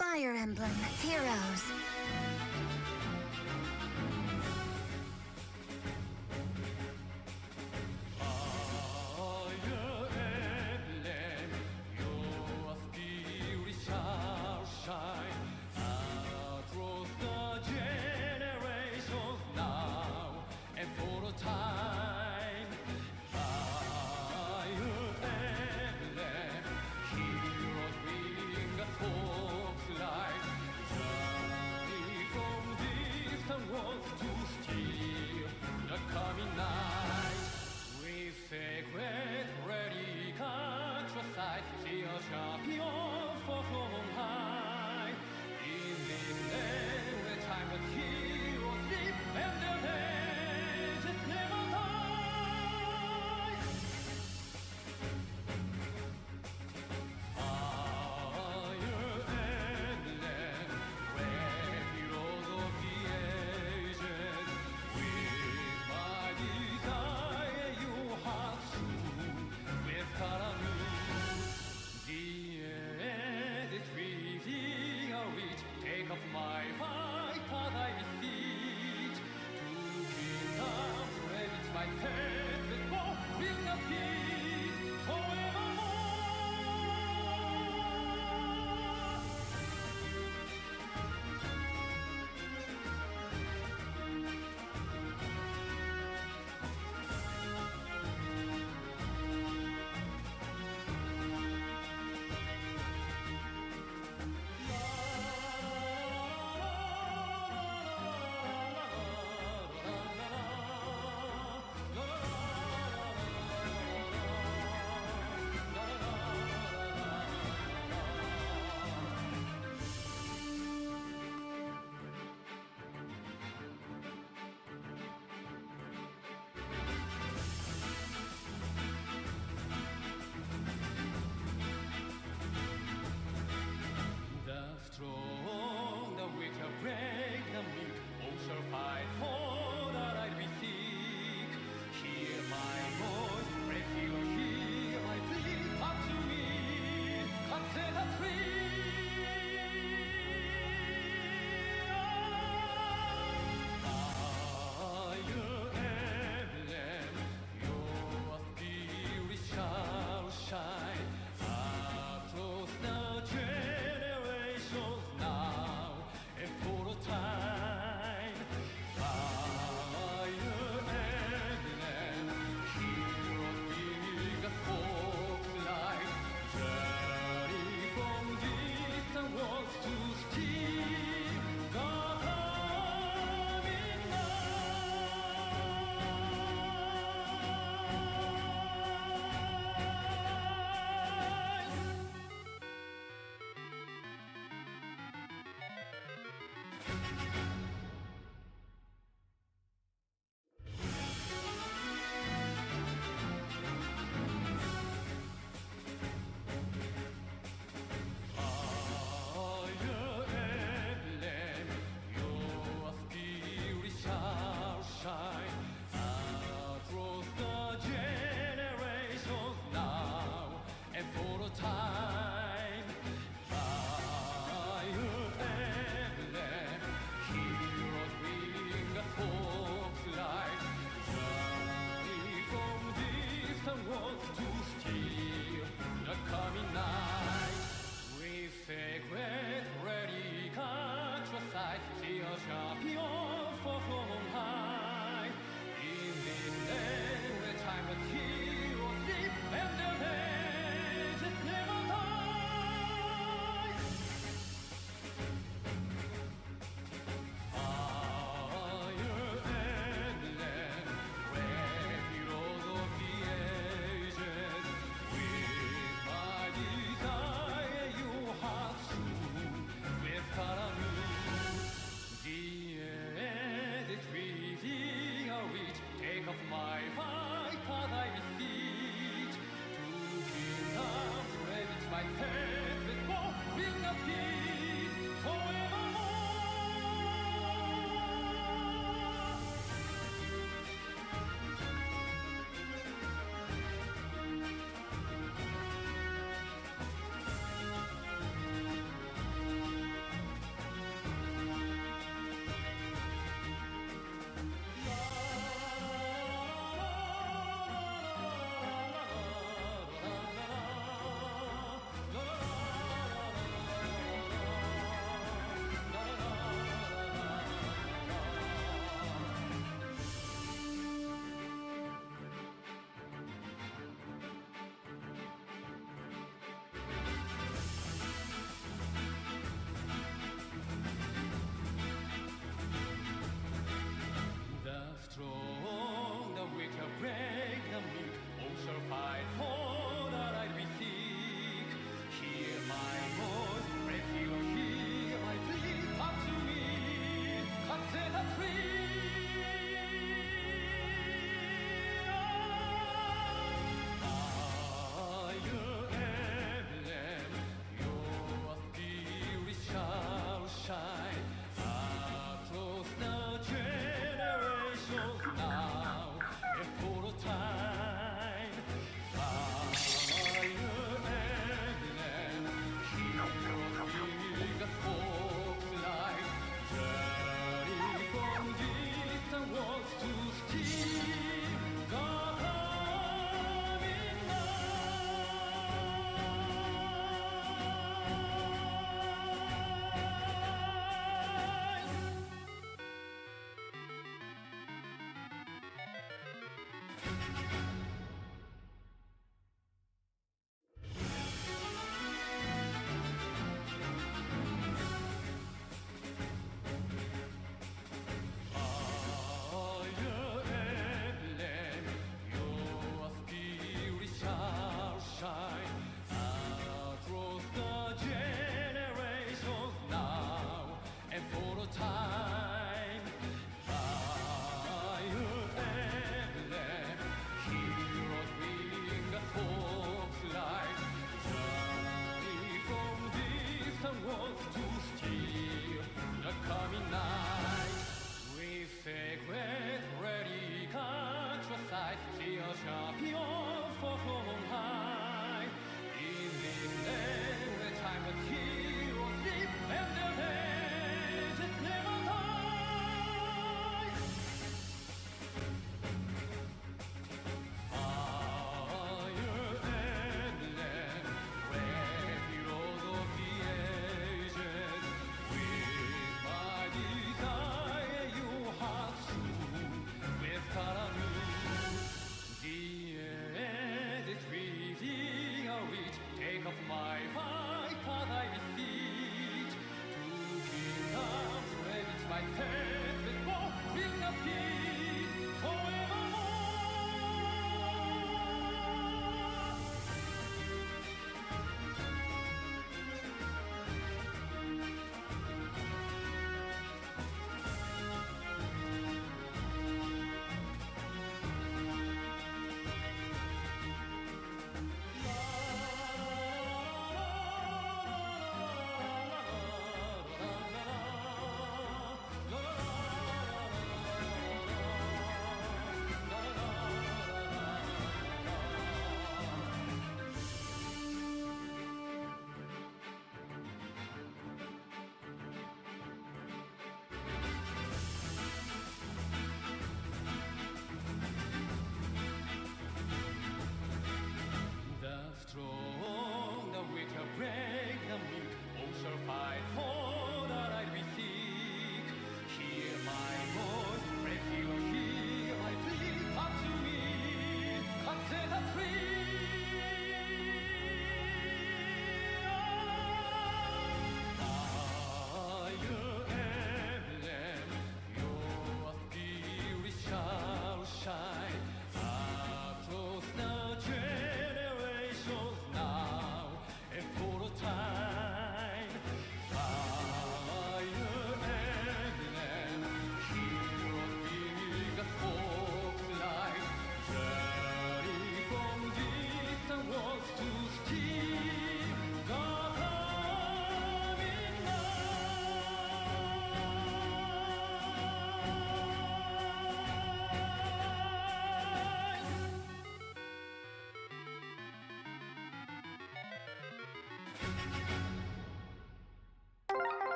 Fire Emblem Heroes. Fire Emblem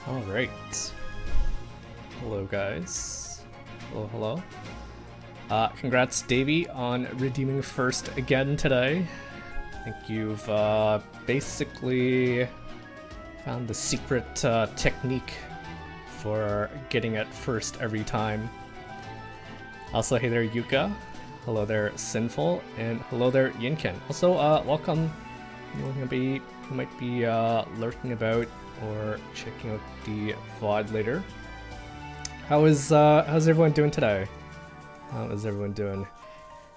Alright. Hello guys. Hello. Congrats Davey on redeeming first again today. I think you've basically found the secret technique for getting it first every time. Also, hey there Yuka. Hello there Sinful, and hello there Yinkin. Also, welcome. You might be lurking about or checking out the VOD later. How's everyone doing today? How is everyone doing?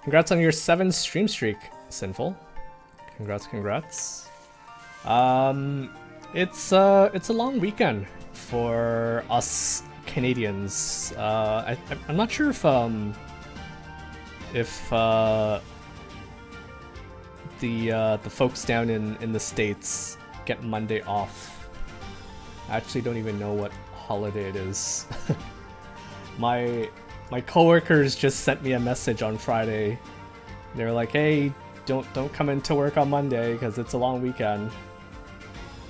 Congrats on your 7 stream streak, Sinful. Congrats. It's a long weekend for us Canadians. I'm not sure if the folks down in the States get Monday off. I actually don't even know what holiday it is. My coworkers just sent me a message on Friday. They were like, "Hey, don't come into work on Monday because it's a long weekend."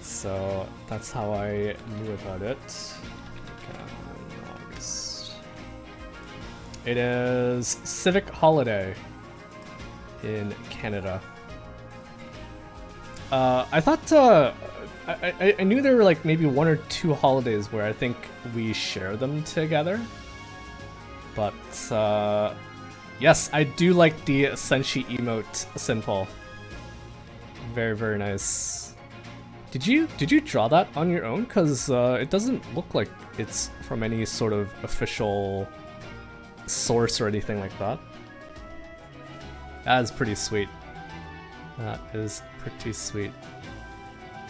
So that's how I knew about it. August. It is Civic Holiday in Canada. I thought I knew there were like maybe 1 or 2 holidays where I think we share them together. But yes, I do like the Senshi emote, Sinful. Very, very nice. Did you draw that on your own? Cause it doesn't look like it's from any sort of official source or anything like that. That is pretty sweet. That is pretty sweet.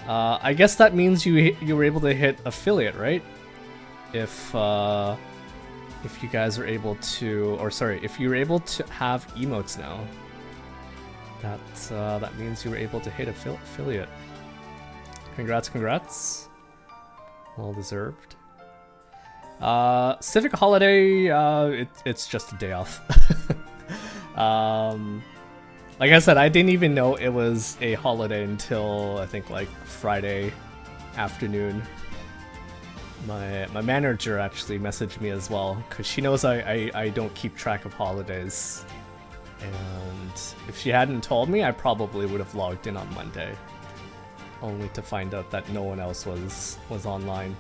I guess that means you were able to hit affiliate, right? If you guys are able to, or sorry, if you're able to have emotes now, that means you were able to hit affiliate. Congrats, congrats. Well deserved. Civic Holiday, it's just a day off. Like I said, I didn't even know it was a holiday until I think like Friday afternoon. My manager actually messaged me as well, because she knows I don't keep track of holidays. And if she hadn't told me, I probably would have logged in on Monday, only to find out that no one else was online.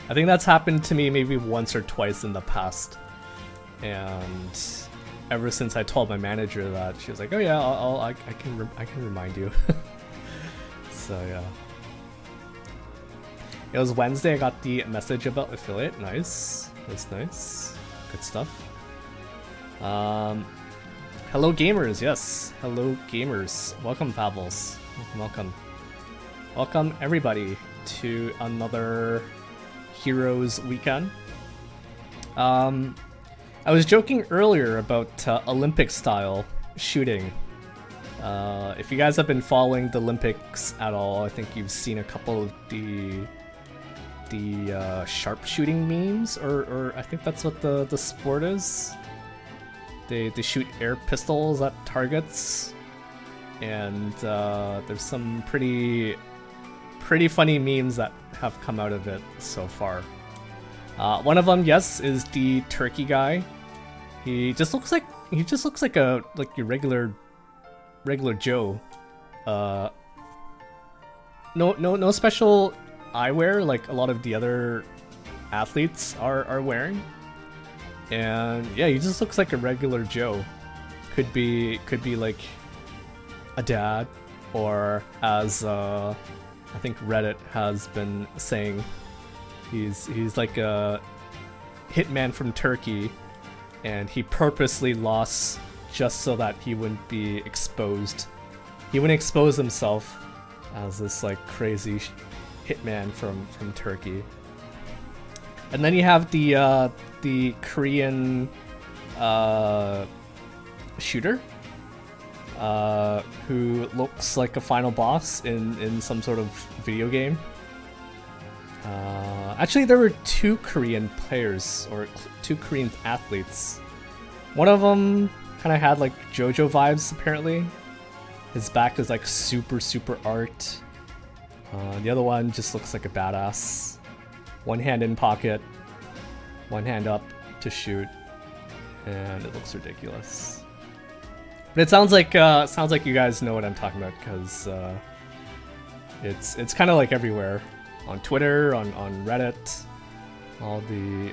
I think that's happened to me maybe once or twice in the past, and ever since I told my manager that, she was like, "Oh yeah, I can remind you." So yeah. It was Wednesday, I got the message about affiliate. Nice. That's nice. Good stuff. Hello gamers, yes. Hello gamers. Welcome Fabbles. Welcome. Welcome everybody to another Heroes weekend. I was joking earlier about Olympic style shooting. If you guys have been following the Olympics at all, I think you've seen a couple of the sharpshooting memes, or I think that's what the sport is. They shoot air pistols at targets, and there's some pretty funny memes that have come out of it so far. One of them, yes, is the turkey guy. He just looks like your regular Joe. No special eyewear like a lot of the other athletes are wearing. And yeah, he just looks like a regular Joe. Could be like a dad, or as I think Reddit has been saying, he's like a hitman from Turkey, and he purposely lost just so that he wouldn't be exposed. He wouldn't expose himself as this like crazy hitman from Turkey. And then you have the Korean shooter who looks like a final boss in some sort of video game. Actually, there were 2 Korean players, or 2 Korean athletes. One of them kind of had like JoJo vibes, apparently. His back is like super art. The other one just looks like a badass. One hand in pocket, one hand up to shoot, and it looks ridiculous. But it sounds like you guys know what I'm talking about, because it's kind of like everywhere, on Twitter, on Reddit, all the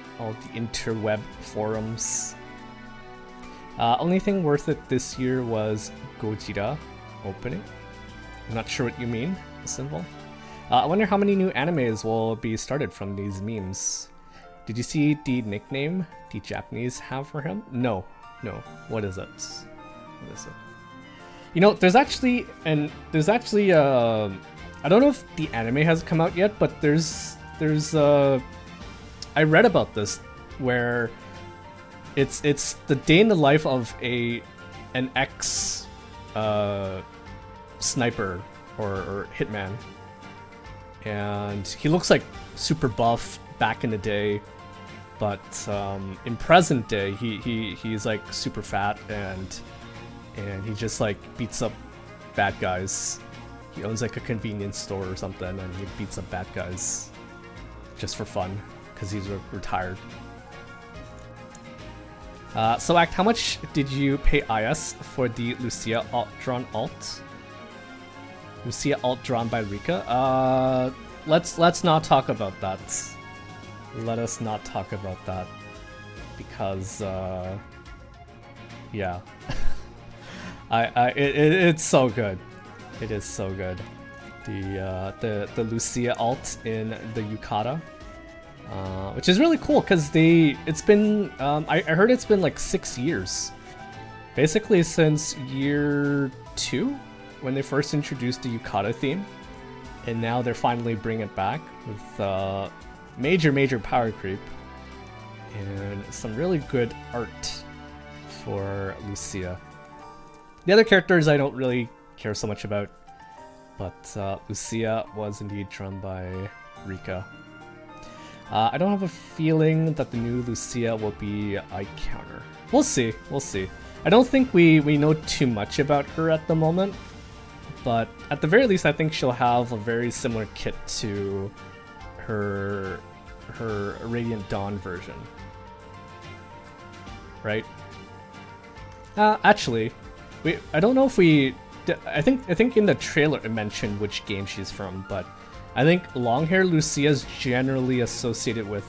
interweb forums. Only thing worth it this year was Gojira opening. I'm not sure what you mean, symbol. I wonder how many new animes will be started from these memes. Did you see the nickname the Japanese have for him? No. What is it? What is it? You know, there's actually I don't know if the anime has come out yet, but there's I read about this where it's the day in the life of an ex sniper or hitman. And he looks like super buff back in the day, but in present day he's like super fat, and he just like beats up bad guys he owns like a convenience store or something, and he beats up bad guys just for fun because he's retired. So Act, how much did you pay IS for the Lucia drawn alt? Lucia alt drawn by Rika? Let's not talk about that. Let us not talk about that because yeah. It's so good. It is so good. The Lucia alt in the Yukata. Which is really cool because it's been I heard it's been like 6 years, basically since year 2 when they first introduced the Yukata theme, and now they're finally bringing it back with major power creep and some really good art for Lucia. The other characters I don't really care so much about, but Lucia was indeed drawn by Rika. I don't have a feeling that the new Lucia will be eye counter. We'll see, we'll see. I don't think we know too much about her at the moment, but at the very least I think she'll have a very similar kit to her Radiant Dawn version. Right? Actually, I don't know if I think in the trailer it mentioned which game she's from, but I think long hair Lucia is generally associated with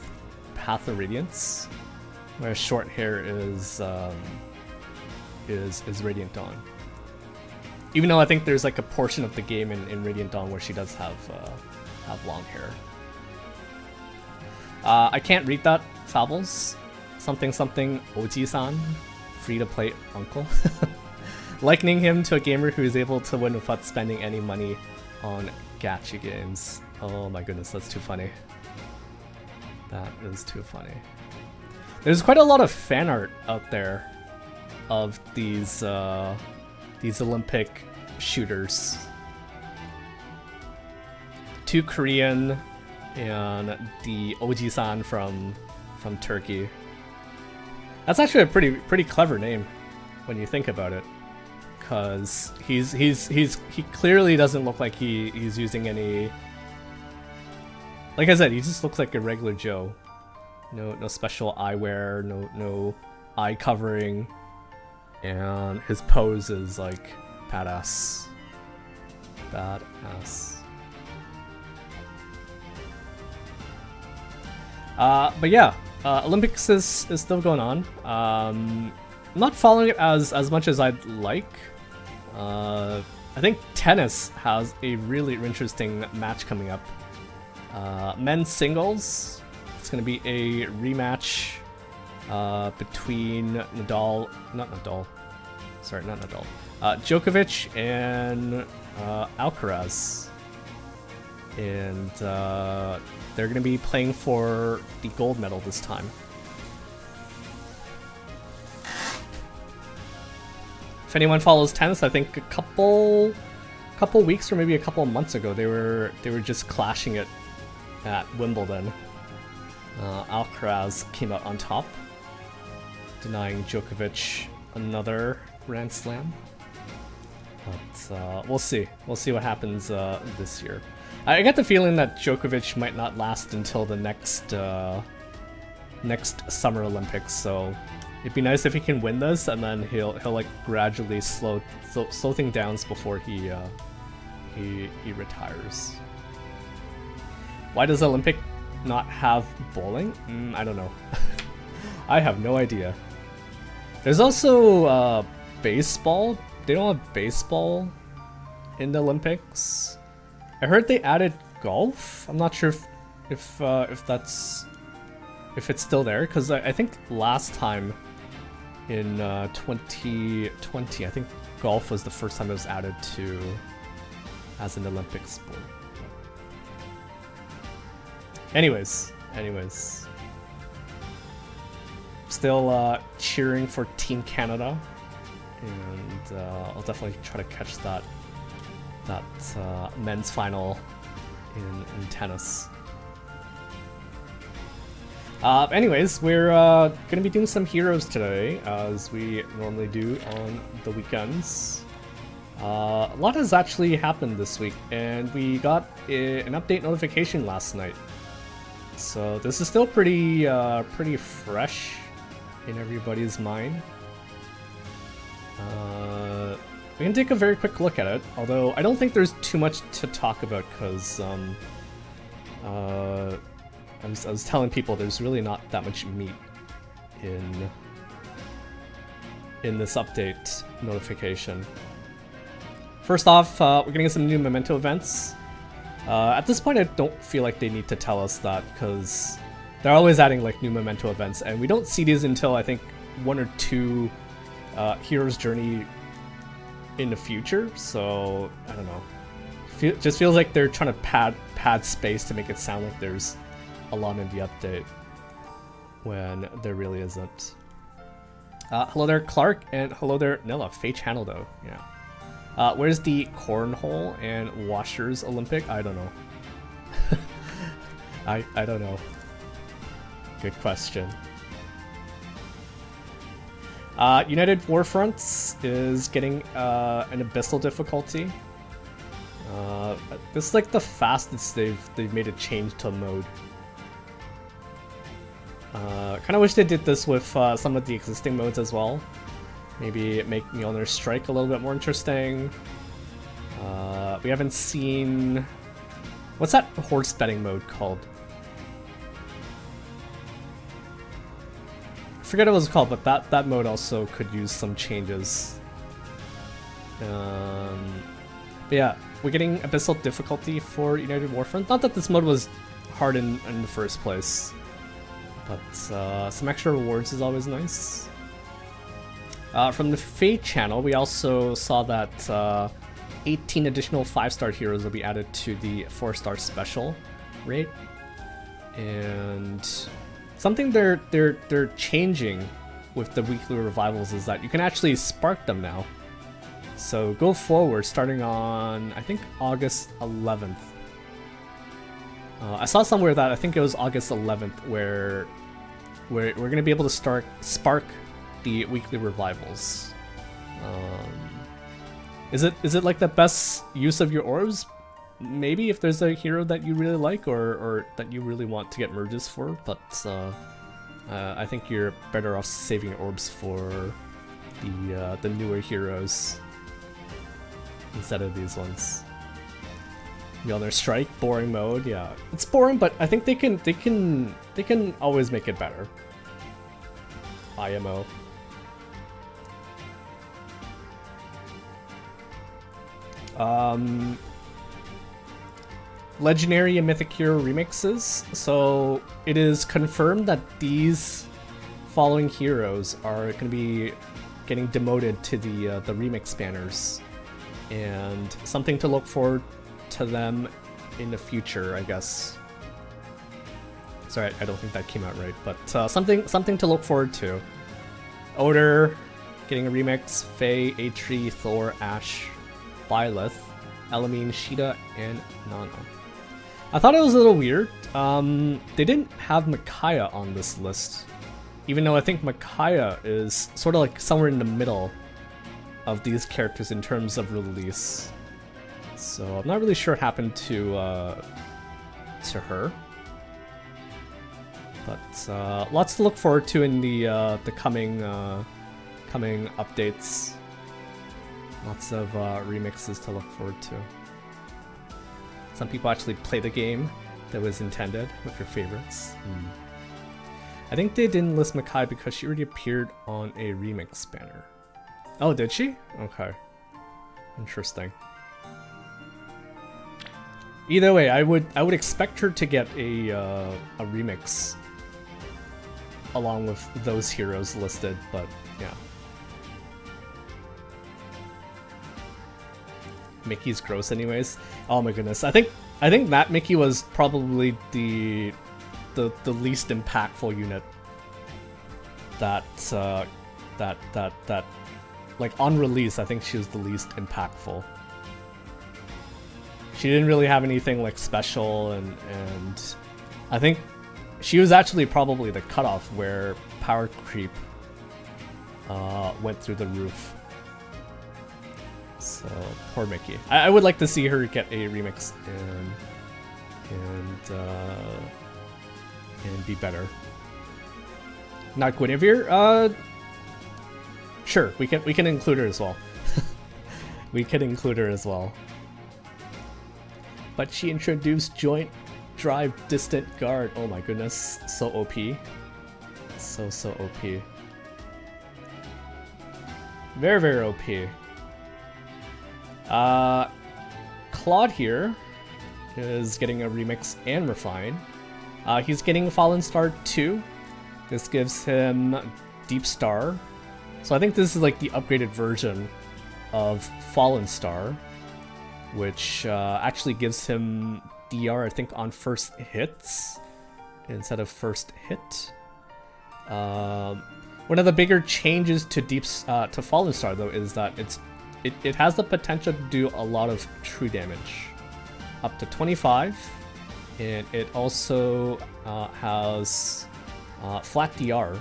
Path of Radiance, whereas short hair is Radiant Dawn. Even though I think there's like a portion of the game in Radiant Dawn where she does have long hair. I can't read that, Fabbles. Something Oji-san, free to play uncle. Likening him to a gamer who is able to win without spending any money on gacha games. Oh my goodness, that's too funny. That is too funny. There's quite a lot of fan art out there of these Olympic shooters. 2 Korean and the Oji-san from Turkey. That's actually a pretty clever name when you think about it. Because he clearly doesn't look like he's using any. Like I said, he just looks like a regular Joe. No special eyewear, no eye covering, and his pose is like badass. Badass. But yeah, Olympics is still going on. I'm not following it as much as I'd like. I think tennis has a really interesting match coming up. Men's singles, it's going to be a rematch between Djokovic and Alcaraz. And they're going to be playing for the gold medal this time. If anyone follows tennis, I think a couple weeks or maybe a couple months ago they were just clashing it at Wimbledon. Alcaraz came out on top, denying Djokovic another Grand Slam. But we'll see what happens this year. I get the feeling that Djokovic might not last until the next Summer Olympics, so it'd be nice if he can win this, and then he'll like gradually slow things down before he retires. Why does Olympic not have bowling? I don't know. I have no idea. There's also baseball. They don't have baseball in the Olympics. I heard they added golf. I'm not sure if it's still there, because I think last time in 2020, I think golf was the first time it was added to as an Olympic sport. Anyways, still cheering for Team Canada, and I'll definitely try to catch that men's final in tennis. Anyways, we're gonna be doing some heroes today, as we normally do on the weekends. a lot has actually happened this week, and we got an update notification last night. So this is still pretty fresh in everybody's mind. We can take a very quick look at it, although I don't think there's too much to talk about because I was telling people there's really not that much meat in this update notification. First off, we're getting some new memento events. At this point, I don't feel like they need to tell us that because they're always adding like new memento events, and we don't see these until I think 1 or 2 Hero's Journey in the future. So I don't know. Just feels like they're trying to pad space to make it sound like there's a lot in the update when there really isn't. Hello there, Clark, and hello there, Nilla. FEH Handle though, yeah. Where's the Cornhole and Washers Olympic? I don't know. I don't know. Good question. United Warfronts is getting an abyssal difficulty. This is like the fastest they've made a change to mode. Kind of wish they did this with some of the existing modes as well. Maybe make Mjolnir Strike a little bit more interesting. We haven't seen... What's that horse betting mode called? I forget what it was called, but that mode also could use some changes. But yeah, we're getting abyssal difficulty for United Warfront. Not that this mode was hard in the first place, but some extra rewards is always nice. From the FEH channel, we also saw that 18 additional 5-star heroes will be added to the 4-star special rate, and something they're changing with the weekly revivals is that you can actually spark them now. So go forward, starting on I think August 11th. I saw somewhere that I think it was August 11th where we're gonna be able to spark the weekly revivals. Is it like the best use of your orbs? Maybe if there's a hero that you really like or that you really want to get merges for, but I think you're better off saving your orbs for the newer heroes instead of these ones. Mjolnir Strike, boring mode, yeah, it's boring, but I think they can always make it better. IMO. Legendary and Mythic Hero remixes. So it is confirmed that these following heroes are going to be getting demoted to the remix banners, and something to look forward to them in the future, I guess. Sorry, I don't think that came out right, but something to look forward to. Odor getting a remix. Faye, Atri, Thor, Ash, Byleth, Elamine, Sheeta, and Nana. I thought it was a little weird. They didn't have Micaiah on this list, even though I think Micaiah is sort of like somewhere in the middle of these characters in terms of release. So I'm not really sure what happened to her. But lots to look forward to in the coming updates. Lots of remixes to look forward to. Some people actually play the game that was intended with your favorites. I think they didn't list Makai because she already appeared on a remix banner. Oh, did she? Okay. Interesting. Either way, I would expect her to get a remix along with those heroes listed, but yeah. Mickey's gross anyways. Oh my goodness. I think that Mickey was probably the least impactful unit that like on release. I think she was the least impactful. She didn't really have anything like special, and I think she was actually probably the cutoff where power creep went through the roof. So So poor Mickey. I would like to see her get a remix and be better. Not Guinevere? Sure, we can include her as well. We can include her as well. But she introduced Joint Drive Distant Guard. Oh my goodness, so OP. So OP. Very, very OP. Claude here is getting a remix and refine. He's getting Fallen Star 2. This gives him Deep Star. So I think this is like the upgraded version of Fallen Star, which actually gives him DR, I think, on first hits instead of first hit. One of the bigger changes to to Fallen Star though is that it has the potential to do a lot of true damage, up to 25, and it also has flat DR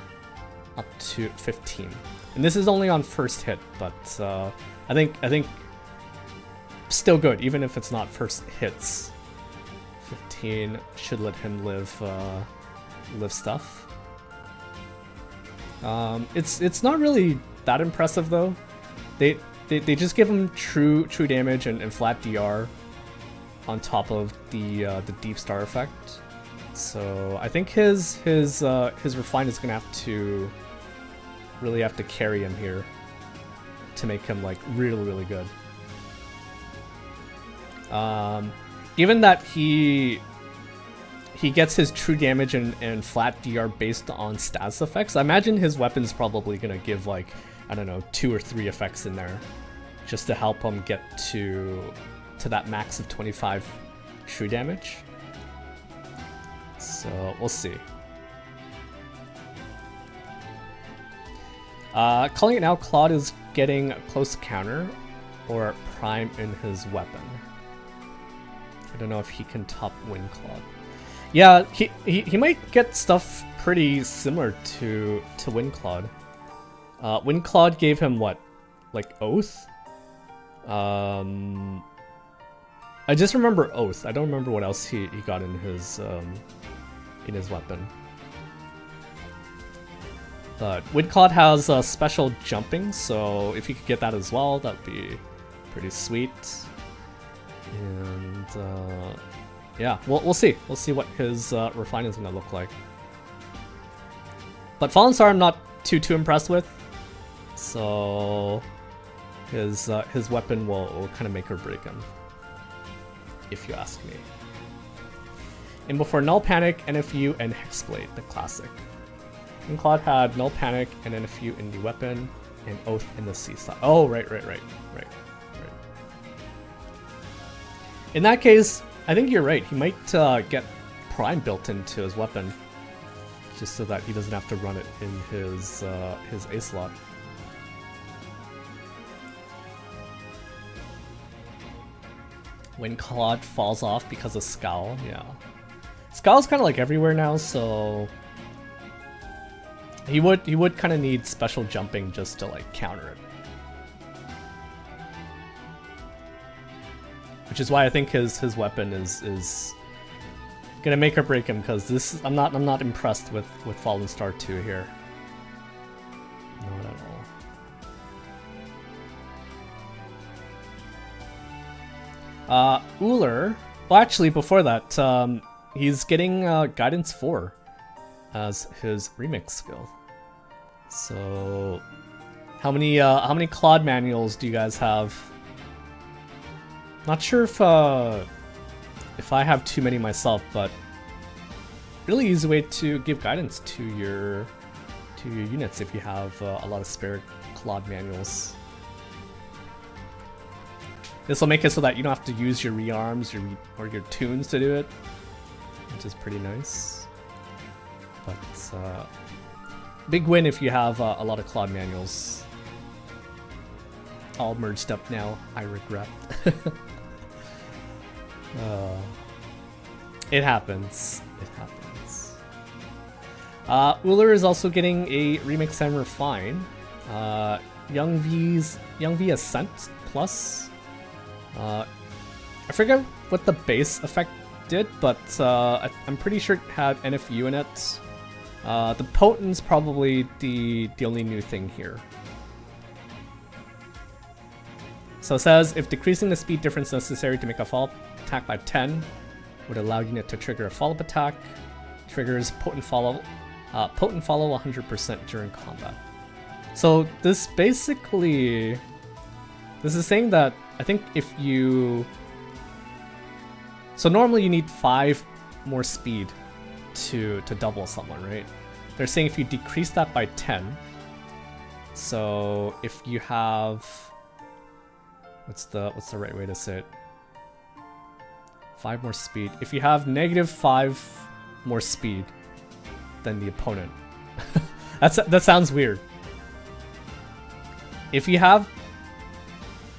up to 15. And this is only on first hit, but I think still good, even if it's not first hits. 15 should let him live stuff. It's not really that impressive though. They just give him true damage and flat DR on top of the Deep Star effect. So I think his refine is gonna really have to carry him here to make him like really good. Given that he gets his true damage and flat DR based on status effects, I imagine his weapon's probably gonna give like, I don't know, 2 or 3 effects in there just to help him get to that max of 25 true damage. So we'll see. Calling it now, Claude is getting close counter or prime in his weapon. I don't know if he can top Wind Claude. Yeah, he might get stuff pretty similar to Wind Claude. Wind Claude gave him what, like Oath? I just remember Oath. I don't remember what else he got in his weapon. But Wind Claude has special jumping, so if you could get that as well, that'd be pretty sweet. And yeah, we'll see. We'll see what his refine is gonna look like. But Fallen Star I'm not too impressed with, so his weapon will kind of make or break him, if you ask me. And before Null Panic, NFU, and Hexblade, the classic. And Claude had Null Panic and NFU in the weapon, and Oath in the C slot. Oh, right. In that case, I think you're right. He might get Prime built into his weapon, just so that he doesn't have to run it in his A slot. When Claude falls off because of Scowl, yeah. Scowl's kind of like everywhere now, so he would kind of need special jumping just to like counter it. Which is why I think his weapon is gonna make or break him, because this I'm not impressed with Fallen Star 2 here. Not at all. Uller. Well, actually, before that, he's getting Guidance 4 as his remix skill. So, how many Claude manuals do you guys have? Not sure if I have too many myself, but really easy way to give guidance to your units if you have a lot of spare Claude manuals. This will make it so that you don't have to use your rearms or your tunes to do it, which is pretty nice. But big win if you have a lot of Claude manuals. All merged up now, I regret. It happens. It happens. Uller is also getting a remix and refine. Young V Ascent Plus I forget what the base effect did, but I'm pretty sure it had NFU in it. The potent's probably the only new thing here. So it says, if decreasing the speed difference necessary to make a follow-up attack by 10 would allow unit to trigger a follow-up attack, triggers potent follow 100% during combat. So this basically, this is saying that I think if you, so normally you need 5 more speed to double someone, right? They're saying if you decrease that by 10, so if you have, what's the right way to say it? 5 more speed. If you have -5 more speed than the opponent, that sounds weird. If you have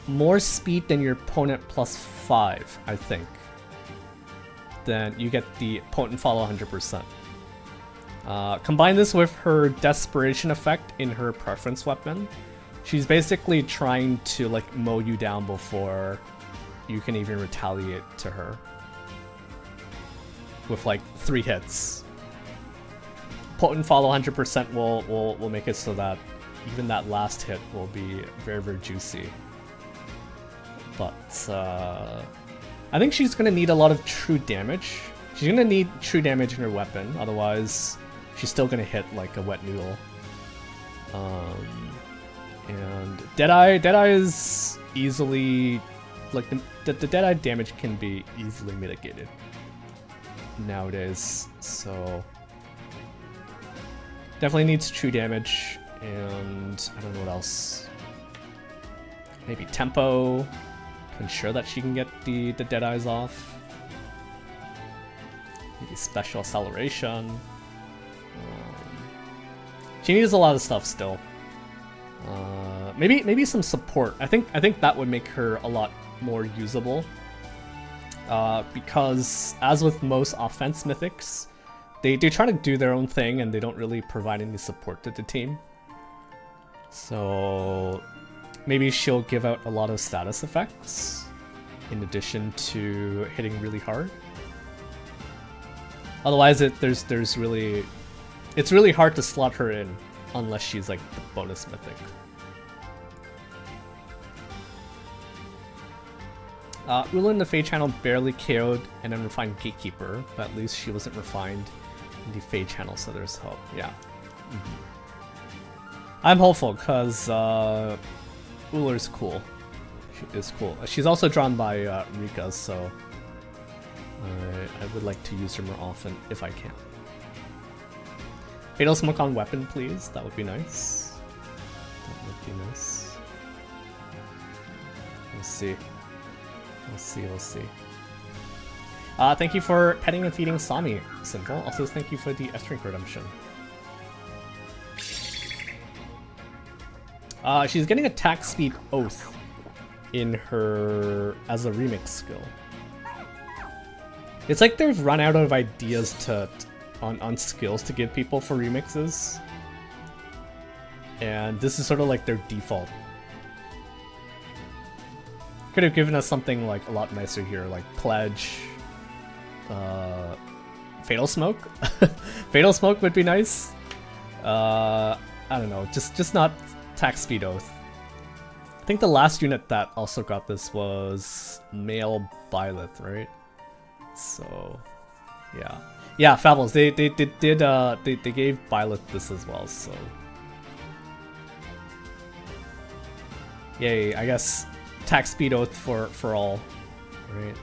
more speed than your opponent plus 5, I think, then you get the potent follow 100%. Combine this with her desperation effect in her preference weapon. She's basically trying to like mow you down before you can even retaliate to her. With like 3 hits. Potent follow 100% will make it so that even that last hit will be very, very juicy. But I think she's gonna need a lot of true damage. She's gonna need true damage in her weapon, otherwise she's still gonna hit like a wet noodle. And Deadeye is easily, like the Deadeye damage can be easily mitigated nowadays, so definitely needs true damage, and I don't know what else. Maybe tempo to ensure that she can get the Deadeyes off. Maybe special acceleration. She needs a lot of stuff still. Maybe some support. I think that would make her a lot more usable. Because as with most offense mythics, they try to do their own thing and they don't really provide any support to the team. So maybe she'll give out a lot of status effects in addition to hitting really hard. Otherwise, it's really hard to slot her in unless she's like the bonus mythic. Ula in the Fade channel barely KO'd an unrefined Gatekeeper, but at least she wasn't refined in the Fade channel, so there's hope. Yeah. I'm hopeful because Ulla's cool. She is cool. She's also drawn by Rika, so I would like to use her more often if I can. Fatal Smoke on weapon, please. That would be nice. That would be nice. We'll see. We'll see. Thank you for petting and feeding Sami, Simple. Also, thank you for the S-Drink redemption. She's getting attack speed Oath in her as a remix skill. It's like they've run out of ideas on skills to give people for remixes, and this is sort of like their default. Could have given us something like a lot nicer here, like Pledge, Fatal Smoke. Fatal Smoke would be nice. I don't know, just not attack speed Oath. I think the last unit that also got this was Male Byleth, right? So, yeah, Fabbles. They gave Byleth this as well. So, yay! I guess attack speed Oath for all, right?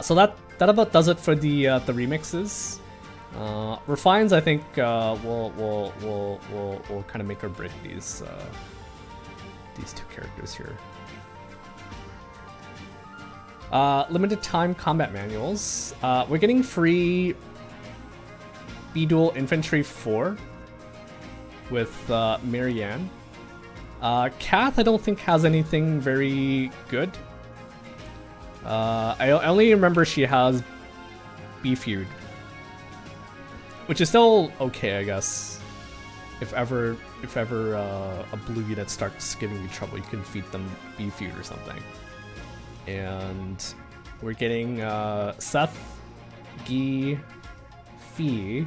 So that about does it for the remixes. Refines, I think, will kind of make or break these two characters here. Limited time combat manuals. We're getting free B-Dual Infantry 4 with Marianne. Kath, I don't think has anything very good. I only remember she has B-Feud, which is still okay, I guess. if ever a blue unit starts giving you trouble, you can feed them B-Feud or something. And we're getting Seth, Guy, Fee,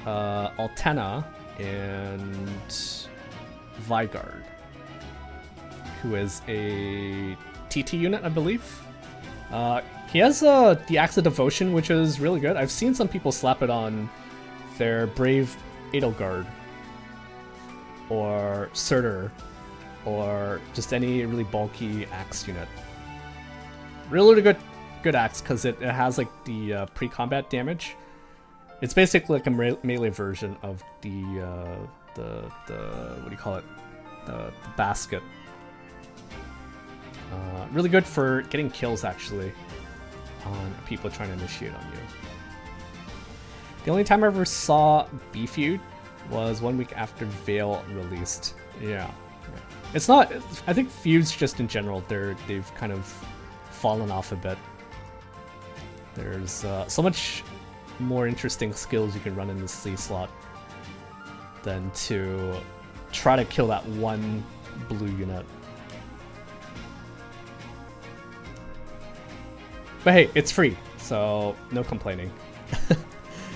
Altena, and Vigard, who is a TT unit, I believe. He has the Axe of Devotion, which is really good. I've seen some people slap it on their Brave Edelgard, or Surtur, or just any really bulky Axe unit. Really good Axe, because it has like the pre-combat damage. It's basically like a melee version of the what do you call it? The basket. Really good for getting kills, actually, on people trying to initiate on you. The only time I ever saw B-Feud was 1 week after Veil released. Yeah. It's not... I think feuds just in general, they've kind of fallen off a bit. There's so much more interesting skills you can run in the C slot than to try to kill that one blue unit. But hey, it's free, so no complaining.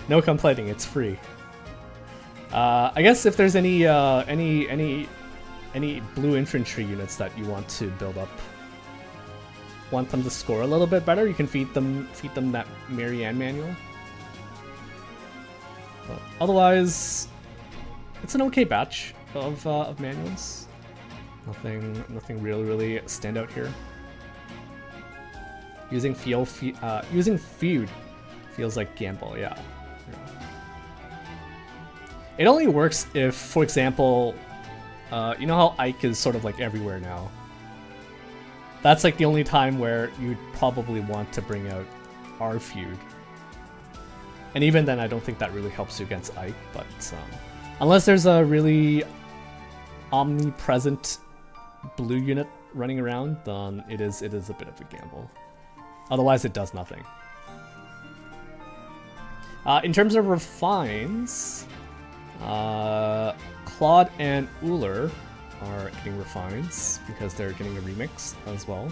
No complaining, it's free. I guess if there's any blue infantry units that you want to build up, want them to score a little bit better, you can feed them that Marianne manual. But otherwise, it's an okay batch of manuals. Nothing really stand out here. Using feud feels like gamble, yeah. It only works if, for example, you know how Ike is sort of like everywhere now. That's like the only time where you'd probably want to bring out our feud. And even then, I don't think that really helps you against Ike, but unless there's a really omnipresent blue unit running around, then it is a bit of a gamble. Otherwise, it does nothing. In terms of refines, Claude and Uller are getting refines because they're getting a remix as well.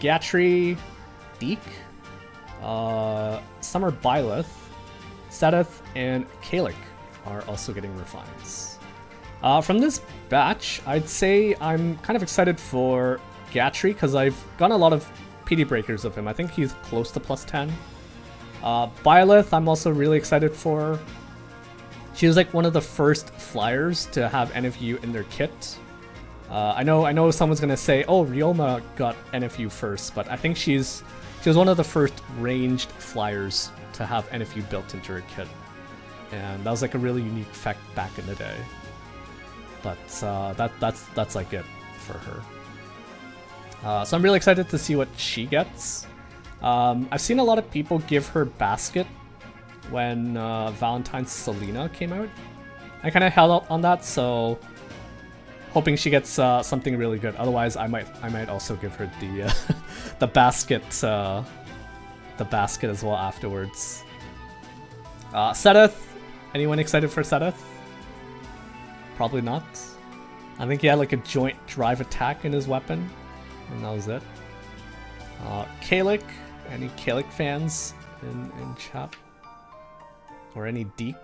Gatry, Deek, Summer Byleth, Sedith, and Kalik are also getting refines. From this batch, I'd say I'm kind of excited for Gatry because I've gotten a lot of PD breakers of him. I think he's close to +10. Byleth, I'm also really excited for. She was like one of the first flyers to have NFU in their kit. I know someone's gonna say, oh, Ryoma got NFU first, but I think she was one of the first ranged flyers to have NFU built into her kit. And that was like a really unique effect back in the day. But that's like it for her. So I'm really excited to see what she gets. I've seen a lot of people give her basket when Valentine's Selena came out. I kind of held out on that, so hoping she gets something really good. Otherwise, I might also give her the the basket as well afterwards. Sedith, anyone excited for Sedith? Probably not. I think he had like a joint drive attack in his weapon, and that was it. Kalik, any Kalik fans in chat? Or any Deek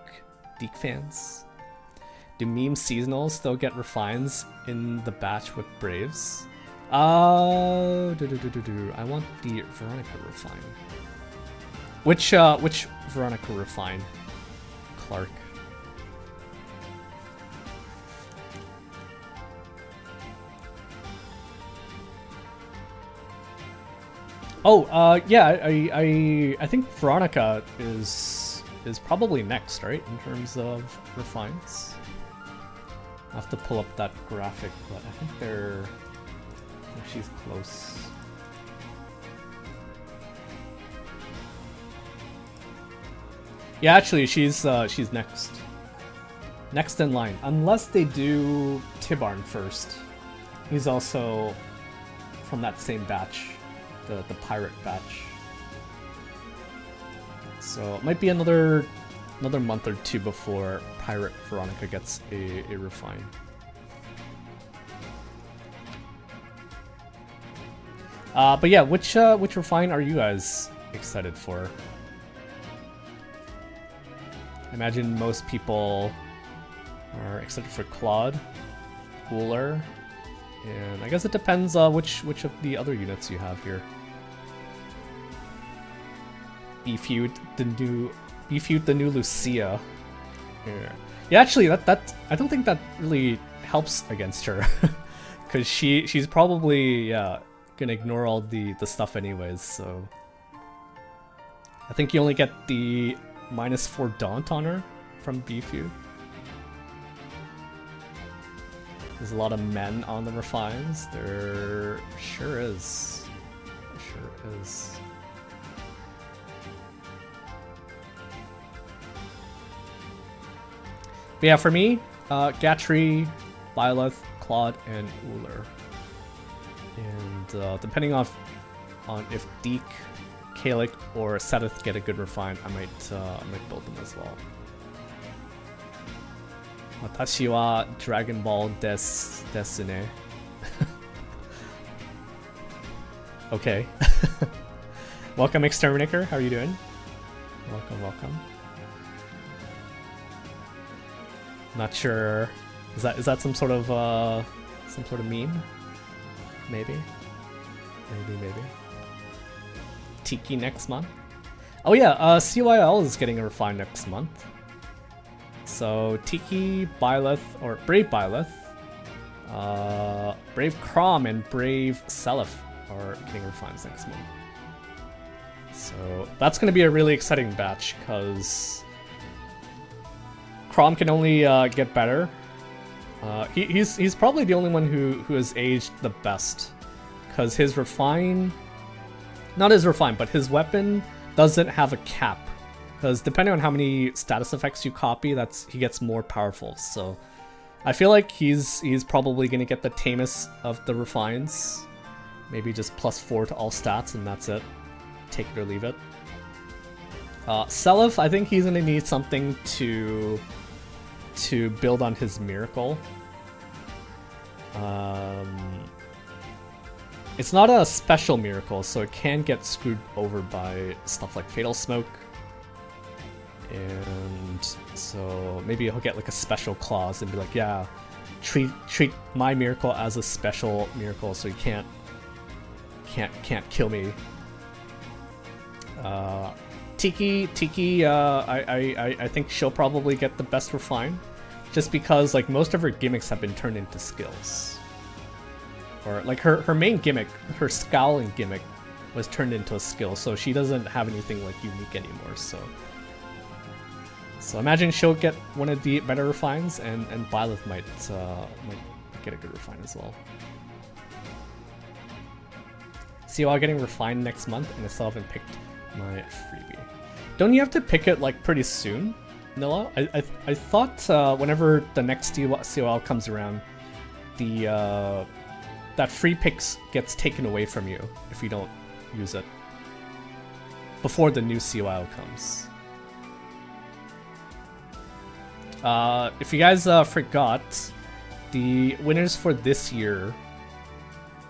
fans? Do meme seasonals still get refines in the batch with Braves? I want the Veronica refine. Which Veronica refine? Clark. Oh, yeah, I think Veronica is probably next, right, in terms of refines. I'll have to pull up that graphic, but I think she's close. Yeah, actually, she's next. Next in line, unless they do Tibarn first. He's also from that same batch, the pirate batch. So it might be another another month or two before Pirate Veronica gets a refine. But yeah, which refine are you guys excited for? I imagine most people are excited for Claude, Cooler, and I guess it depends which of the other units you have here. Beefeud the new Lucia. Yeah, actually that I don't think that really helps against her. Cause she's probably gonna ignore all the stuff anyways, so I think you only get the -4 Daunt on her from Beefeud. There's a lot of men on the refines. There sure is. Sure is. But yeah, for me, Gatry, Byleth, Claude, and Uller. And depending on if Deke, Kalik, or Sethith get a good refine, I might build them as well. Watashi wa Dragon Ball desu ne. Okay. Welcome, Exterminator. How are you doing? Welcome, welcome. Not sure. Is that some sort of meme? Maybe. Maybe. Tiki next month. Oh yeah, CYL is getting a refine next month. So Tiki, Byleth, or Brave Byleth, Brave Crom, and Brave Seliph are getting refines next month. So that's going to be a really exciting batch because Crom can only get better. He's probably the only one who has aged the best because his refine, not his refine, but his weapon doesn't have a cap. Because depending on how many status effects you copy, he gets more powerful. So I feel like he's probably gonna get the tamest of the refines. Maybe just +4 to all stats and that's it. Take it or leave it. Seliph, I think he's gonna need something to build on his miracle. It's not a special miracle, so it can get screwed over by stuff like Fatal Smoke. And so maybe he'll get like a special clause and be like, yeah, treat my miracle as a special miracle, so you can't kill me. Tiki, I think she'll probably get the best refine, just because like most of her gimmicks have been turned into skills. Or like her main gimmick, her scowling gimmick, was turned into a skill, so she doesn't have anything like unique anymore. So imagine she'll get one of the better refines, and Byleth might get a good refine as well. COL getting refined next month, and I still haven't picked my freebie. Don't you have to pick it like pretty soon, Nilla? I thought whenever the next COL comes around, that free picks gets taken away from you if you don't use it before the new COL comes. If you guys forgot, the winners for this year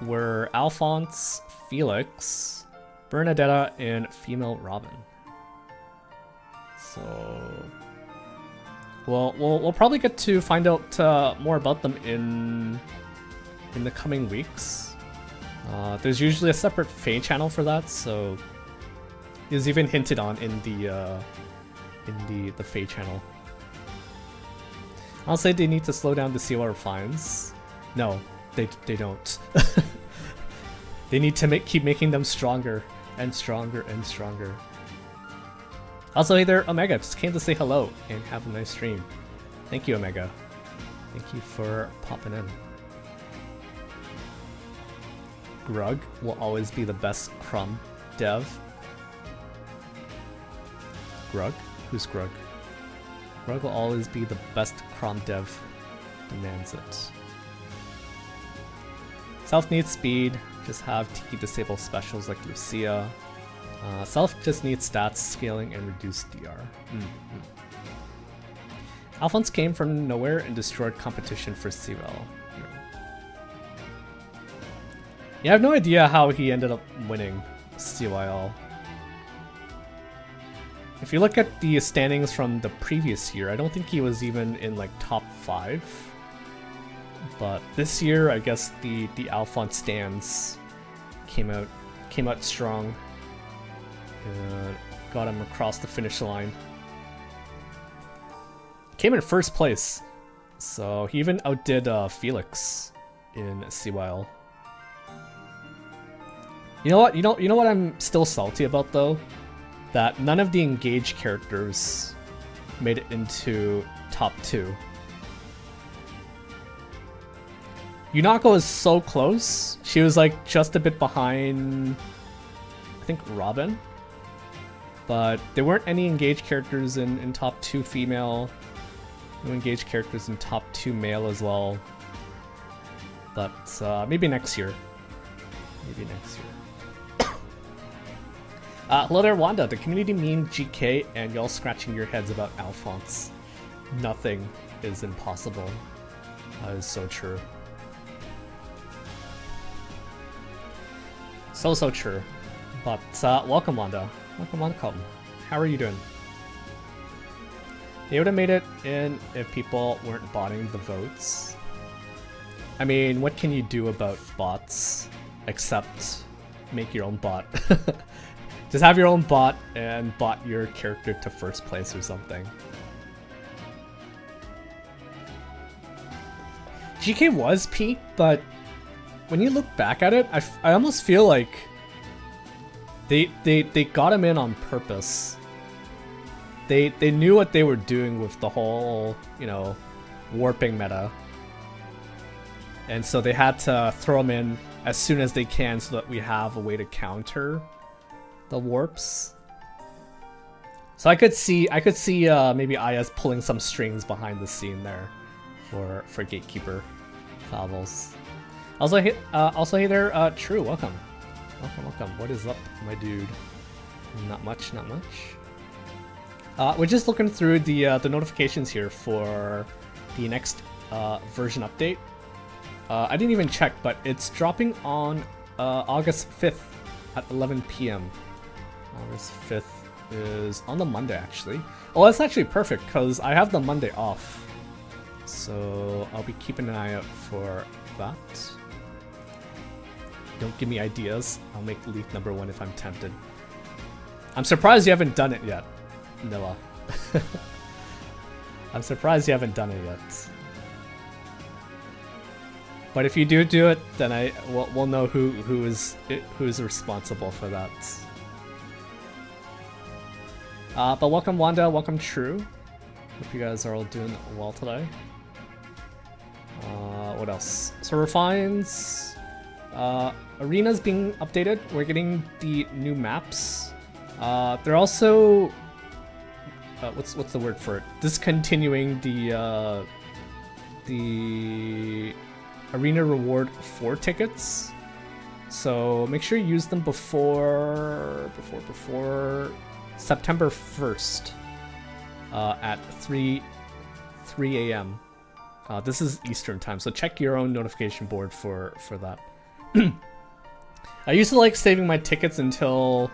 were Alphonse, Felix, Bernadetta, and Female Robin. So we'll probably get to find out more about them in the coming weeks. There's usually a separate Fae channel for that, so it was even hinted on in the Fae channel. I'll say they need to slow down the COR refines. No, they don't. They need to keep making them stronger and stronger and stronger. Also, hey there, Omega, just came to say hello and have a nice stream. Thank you, Omega. Thank you for popping in. Grug will always be the best Crumb dev. Grug? Who's Grug? Grug will always be the best Crom dev. Demands it. Self needs speed. Just have Tiki disable specials like Lucia. Self just needs stats, scaling, and reduced DR. Alphonse came from nowhere and destroyed competition for CWL. Yeah, I have no idea how he ended up winning CYL. If you look at the standings from the previous year, I don't think he was even in like top 5. But this year, I guess the Alphonse stands came out strong and got him across the finish line. Came in first place, so he even outdid Felix in CYL. You know what? You know what I'm still salty about though? That none of the engaged characters made it into top 2. Yunako was so close. She was like just a bit behind, I think, Robin. But there weren't any engaged characters in top 2 female. No engaged characters in top 2 male as well. But maybe next year. Maybe next year. Hello there, Wanda. The community meme GK and y'all scratching your heads about Alphonse. Nothing is impossible. That is so true. So true. But welcome, Wanda. Welcome. How are you doing? They would have made it in if people weren't botting the votes. I mean, what can you do about bots except make your own bot? Just have your own bot and bot your character to first place or something. GK was peak, but when you look back at it, I almost feel like they got him in on purpose. They knew what they were doing with the whole, you know, warping meta. And so they had to throw him in as soon as they can so that we have a way to counter the warps. So I could see maybe IS pulling some strings behind the scene there for Gatekeeper Fabbles. Also hey there, True, welcome. What is up, my dude? Not much. We're just looking through the notifications here for the next version update. I didn't even check, but it's dropping on August 5th at 11 p.m. August 5th is on the Monday, actually. Oh, that's actually perfect, because I have the Monday off. So I'll be keeping an eye out for that. Don't give me ideas. I'll make leak #1 if I'm tempted. I'm surprised you haven't done it yet, Nilla. I'm surprised you haven't done it yet. But if you do it, then we'll know who's responsible for that. But welcome Wanda, welcome True. Hope you guys are all doing well today. What else? So Refines. Arena's being updated. We're getting the new maps. They're also what's the word for it? Discontinuing the Arena Reward 4 tickets. So make sure you use them before September 1st at 3 a.m. This is Eastern time, so check your own notification board for that. I used to like saving my tickets until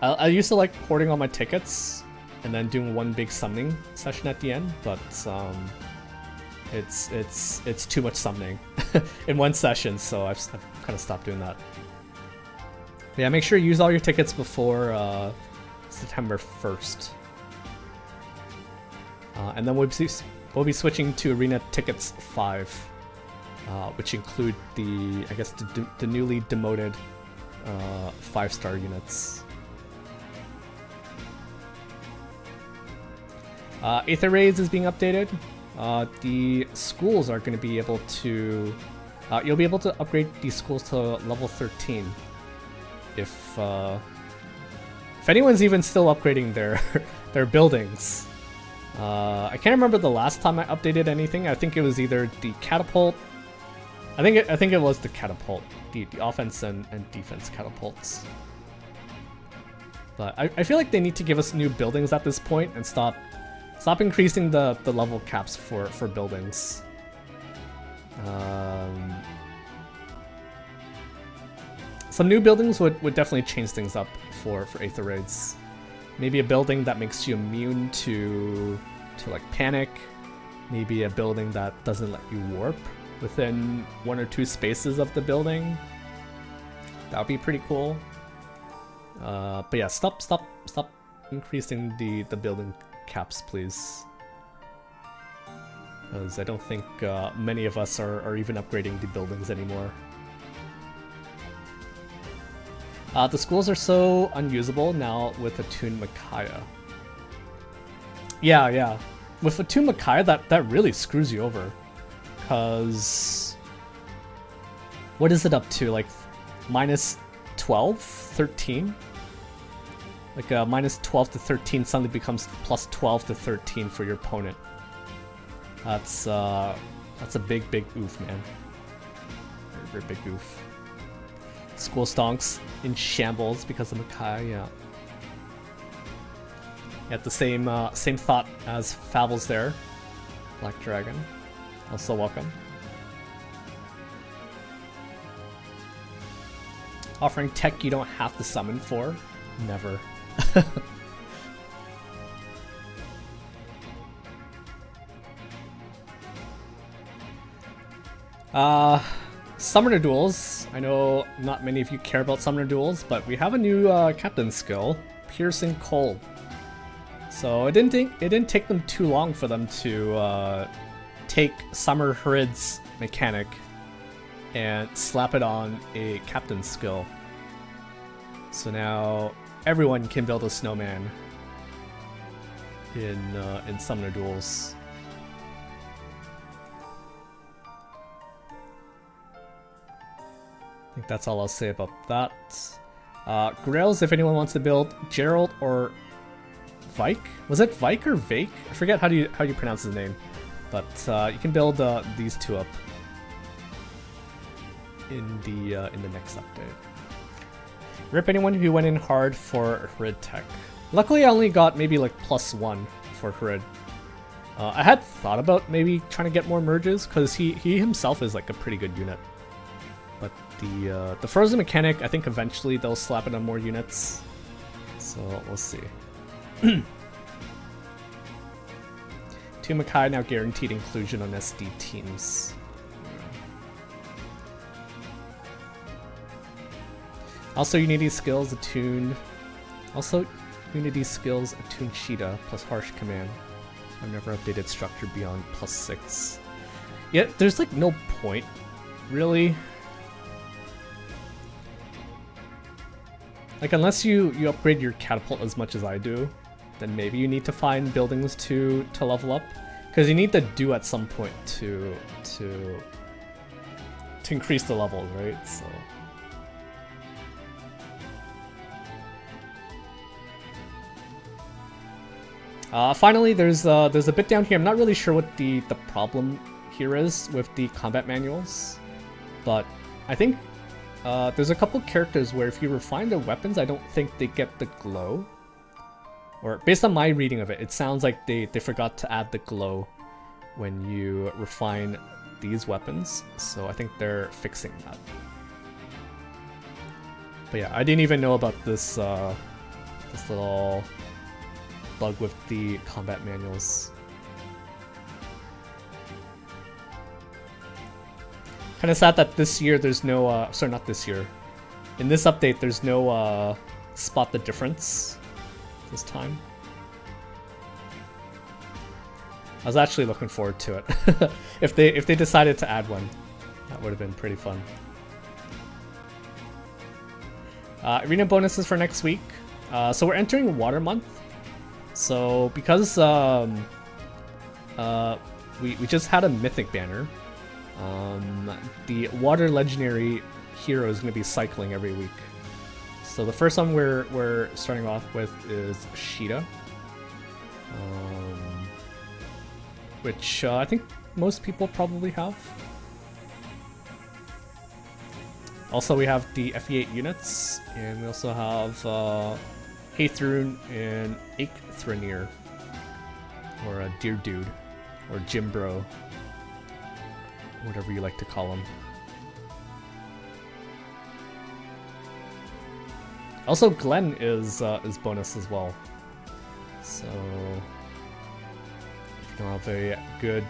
I used to like hoarding all my tickets and then doing one big summoning session at the end, but it's too much summoning in one session, so I've kind of stopped doing that. But yeah, make sure you use all your tickets before September 1st. And then we'll be switching to Arena Tickets 5, which include the newly demoted 5-star units. Aether Raids is being updated. The schools are going to be able to... you'll be able to upgrade these schools to level 13. If anyone's even still upgrading their buildings. I can't remember the last time I updated anything. I think it was either the catapult. I think it was the catapult, the offense and defense catapults. But I feel like they need to give us new buildings at this point and stop Stop increasing the level caps for buildings. Some new buildings would definitely change things up for Aether Raids. Maybe a building that makes you immune to like panic. Maybe a building that doesn't let you warp within 1 or 2 spaces of the building. That would be pretty cool. But yeah, stop increasing the building caps, please. Because I don't think many of us are even upgrading the buildings anymore. The schools are so unusable now with Attuned Micaiah. Yeah. With Attuned Micaiah, that really screws you over. Because... what is it up to? Like, minus 12? 13? Like, minus 12 to 13 suddenly becomes plus 12 to 13 for your opponent. That's a big oof, man. Very big oof. School stonks in shambles because of Micaiah, yeah. You had the same thought as Fabbles there. Black Dragon. Also welcome. Offering tech you don't have to summon for? Never. Summoner duels. I know not many of you care about summoner duels, but we have a new captain skill, Piercing Cold. So it didn't take them too long for them to take Summer Hrid's mechanic and slap it on a captain skill. So now everyone can build a snowman in summoner duels. I think that's all I'll say about that. Grails, if anyone wants to build Gerald or Vike? Was it Vike or Vake? I forget how you pronounce his name. But you can build these two up in the next update. Rip anyone who went in hard for Hrid tech. Luckily, I only got maybe like +1 for Hrid. I had thought about maybe trying to get more merges because he himself is like a pretty good unit. But the frozen mechanic, I think eventually they'll slap it on more units. So we'll see. Team Makai now guaranteed inclusion on SD teams. Also, Unity skills attuned. Also, Unity skills attuned Sheeta plus harsh command. I've never updated structure beyond +6. Yeah, there's like no point, really. Like, unless you upgrade your catapult as much as I do, then maybe you need to find buildings to level up, because you need to do at some point to increase the level, right? So. Finally, there's a bit down here. I'm not really sure what the problem here is with the combat manuals, but I think there's a couple characters where if you refine their weapons, I don't think they get the glow. Or based on my reading of it, it sounds like they forgot to add the glow when you refine these weapons. So I think they're fixing that. But yeah, I didn't even know about this this little bug with the combat manuals. Kind of sad that this year there's no, sorry, not this year. In this update, there's no spot the difference this time. I was actually looking forward to it. If they decided to add one, that would have been pretty fun. Arena bonuses for next week. So we're entering Water Month. So because we just had a mythic banner, the Water Legendary hero is going to be cycling every week. So the first one we're starting off with is Sheeta, which I think most people probably have. Also, we have the FE8 units, and we also have Haethrun and Aethrunir. or a deer dude, or gym bro, whatever you like to call him. Also, Glenn is bonus as well. So if you don't have a good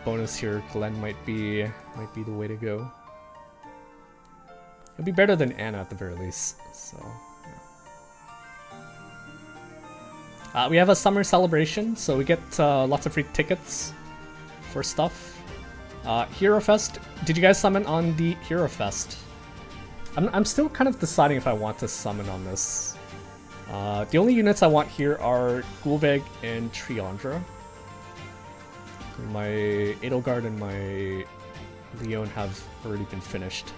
bonus here, Glenn might be the way to go. It'll be better than Anna at the very least. So yeah. We have a summer celebration, so we get lots of free tickets for stuff. Hero Fest. Did you guys summon on the Hero Fest? I'm still kind of deciding if I want to summon on this. The only units I want here are Gulveg and Triandra. My Edelgard and my Leon have already been finished.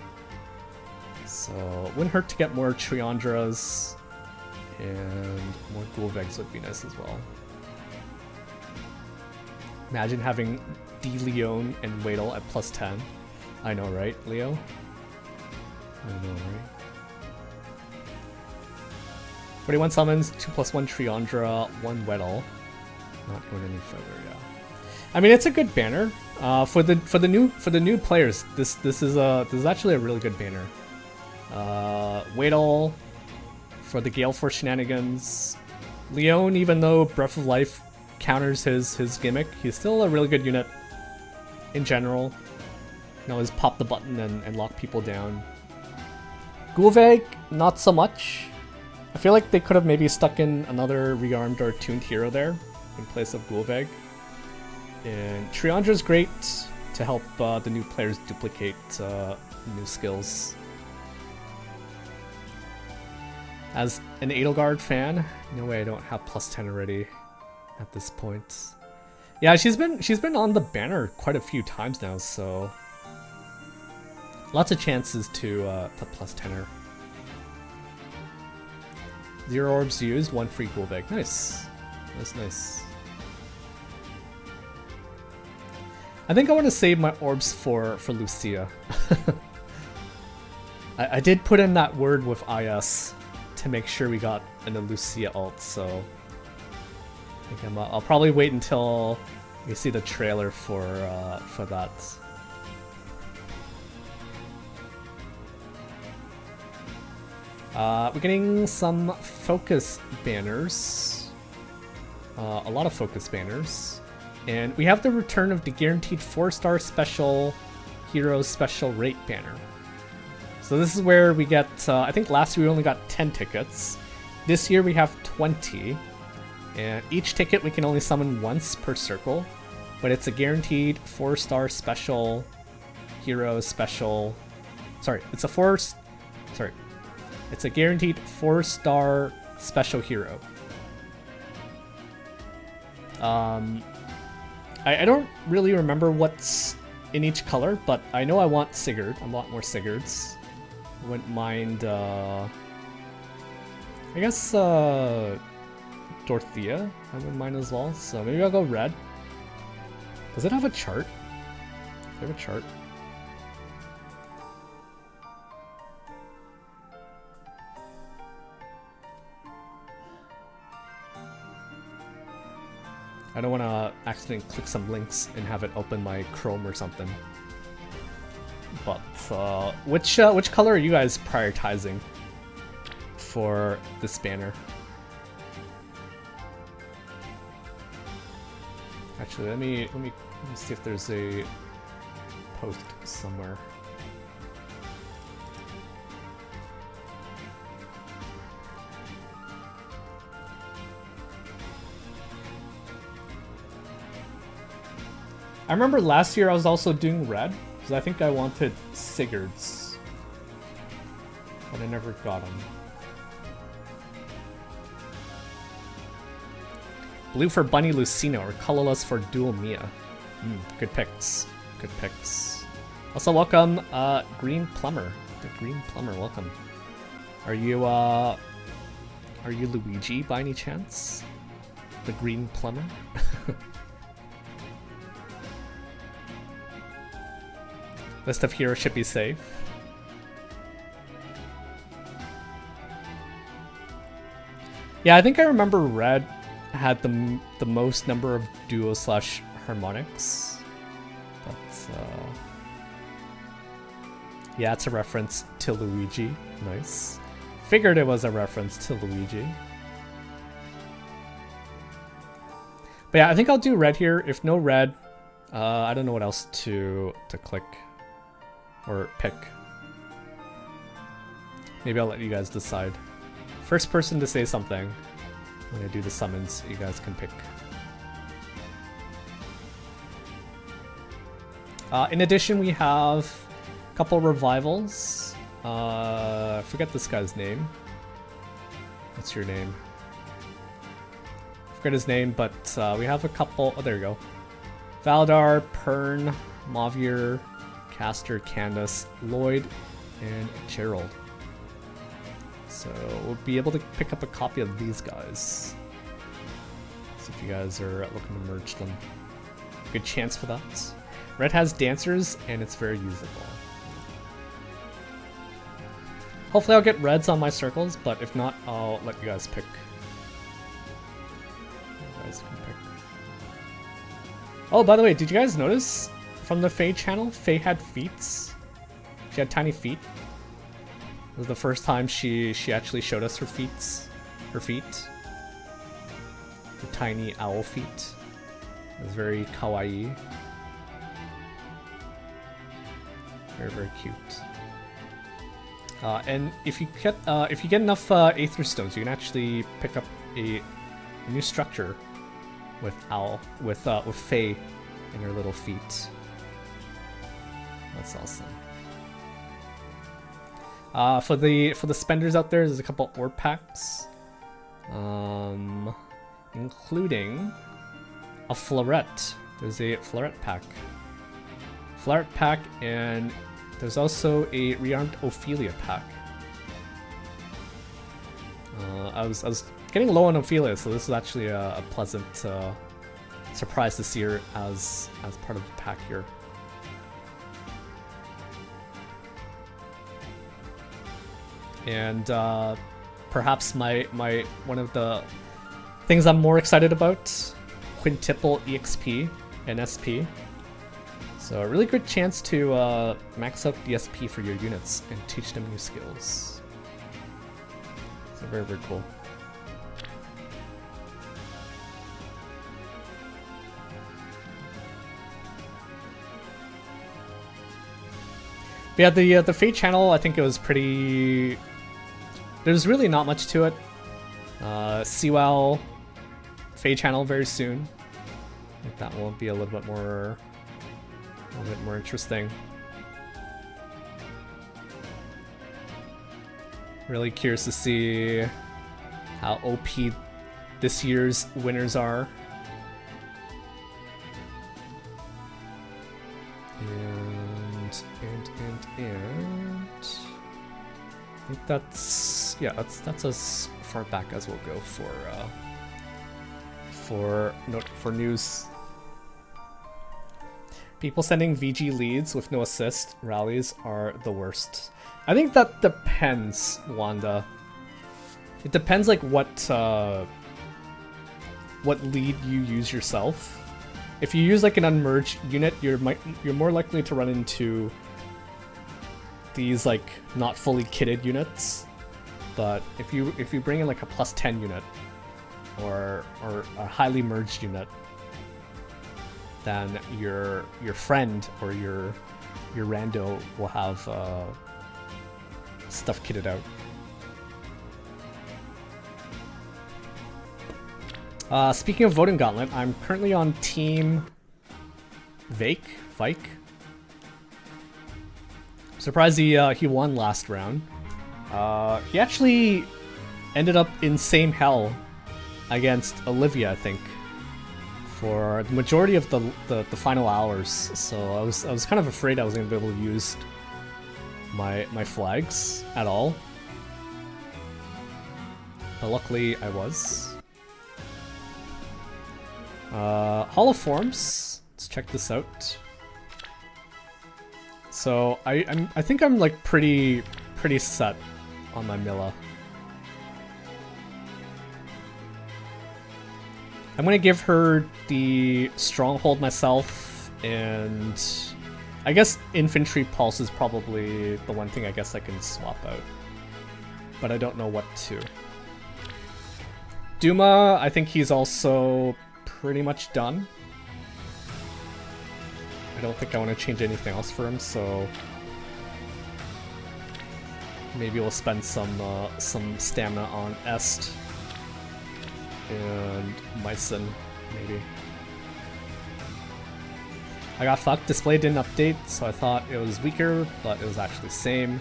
So wouldn't hurt to get more Triandras, and more Gulvegs would be nice as well. Imagine having D Leon and Wadel at +10. I know, right, Leo? I know, right? 41 summons, 2+1 Triandra, 1 Weddle. Not going any further, yeah. I mean, it's a good banner. For the new players, this is actually a really good banner. Weddle for the Gale Force shenanigans. Leon, even though Breath of Life counters his gimmick, he's still a really good unit in general. You know, always pop the button and lock people down. Gulveg, not so much. I feel like they could have maybe stuck in another rearmed or tuned hero there in place of Gulveg. And Triandra's great to help the new players duplicate new skills. As an Edelgard fan, no way I don't have +10 already at this point. Yeah, she's been on the banner quite a few times now, so lots of chances to +10 her. 0 orbs used, 1 free Gulveg. Nice. That's nice. I think I want to save my orbs for Lucia. I did put in that word with IS to make sure we got an Lucia ult, so I think I'll probably wait until we see the trailer for that. We're getting some focus banners. A lot of focus banners. And we have the return of the guaranteed 4-star special Heroes special rate banner. So this is where we get, I think last year we only got 10 tickets. This year we have 20. And each ticket we can only summon once per circle. But it's a guaranteed 4-star special Heroes special. Sorry, it's a guaranteed 4-star special hero. I don't really remember what's in each color, but I know I want Sigurd. I want more Sigurds. I wouldn't mind, I guess, Dorothea I wouldn't mind as well. So maybe I'll go red. Does it have a chart? Does it have a chart? I don't want to accidentally click some links and have it open my Chrome or something. But which color are you guys prioritizing for this banner? Actually, let me see if there's a post somewhere. I remember last year I was also doing red, because I think I wanted Sigurds, but I never got them. Blue for Bunny Lucina, or colorless for Dual Mia. Good picks. Good picks. Also welcome, Green Plumber. The Green Plumber, welcome. Are you Luigi by any chance? The Green Plumber? List of heroes should be safe. Yeah, I think I remember red. had the most number of duo/harmonics, but yeah, it's a reference to Luigi. Nice. Figured it was a reference to Luigi. But yeah, I think I'll do red here. If no red, I don't know what else to click or pick. Maybe I'll let you guys decide. First person to say something when I do the summons, you guys can pick. In addition, we have a couple revivals. I forget this guy's name. What's your name? I forget his name, but we have a couple. Oh, there you go. Valdar, Pern, Mavier, Caster, Candace, Lloyd, and Gerald. So we'll be able to pick up a copy of these guys. See if you guys are looking to merge them. Good chance for that. Red has dancers, and it's very usable. Hopefully I'll get reds on my circles, but if not, I'll let you guys pick. You guys can pick. Oh, by the way, did you guys notice from the Faye channel, Faye had feet? She had tiny feet. It was the first time she actually showed us her feet. Her feet. The tiny owl feet. It was very kawaii. Very, very cute. And if you get enough Aether Stones, you can actually pick up a new structure with Faye and her little feet. That's awesome. For the spenders out there, there's a couple orb packs, including a Floret. There's a Floret pack, and there's also a Rearmed Ophelia pack. I was getting low on Ophelia, so this is actually a pleasant surprise to see her as part of the pack here. And perhaps my one of the things I'm more excited about, quintuple EXP and SP. So a really good chance to max out the SP for your units and teach them new skills. So very, very cool. But yeah, the Fate channel, I think it was pretty... There's really not much to it. CWOW Fate channel very soon. I think that will be a little bit more interesting. Really curious to see how OP this year's winners are. And I think that's as far back as we'll go for news. People sending VG leads with no assist rallies are the worst. I think that depends, Wanda. It depends like what lead you use yourself. If you use like an unmerged unit, you're more likely to run into these like not fully kitted units. But if you bring in like a +10 unit or a highly merged unit, then your friend or your rando will have stuff kitted out. Speaking of Voting Gauntlet, I'm currently on Team Vike. Surprised he won last round. He actually ended up in same hell against Olivia, I think, for the majority of the final hours. So I was kind of afraid I wasn't gonna be able to use my flags at all, but luckily I was. Hall of Forms. Let's check this out. So I think I'm like pretty set on my Milla. I'm gonna give her the stronghold myself, and I guess infantry pulse is probably the one thing I guess I can swap out. But I don't know what to. Duma, I think he's also pretty much done. I don't think I want to change anything else for him, so maybe we'll spend some stamina on Est and Mycen, maybe. I got fucked. Display didn't update, so I thought it was weaker, but it was actually same.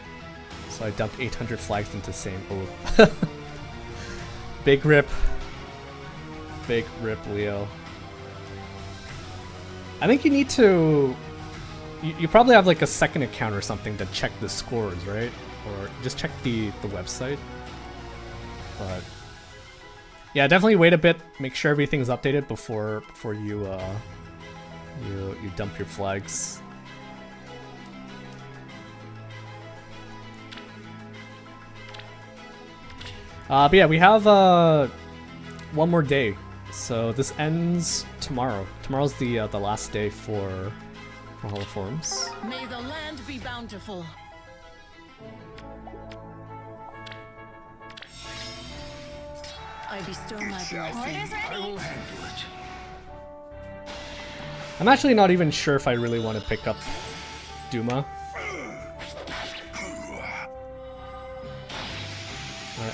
So I dumped 800 flags into same. Oh. Big rip. Big rip, Leo. I think you need to... You probably have like a second account or something to check the scores, right? Or just check the website. But yeah, definitely wait a bit. Make sure everything's updated before you you dump your flags. But yeah, we have one more day, so this ends tomorrow. Tomorrow's the last day for Hall of Forms. May the land be bountiful. I bestow my blessing. I will handle it. I'm actually not even sure if I really want to pick up Duma.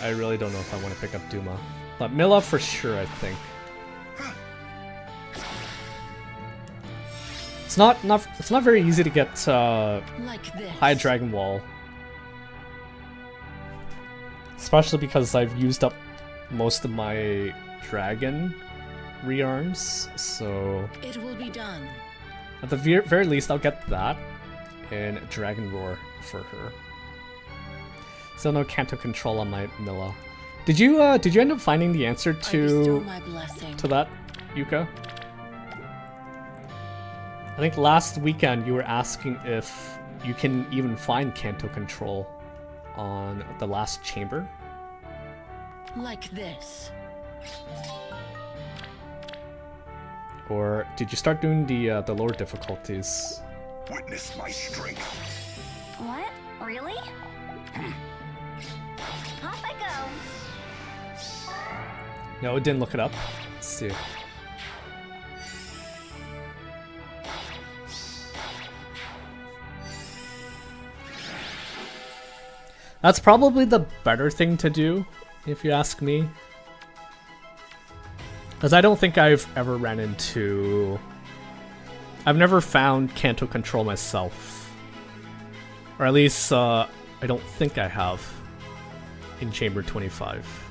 I really don't know if I want to pick up Duma. But Milla for sure, I think. It's not very easy to get High Dragon Wall. Especially because I've used up most of my dragon rearms, so it will be done. At the very least, I'll get that and Dragon Roar for her. Still no Kanto control on my Milla. Did you end up finding the answer to that, Yuka? I think last weekend you were asking if you can even find Kanto control on the last chamber. Like this. Or did you start doing the lower difficulties? Witness my strength. What? Really? Off I go. No, it didn't look it up. Let's see. That's probably the better thing to do, if you ask me. Because I don't think I've ever ran into... I've never found Kanto control myself. Or at least, I don't think I have in Chamber 25.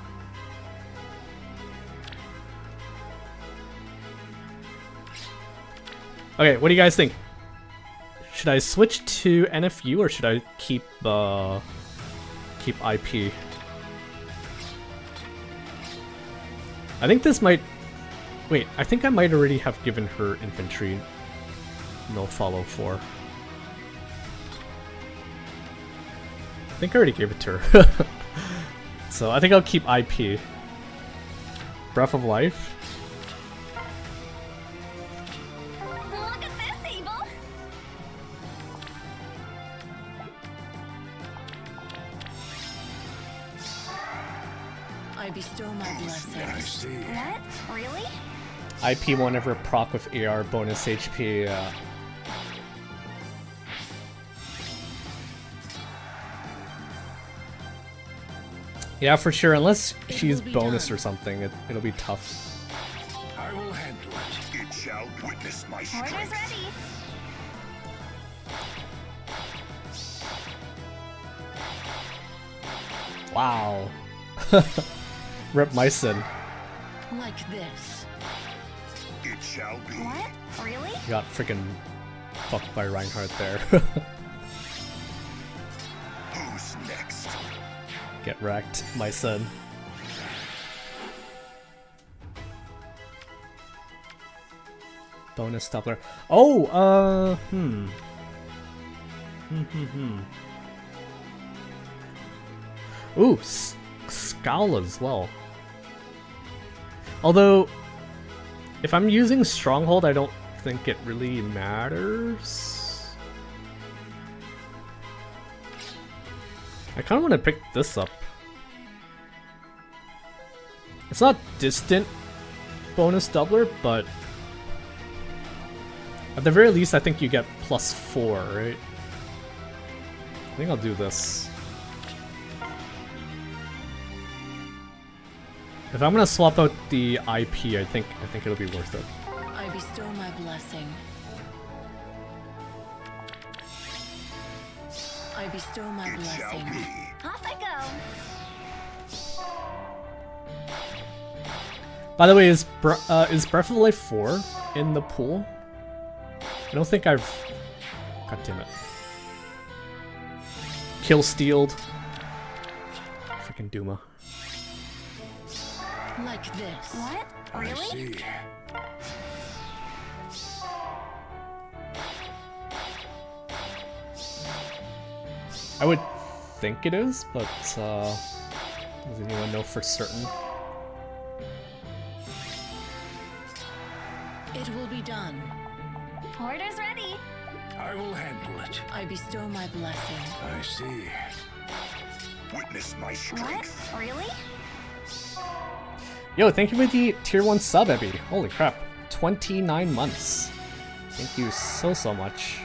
Okay, what do you guys think? Should I switch to NFU or should I keep IP? I think this might... Wait, I think I might already have given her infantry no follow for. I think I already gave it to her. So I think I'll keep IP. Breath of Life. Look at this, Abel. I bestow my blessing. What? Really? IP won't ever proc with AR bonus HP. Yeah, for sure. Unless she's bonus or something, it'll be tough. I will handle it. It shall witness my strength. Orders ready. Wow. Rip Mycen. Like this. It shall be. What? Really? Got freaking fucked by Reinhardt there. Who's next? Get wrecked, Mycen. Bonus doubler. Oh, Ooh, Scowl as well. Although, if I'm using Stronghold, I don't think it really matters. I kind of want to pick this up. It's not distant bonus doubler, but at the very least, I think you get +4, right? I think I'll do this. If I'm gonna swap out the IP, I think it'll be worth it. I bestow my blessing. I bestow my It shall blessing. be. Off I go. By the way, is Breath of Life 4 in the pool? I don't think I've... God damn it. Kill stealed. Freaking Duma. Like this. What? I Really? see. I would think it is, but does anyone know for certain? It will be done. Order's ready. I will handle it. I bestow my blessing. I see. Witness my What? strength. Really? Yo, thank you for the tier 1 sub, Ebby. Holy crap. 29 months. Thank you so much.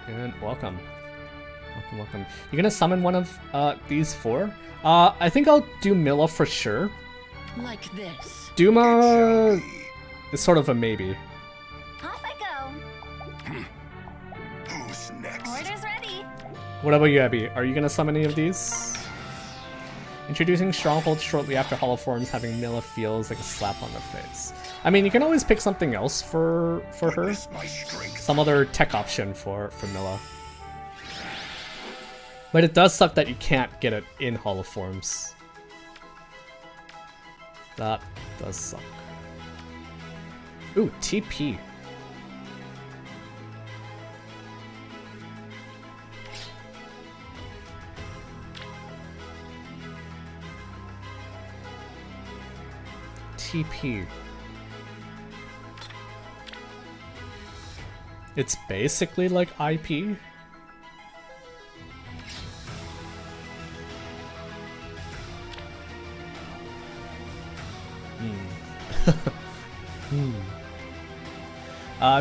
And welcome. Welcome. You gonna summon one of these 4? I think I'll do Milla for sure. Like this. Duma is sort of a maybe. Off I go. Who's next? Order's ready. What about you, Abby? Are you gonna summon any of these? Introducing Stronghold shortly after Hollow Forms, having Milla feels like a slap on the face. I mean, you can always pick something else for her. Witness my strength. Some other tech option for Milla. But it does suck that you can't get it in Hollow Forms. That does suck. Ooh, TP. TP. It's basically like IP.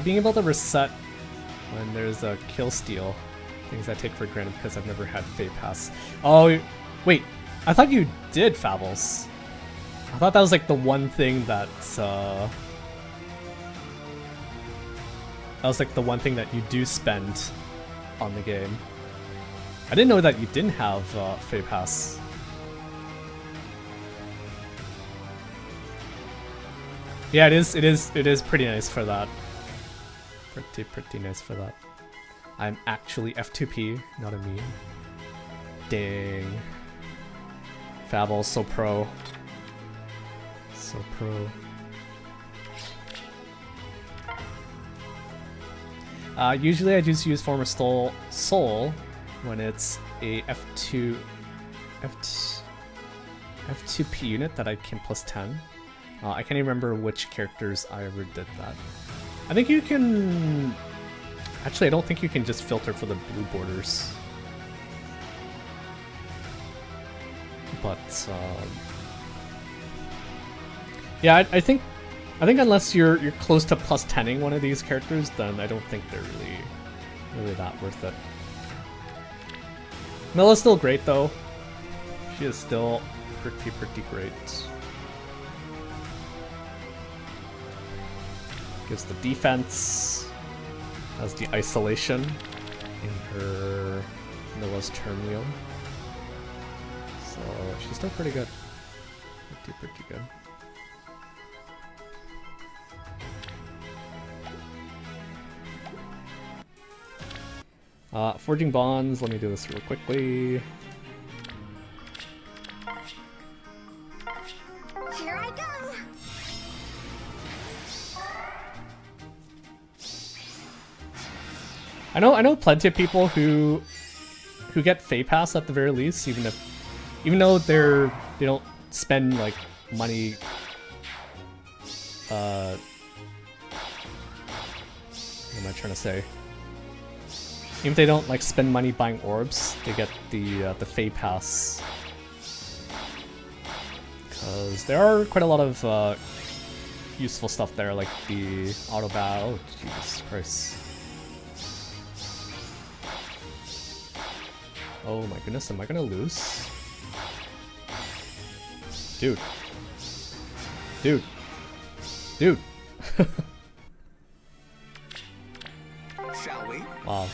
Being able to reset when there's a kill steal, things I take for granted because I've never had Fate Pass. Oh, wait, I thought you did, Fabbles. I thought that was like the one thing that was like the one thing that you do spend on the game. I didn't know that you didn't have Fate Pass. Yeah, it is pretty nice for that. Pretty nice for that. I'm actually F2P, not a meme. Dang. Fabble, so pro. So pro. Usually I just use Former Soul when it's a F2P unit that I can plus 10. I can't even remember which characters I ever did that. I think you can... Actually, I don't think you can just filter for the blue borders. But, yeah, I think unless you're close to plus 10ing one of these characters, then I don't think they're really that worth it. Milla's still great, though. She is still pretty great. Gives the defense, has the isolation in her Milla's Termio. So she's still pretty good. Pretty good. Forging bonds, let me do this real quickly. Here I go. I know plenty of people who get Fate Pass at the very least, even though they don't spend like money am I trying to say? Even if they don't like spend money buying orbs, they get the Fey Pass. Because there are quite a lot of useful stuff there, like the auto battle. Oh, Jesus Christ. Oh my goodness, am I gonna lose? Dude. Dude. Dude. Shall we? Wow.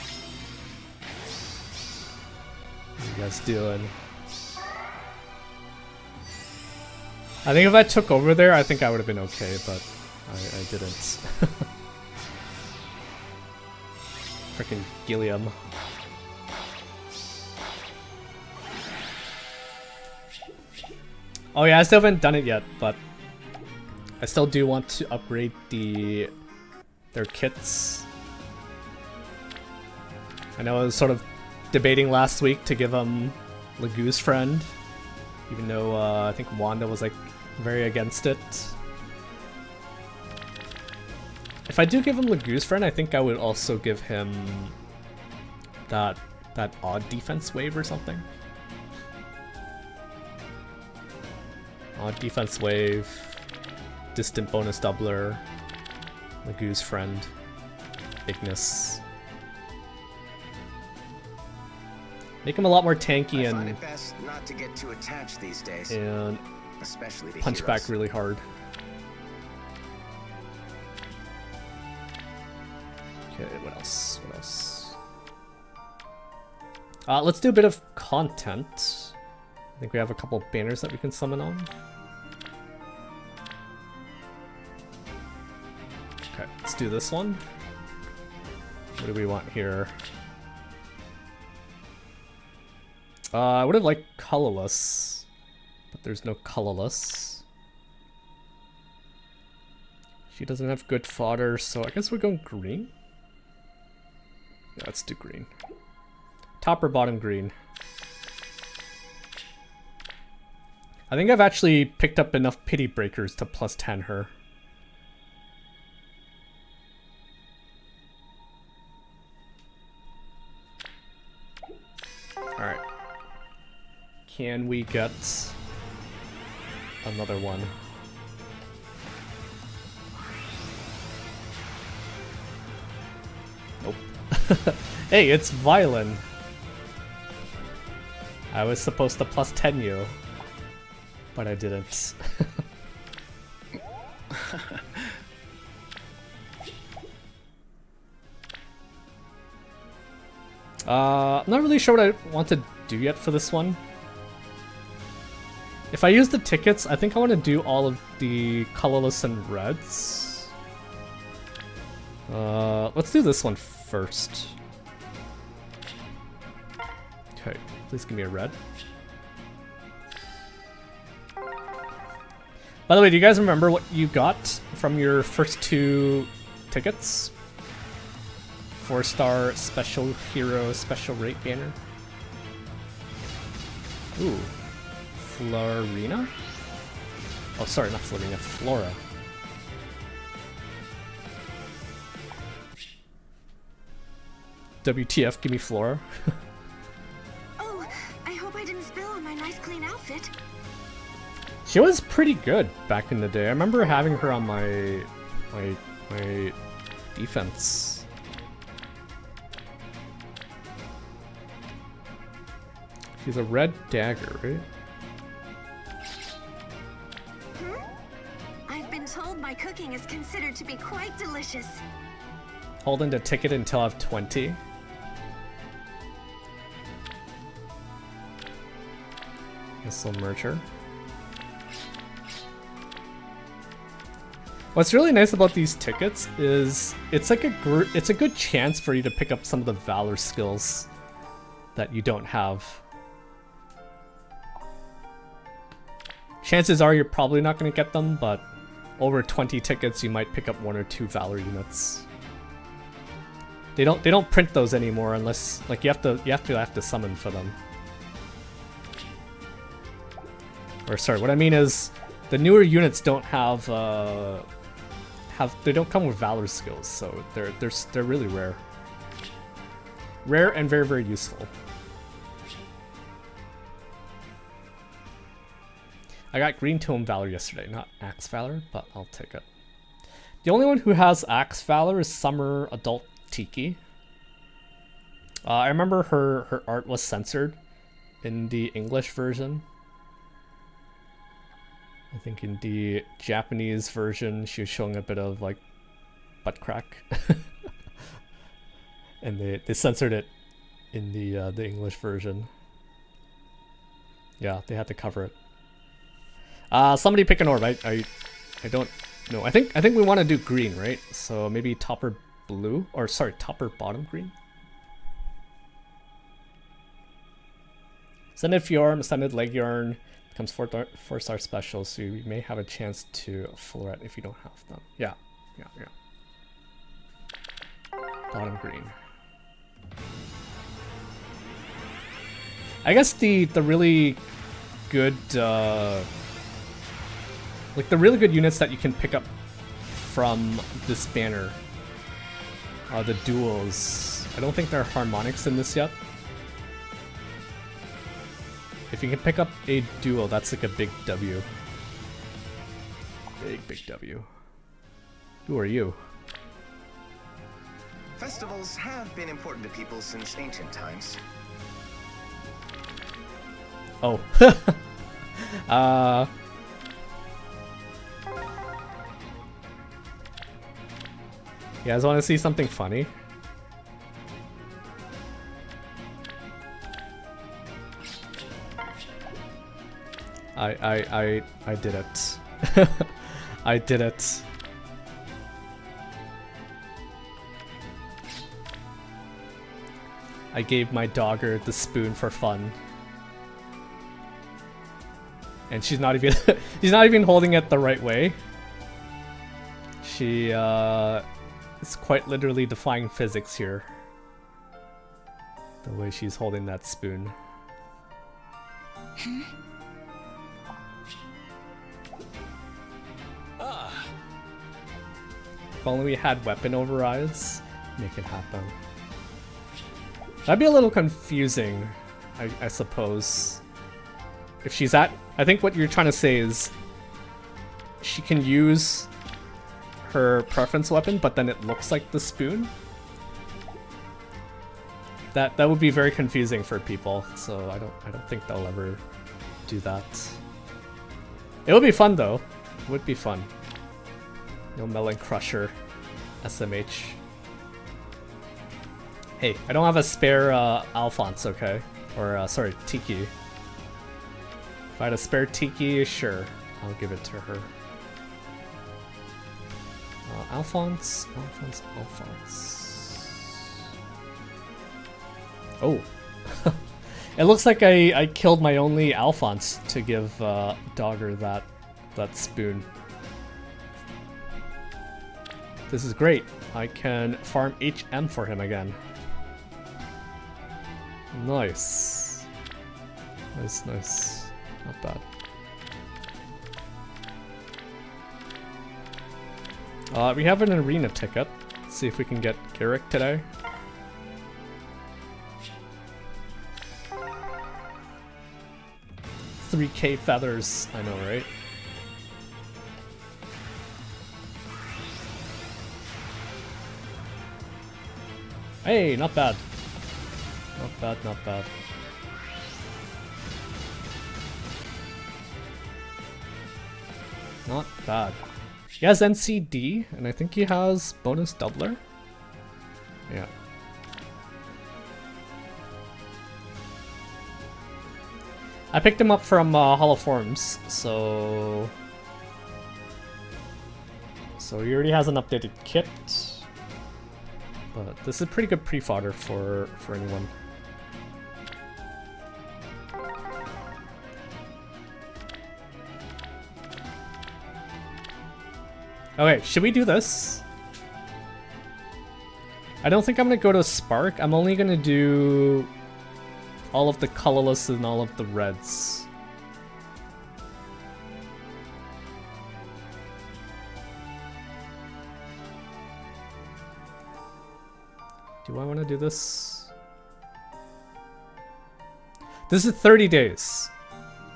What are you guys doing? I think if I took over there, I think I would have been okay, but I didn't. Freaking Gilliam. Oh yeah, I still haven't done it yet, but I still do want to upgrade their kits. I know I was sort of debating last week to give them Lagu's friend, even though I think Wanda was like very against it. If I do give him Lagu's friend, I think I would also give him that odd defense wave or something. Odd defense wave, distant bonus doubler, Lagu's friend, Ignis. Make him a lot more tanky I find and it best not to get too attached these days, especially to punch heroes. back really hard. Okay, what else? What else? Let's do a bit of content. I think we have a couple banners that we can summon on. Okay, let's do this one. What do we want here? I would have liked colorless, but there's no colorless. She doesn't have good fodder, so I guess we're going green. Yeah, let's do green. Top or bottom green? I think I've actually picked up enough pity breakers to plus 10 her. Alright. Can we get another one? Nope. Hey, it's Violin. I was supposed to plus 10 you, but I didn't. I'm not really sure what I want to do yet for this one. If I use the tickets, I think I want to do all of the colorless and reds. Let's do this one first. Okay, please give me a red. By the way, do you guys remember what you got from your first two tickets? 4-star special hero special rate banner. Ooh. Florina? Oh, sorry, not Florina, Flora. WTF, give me Flora. Oh, I hope I didn't spill on my nice clean outfit. She was pretty good back in the day. I remember having her on my defense. She's a red dagger, right? I've been told my cooking is considered to be quite delicious. Hold into ticket until I have 20. Missile merger. What's really nice about these tickets is it's like it's a good chance for you to pick up some of the valor skills that you don't have. Chances are you're probably not going to get them, but over 20 tickets you might pick up 1 or 2 valor units. They don't print those anymore unless like you have to summon for them. Or sorry, what I mean is the newer units don't have don't come with Valor skills, so they're really rare. Rare and very, very useful. I got Green Tome Valor yesterday, not Axe Valor, but I'll take it. The only one who has Axe Valor is Summer Adult Tiki. I remember her art was censored in the English version. I think in the Japanese version, she was showing a bit of like butt crack, and they censored it in the English version. Yeah, they had to cover it. Somebody pick an orb. I don't know. I think we want to do green, right? So maybe top or blue, or sorry, top or bottom green. Sended Fjorm, Sended Leg Yarn becomes 4-star special, so you may have a chance to floret if you don't have them. Yeah. Bottom green. I guess the really good like the really good units that you can pick up from this banner are the duels. I don't think there are harmonics in this yet. If you can pick up a duel, that's like a big W. Big W. Who are you? Festivals have been important to people since ancient times. Oh. You guys want to see something funny? I did it. I did it. I gave my dogger the spoon for fun. And she's not even she's not even holding it the right way. She is quite literally defying physics here. The way she's holding that spoon. If only we had weapon overrides, make it happen. That'd be a little confusing, I suppose. If she's at... I think what you're trying to say is she can use her preference weapon, but then it looks like the spoon. That would be very confusing for people, so I don't think they'll ever do that. It would be fun though. It would be fun. No Melon Crusher, SMH. Hey, I don't have a spare Alphonse, okay? Or sorry, Tiki. If I had a spare Tiki, sure, I'll give it to her. Alphonse. Oh. It looks like I killed my only Alphonse to give Dogger that spoon. This is great. I can farm HM for him again. Nice. Nice. Not bad. We have an arena ticket. Let's see if we can get Garrick today. $3K feathers, I know, right? Hey, not bad. Not bad. Not bad. He has NCD, and I think he has bonus doubler. Yeah. I picked him up from Hall of Forms, so he already has an updated kit. But this is pretty good pre-fodder for anyone. Okay, should we do this? I don't think I'm gonna go to Spark. I'm only gonna do all of the colorless and all of the reds. Do I want to do this? This is 30 days.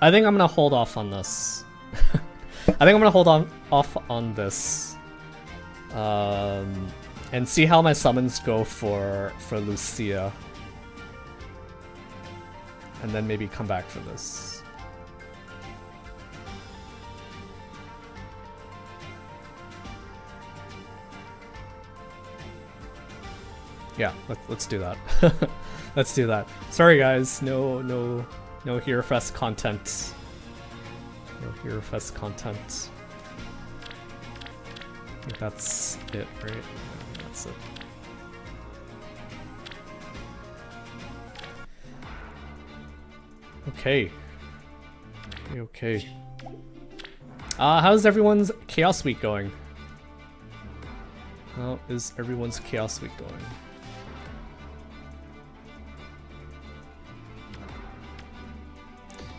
I think I'm gonna hold off on this. I think I'm gonna hold off on this. And see how my summons go for Lucia. And then maybe come back for this. Yeah, let's do that. Let's do that. Sorry guys, no Hero Fest content. No Hero Fest content. I think that's it, right? Yeah, that's it. Okay. Okay. How's everyone's Chaos Week going? How is everyone's Chaos Week going?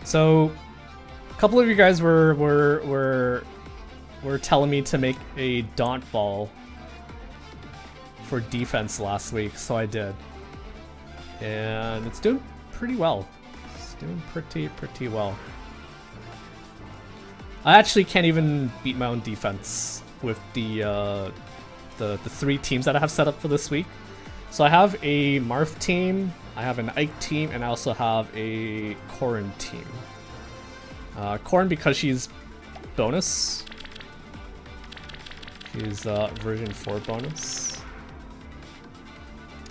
So, a couple of you guys were telling me to make a Daunt Ball for defense last week, so I did. And it's doing pretty well. It's doing pretty well. I actually can't even beat my own defense with the 3 teams that I have set up for this week. So I have a Marth team, I have an Ike team, and I also have a Corrin team. Corrin because she's bonus. She's version 4 bonus.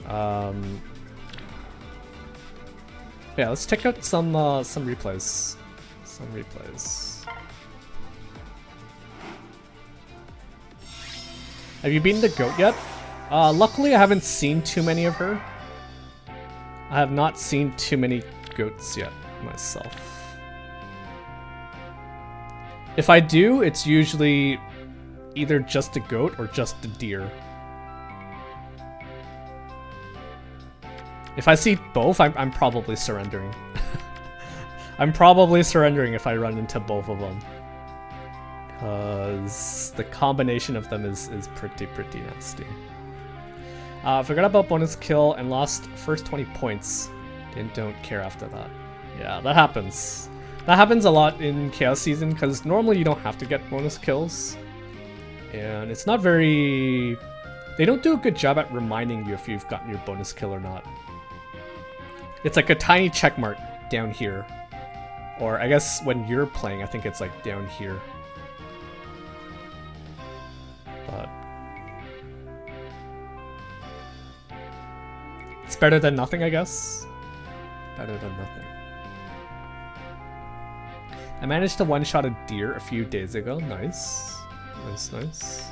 Yeah, let's check out some replays. Some replays. Have you beaten the goat yet? Luckily I haven't seen too many of her. I have not seen too many goats yet myself. If I do, it's usually either just a goat or just a deer. If I see both, I'm probably surrendering. I'm probably surrendering if I run into both of them. Because the combination of them is pretty nasty. Forgot about bonus kill and lost first 20 points. Don't care after that. Yeah, that happens. That happens a lot in Chaos Season because normally you don't have to get bonus kills. And it's not very... They don't do a good job at reminding you if you've gotten your bonus kill or not. It's like a tiny check mark down here. Or I guess when you're playing, I think it's like down here. But it's better than nothing, I guess. Better than nothing. I managed to one-shot a deer a few days ago. Nice. Nice.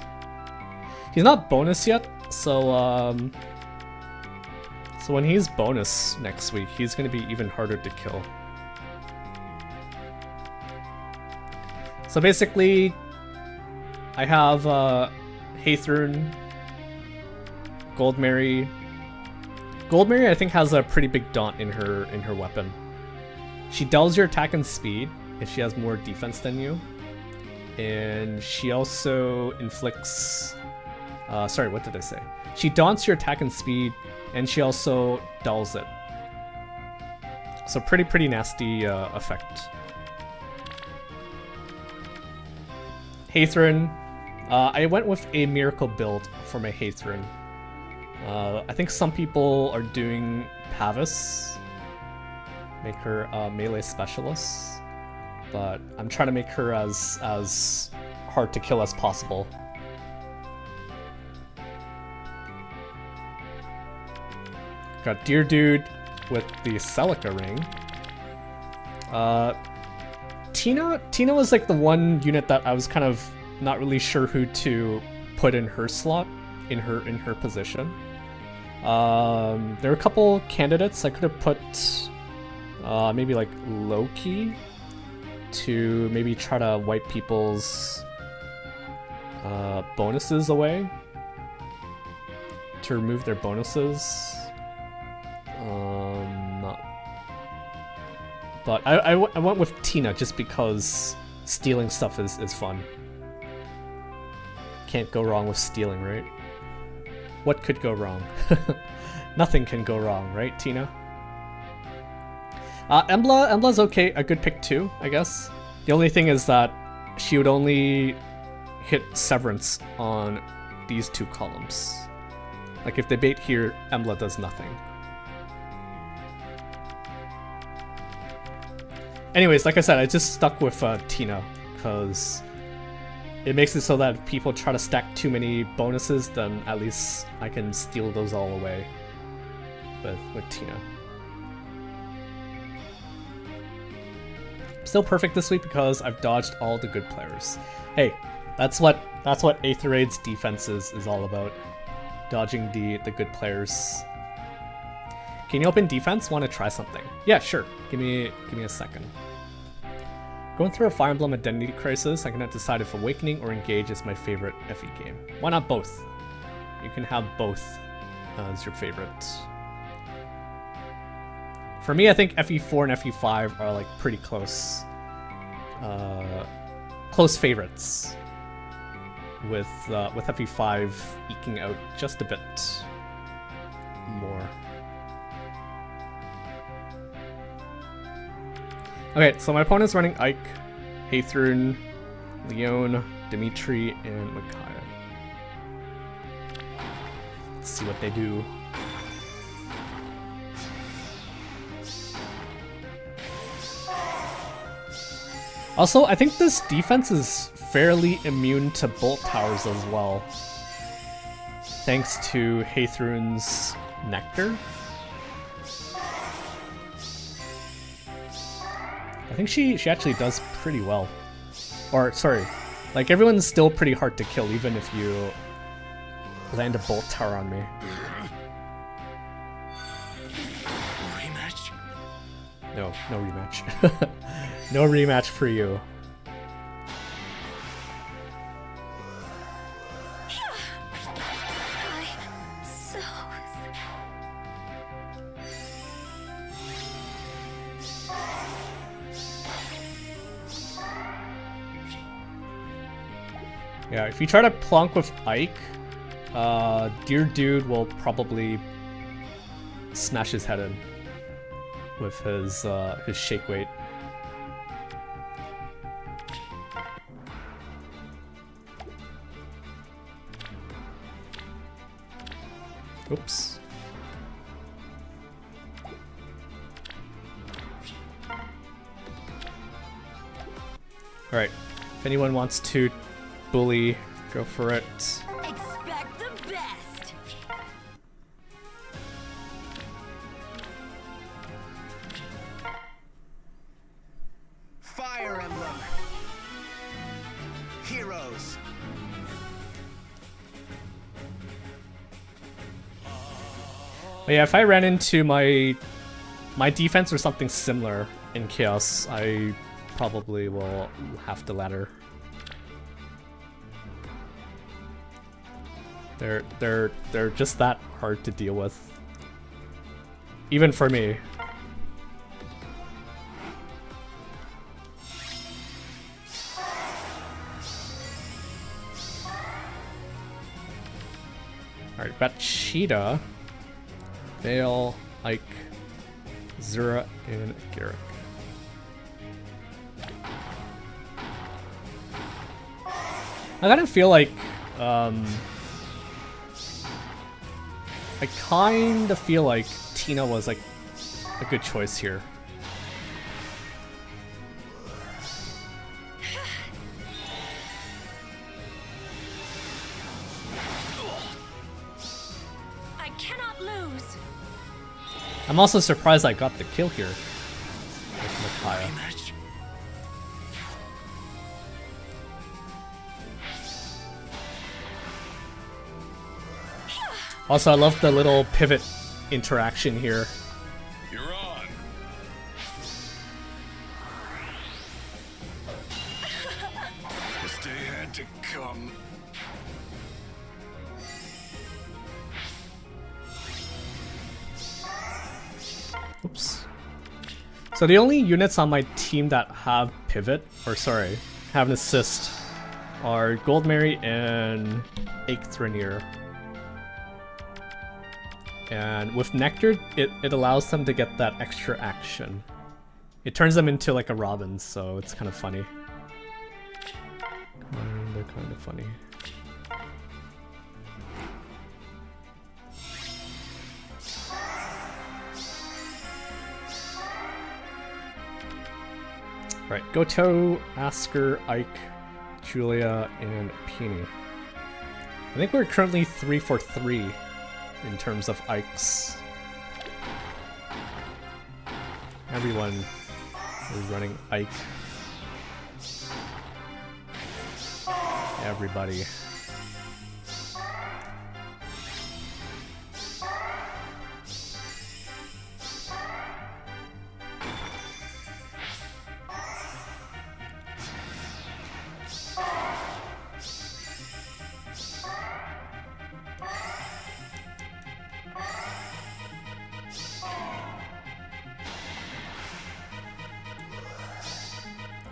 He's not bonus yet, so so when he's bonus next week, he's gonna be even harder to kill. So basically, I have Hathorn, Goldmary. Goldmary, I think, has a pretty big daunt in her weapon. She doubles your attack and speed if she has more defense than you, and she also inflicts. Sorry, what did I say? She daunts your attack and speed, and she also dulls it. So pretty nasty effect. Hathorn. I went with a miracle build for my Hathorn. I think some people are doing Pavis. Make her a melee specialist. But I'm trying to make her as hard to kill as possible. Got Deer Dude with the Celica ring. Tina was like the one unit that I was kind of not really sure who to put in her slot, in her position. There were a couple candidates. I could have put maybe like Loki to maybe try to wipe people's bonuses away, to remove their bonuses. But I went with Tina just because stealing stuff is fun. Can't go wrong with stealing, right? What could go wrong? Nothing can go wrong, right, Tina? Embla's okay, a good pick too, I guess. The only thing is that she would only hit Severance on these two columns. Like if they bait here, Embla does nothing. Anyways, like I said, I just stuck with Tina, because it makes it so that if people try to stack too many bonuses, then at least I can steal those all away with Tina. Still perfect this week because I've dodged all the good players. Hey, that's what Aether Raids defense is all about. Dodging the good players. Can you open defense? Want to try something? Yeah, sure. Give me a second. Going through a Fire Emblem Identity Crisis, I cannot decide if Awakening or Engage is my favorite FE game. Why not both? You can have both as your favorite. For me, I think FE4 and FE5 are like pretty close. Close favorites. With FE5 eking out just a bit more. Okay, so my opponent's running Ike, Hathorn, Leon, Dimitri, and Micaiah. Let's see what they do. Also, I think this defense is fairly immune to bolt towers as well, thanks to Hathorn's Nectar. I think she actually does pretty well. Or, sorry, like everyone's still pretty hard to kill even if you land a bolt tower on me. Rematch? No rematch. No rematch for you. Yeah, if you try to plonk with Ike, Dear Dude will probably smash his head in with his shake weight. Oops. Alright, if anyone wants to bully, go for it. Expect the best. Fire Emblem Heroes. But yeah, if I ran into my defense or something similar in Chaos, I probably will have to ladder. They're just that hard to deal with, even for me. Alright, we've got Cheetah, Vale, Ike, Zura, and Garrick. I kind of feel like, I kind of feel like Tina was like a good choice here. I cannot lose. I'm also surprised I got the kill here with Micaiah. Also, I love the little pivot interaction here. You're on. This day had to come. Oops. So the only units on my team that have pivot, or sorry, have an assist, are Goldmary and Aether. And with Nectar, it allows them to get that extra action. It turns them into like a Robin, so it's kind of funny. Kind of funny. Right, Goto, Asker, Ike, Julia, and Peony. I think we're currently 3 for 3 in terms of Ikes. Everyone is running Ike. Everybody.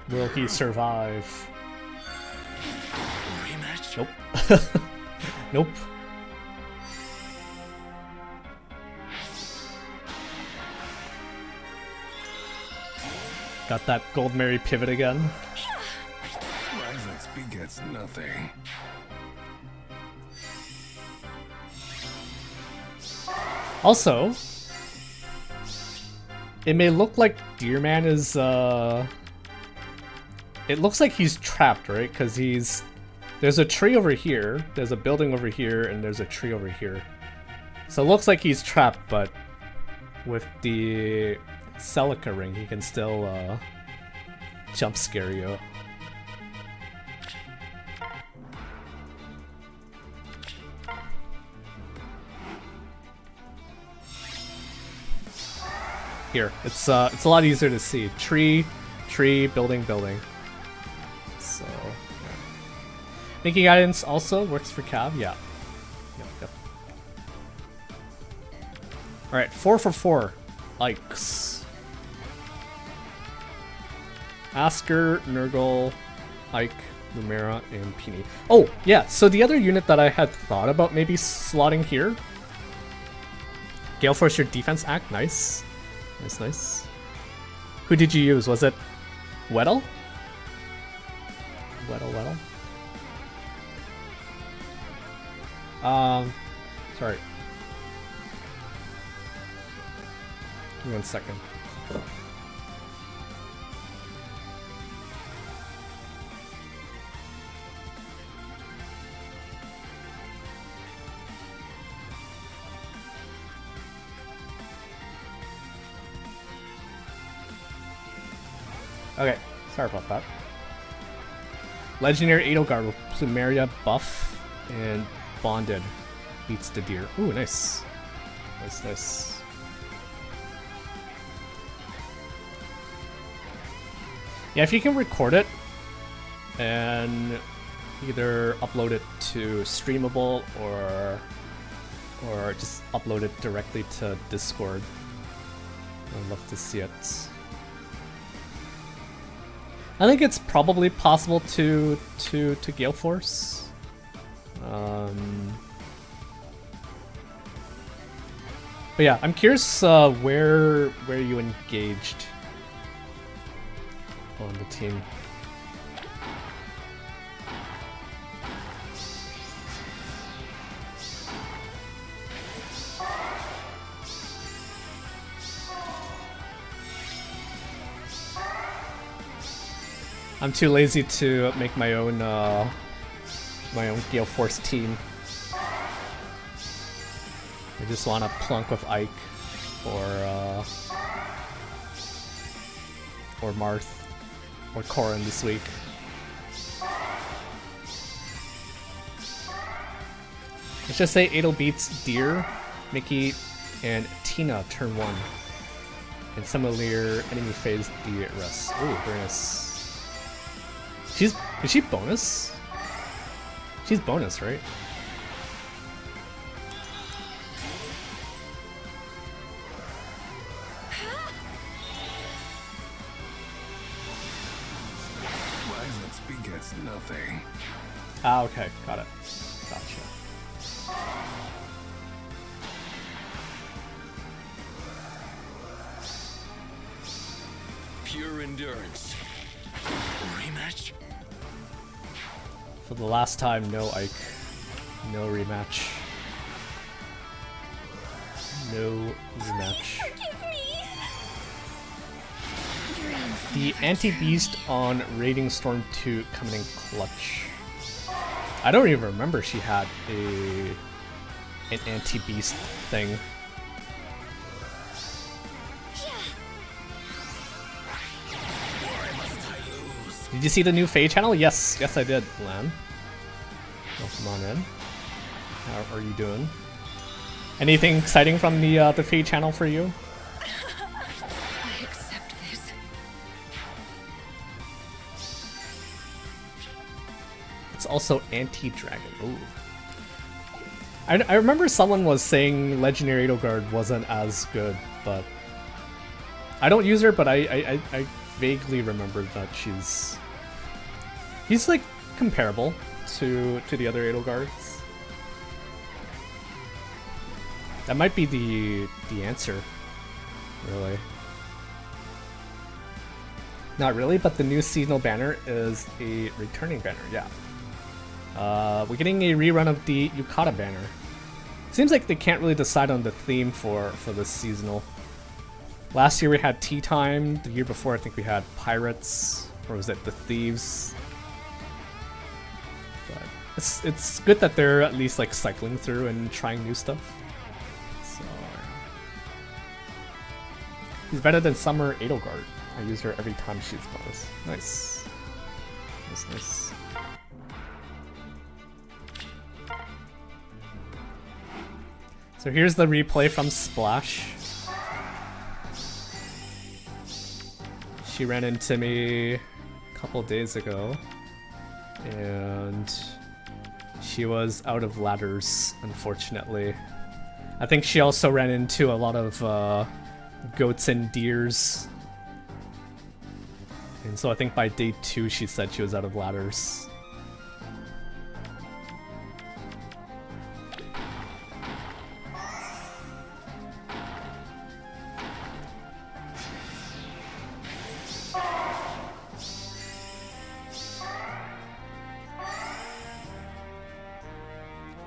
Will he survive? Rematch? Nope. Nope. Got that Gold Mary pivot again. Violence begets nothing. Also, it may look like Deerman is, it looks like he's trapped, right? Because there's a tree over here, there's a building over here, and there's a tree over here. So it looks like he's trapped, but with the Celica ring, he can still, jump scare you. Here, it's a lot easier to see. Tree, building, building. So, yeah. Making guidance also works for Cav, yeah. Yep. Alright, 4 for 4. Ikes. Asker, Nurgle, Ike, Lumera, and Peony. Oh, yeah, so the other unit that I had thought about maybe slotting here. Gale Force, your defense act, nice. Nice. Who did you use? Was it Weddle? Weddle. Sorry. Give me 1 second. Okay, sorry about that. Legendary Edelgard with Plumeria buff and Bonded beats the deer. Ooh, nice. Nice. Yeah, if you can record it and either upload it to Streamable or just upload it directly to Discord, I'd love to see it. I think it's probably possible to Gale Force. But yeah, I'm curious where you engaged on the team. I'm too lazy to make my own Gale Force team. I just want to plunk with Ike or Marth or Corrin this week. Let's just say Adel beats Deer, Mickey, and Tina turn 1. And similar enemy phase DRS. Ooh, very nice. Is she bonus? She's bonus, right? Violence begets nothing. Ah, okay, got it. Gotcha. pure endurance. Rematch? For the last time, no Ike. No rematch. No rematch. Forgive me. The anti-beast on Raiding Storm 2 coming in clutch. I don't even remember she had an anti-beast thing. Did you see the new FEH channel? Yes, yes I did, Lan. Oh, come on in. How are you doing? Anything exciting from the FEH channel for you? I accept this. It's also anti-dragon. Ooh. I remember someone was saying Legendary Edelgard wasn't as good, but I don't use her, but I vaguely remember that he's like comparable to the other Edelgards. That might be the answer, really. Not really, but the new seasonal banner is a returning banner, yeah. We're getting a rerun of the Yukata banner. Seems like they can't really decide on the theme for this seasonal. Last year we had Tea Time, the year before I think we had Pirates, or was it the Thieves? But it's good that they're at least like cycling through and trying new stuff. So he's better than Summer Edelgard. I use her every time she spawns. Nice. Nice, nice. So here's the replay from Splash. She ran into me a couple days ago, and she was out of ladders, unfortunately. I think she also ran into a lot of goats and deers. And so I think by day 2 she said she was out of ladders.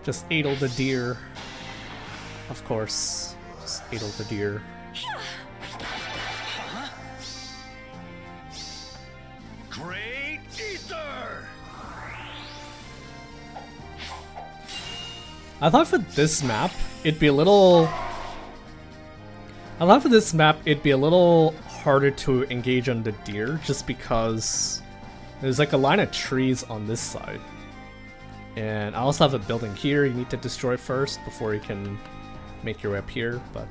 Just Adel the deer. Of course. Just Adel the deer. Great Aether! I thought for this map it'd be a little harder to engage on the deer just because there's like a line of trees on this side. And I also have a building here you need to destroy first before you can make your way up here, but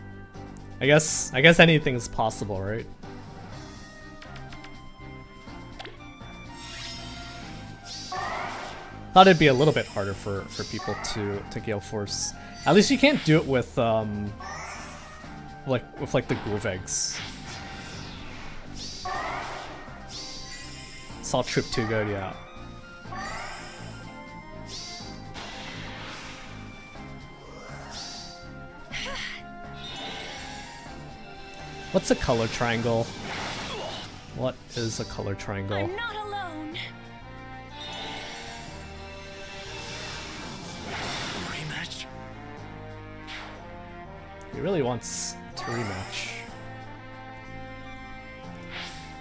I guess anything is possible, right? Thought it'd be a little bit harder for people to Gale Force. At least you can't do it with like the Gulvegs. Salt Troop too good, yeah. What's a color triangle? What is a color triangle? I'm not alone. Rematch? He really wants to rematch.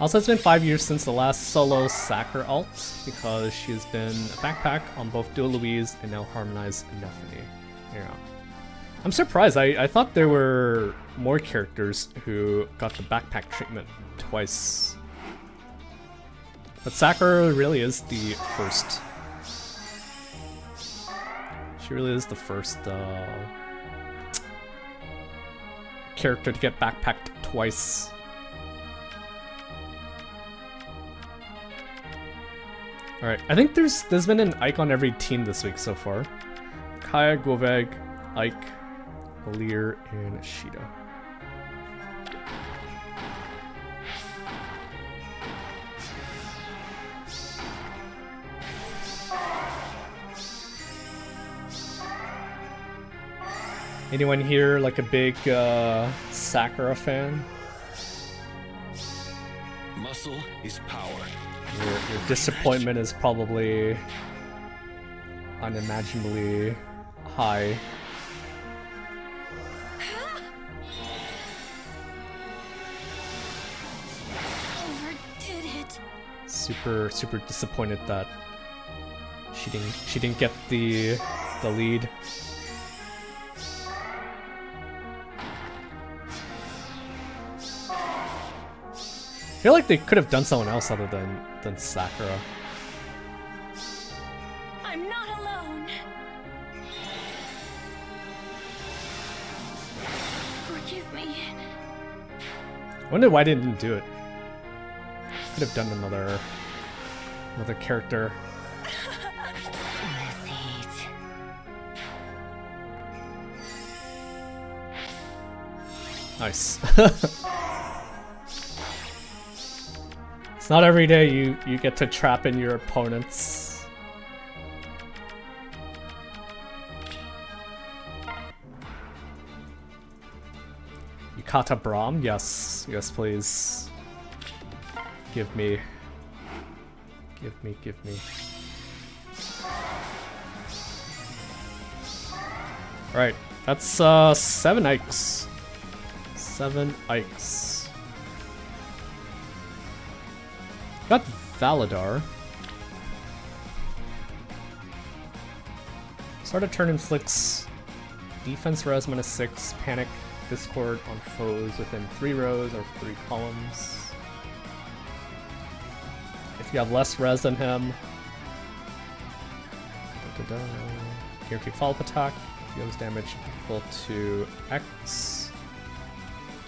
Also, it's been 5 years since the last solo Sacker alt, because she's been a backpack on both Dual Louise and now Harmonized Nephany. Yeah. I'm surprised, I thought there were more characters who got the backpack treatment twice. But Sakura really is the first. She really is the first character to get backpacked twice. Alright, I think there's been an Ike on every team this week so far. Kaya, Goveg, Ike, Lear, and Shida. Anyone here like a big Sakura fan? muscle is power. Your disappointment is probably unimaginably high. Overdid it. Super disappointed that she didn't get the lead. I feel like they could have done someone else other than Sakura. I'm not alone. Forgive me. I wonder why they didn't do it. Could have done another character. Nice. It's not every day you get to trap in your opponents. Yukata Braum? Yes. Yes, please. Give me. Alright, that's 7 Ikes. 7 Ikes. Got Valadar. Start a turn inflicts defense res -6, panic, discord on foes within 3 rows or 3 columns. If you have less res than him, guaranteed follow-up attack, deals damage equal to X.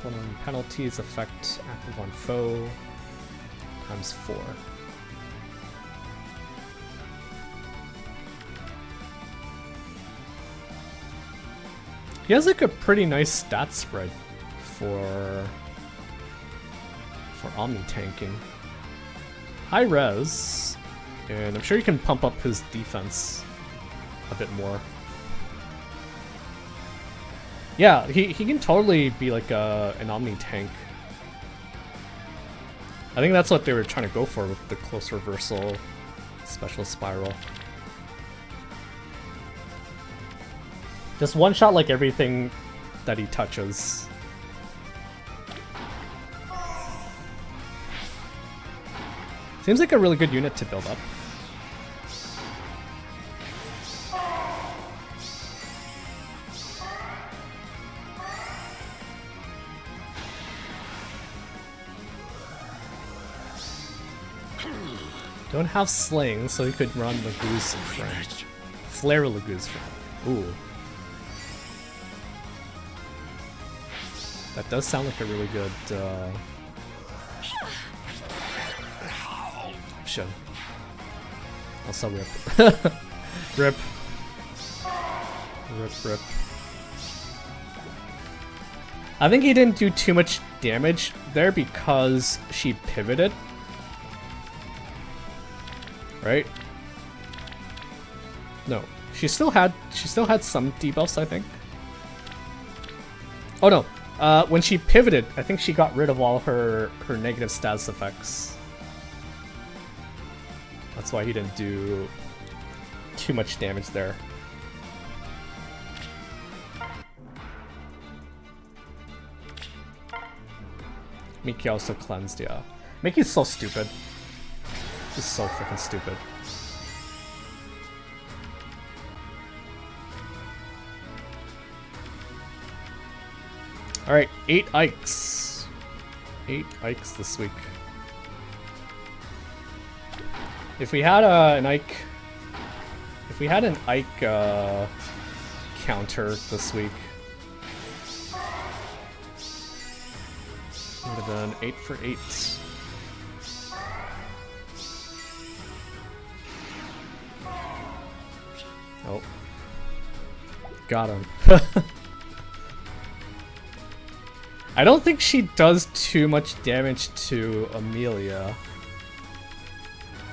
Total penalties affect active on foe times 4. He has like a pretty nice stat spread for Omni tanking. High res, and I'm sure you can pump up his defense a bit more. Yeah, he can totally be like an Omni tank. I think that's what they were trying to go for with the close reversal special spiral. Just one shot like everything that he touches. Seems like a really good unit to build up. Don't have sling, so he could run Lagoose in front. Flare Lagoose front. Ooh. That does sound like a really good option. Also rip. Rip. Rip. I think he didn't do too much damage there because she pivoted. Right? No. She still had some debuffs, I think. Oh no. When she pivoted, I think she got rid of all her negative status effects. That's why he didn't do too much damage there. Miki also cleansed, yeah. Miki's so stupid. He's so freaking stupid. Alright, 8 Ikes. 8 Ikes this week. If we had an Ike... If we had an Ike counter this week, would have done 8 for 8. Oh. Got him. I don't think she does too much damage to Amelia.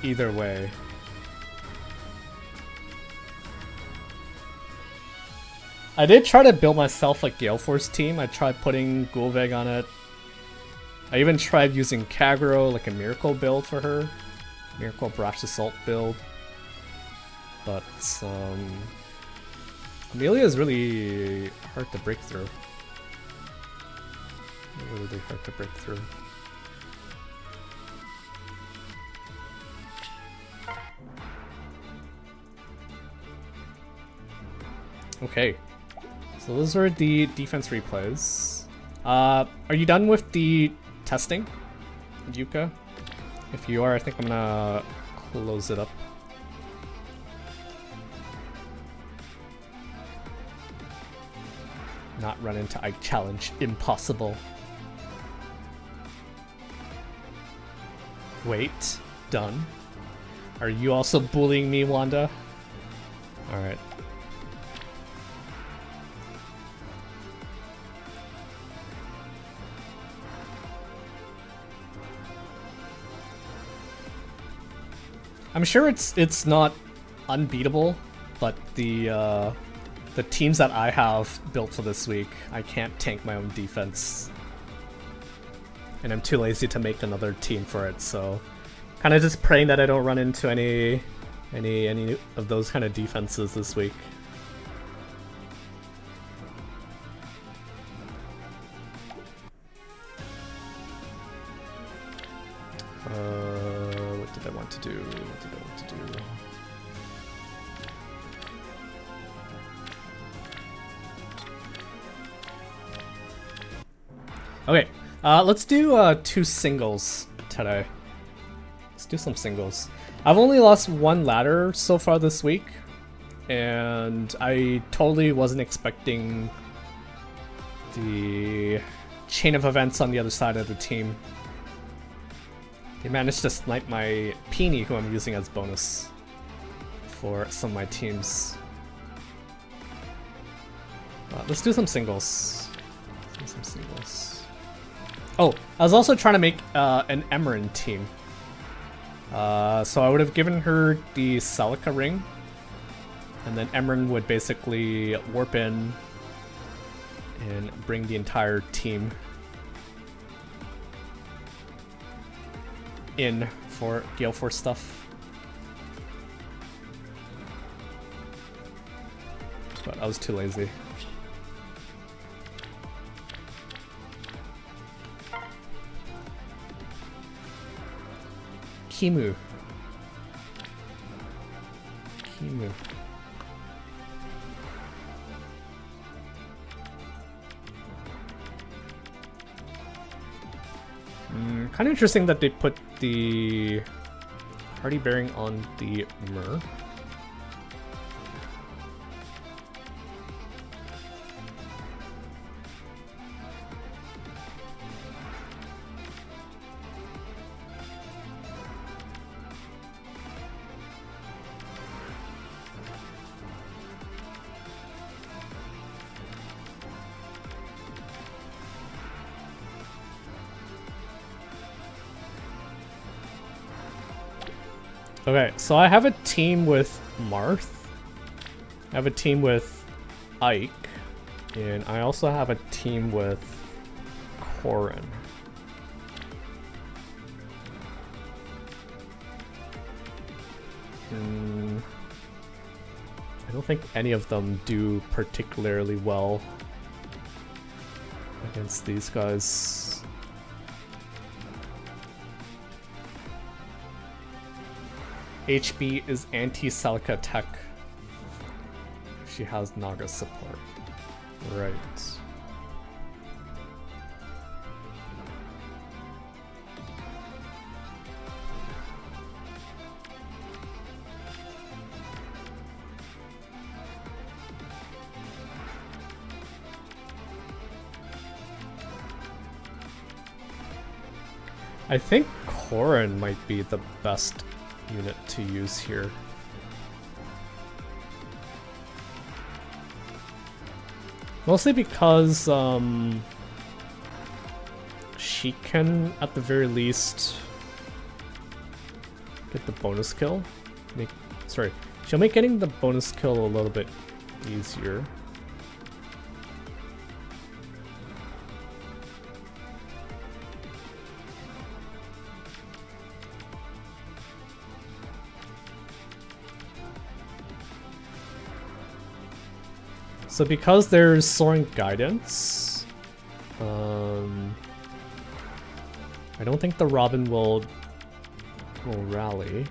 Either way. I did try to build myself a Gale Force team. I tried putting Gulveg on it. I even tried using Kagero, like a Miracle build for her. Miracle Brash Assault build. But, Amelia is really hard to break through. Really hard to break through. Okay. So those are the defense replays. Are you done with the testing, Yuka? If you are, I think I'm gonna close it up. Not run into Ike challenge. Impossible. Wait. Done. Are you also bullying me, Wanda? Alright. I'm sure it's not unbeatable, but the teams that I have built for this week, I can't tank my own defense. And I'm too lazy to make another team for it, so kind of just praying that I don't run into any of those kind of defenses this week. What did I want to do? What did I want to do? Okay, let's do 2 singles today. Let's do some singles. I've only lost 1 ladder so far this week, and I totally wasn't expecting the chain of events on the other side of the team. They managed to snipe my Peony, who I'm using as bonus for some of my teams. Let's do some singles. Let's do some singles. Oh, I was also trying to make an Emerald team. So I would have given her the Celica ring, and then Emerald would basically warp in and bring the entire team in for Gale Force stuff. But I was too lazy. Kimu. Kind of interesting that they put the Hardy Bearing on the Myrrh. Okay, so I have a team with Marth, I have a team with Ike, and I also have a team with Corin. I don't think any of them do particularly well against these guys. HB is anti-Celica tech. She has Naga support. Right. I think Corin might be the best unit to use here. Mostly because she can, at the very least, get the bonus kill. She'll make getting the bonus kill a little bit easier. So because there's Soaring Guidance, I don't think the Robin will rally.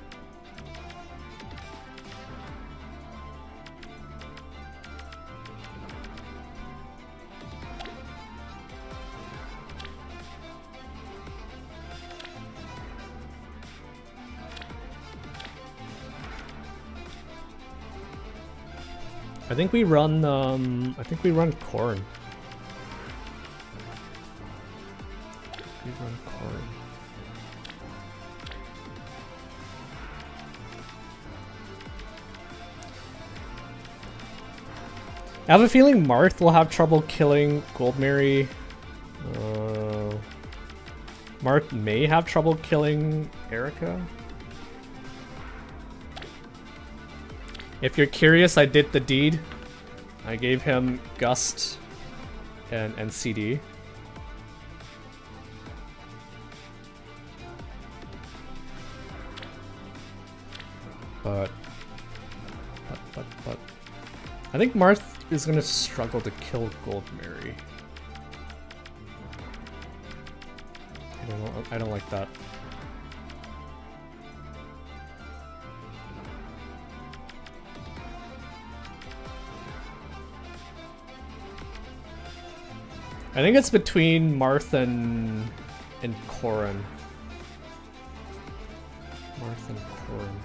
I think we run Corn. We run Corn. I have a feeling Marth will have trouble killing Goldmary. Marth may have trouble killing Erica. If you're curious, I did the deed. I gave him Gust and CD. But I think Marth is gonna struggle to kill Goldmary. I don't like that. I think it's between Marth and Corrin. Marth and Corrin.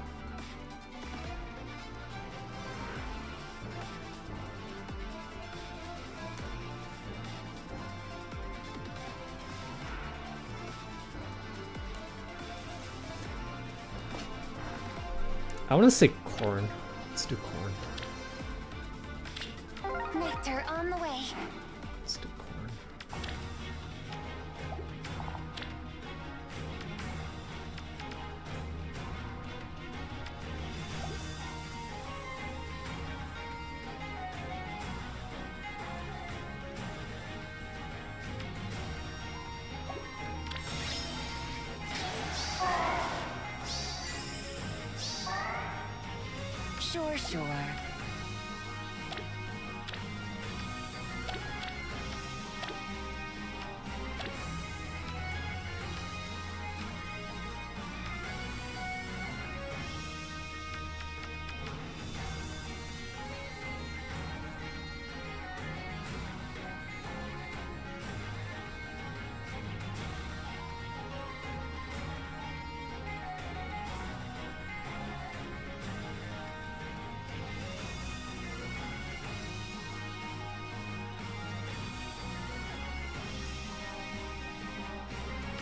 I want to say Corn. Let's do Corn. Nectar on the way. Let's do Corn. Sure.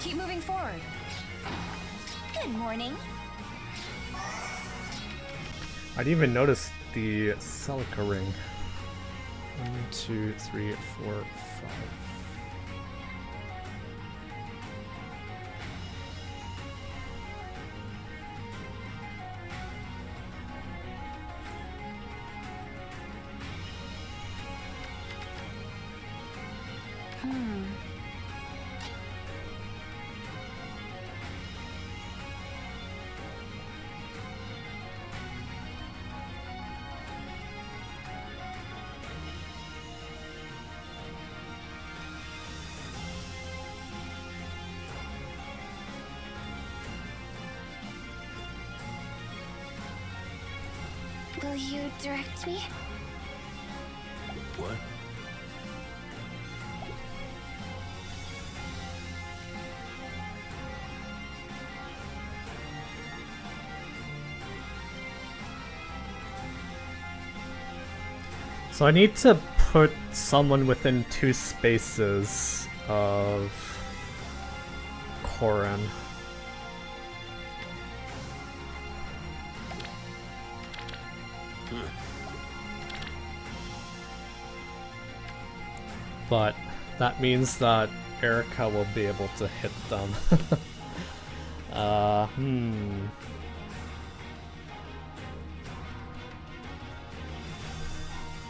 Keep moving forward. Good morning. I didn't even notice the Celica ring. 1, 2, 3, 4, 5. Will you direct me? What? So I need to put someone within 2 spaces of Corrin. But that means that Erica will be able to hit them.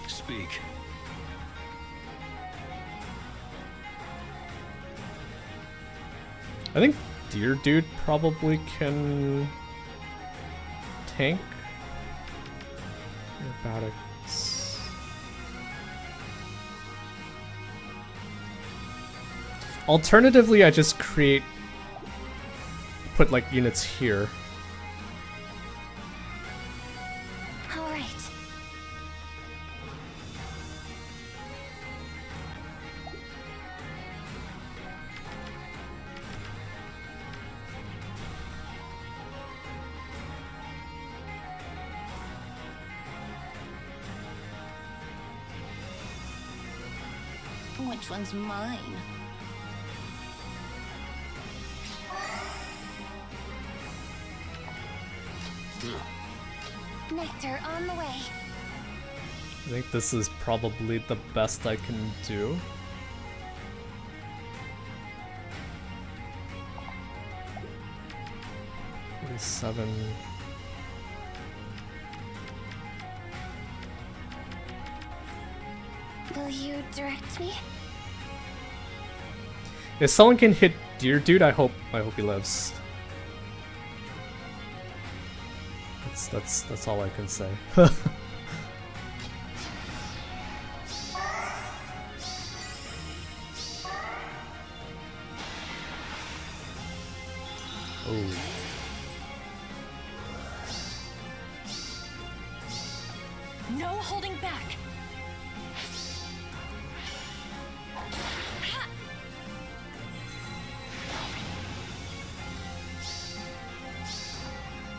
Speak. I think Deer Dude probably can tank. Acrobatics. Alternatively, I just put like units here. All right. Which one's mine? Nectar on the way. I think this is probably the best I can do. Seven. Will you direct me? If someone can hit Deer Dude, I hope he lives. That's all I can say. Oh. No holding back.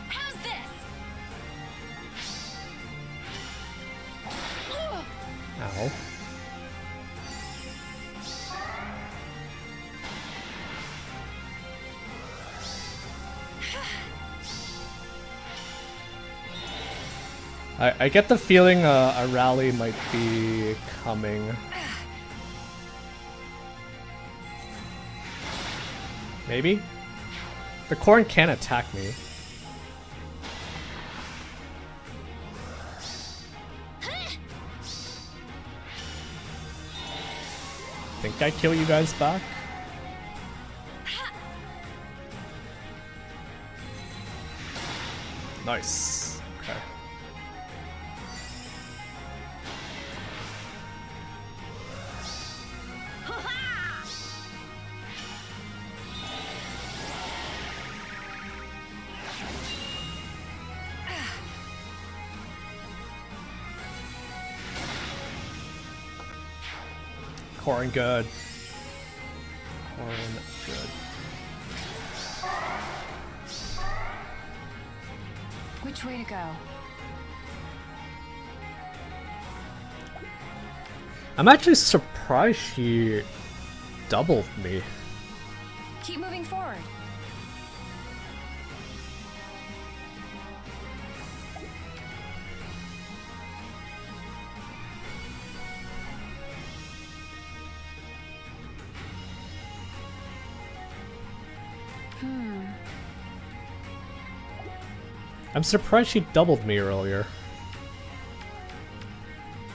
How's this? Ow. I get the feeling a rally might be coming. Maybe? The corn can attack me. Think I kill you guys back? Nice. Okay. Corn good. Corn good. Which way to go? I'm actually surprised she doubled me. Keep moving forward. I'm surprised she doubled me earlier.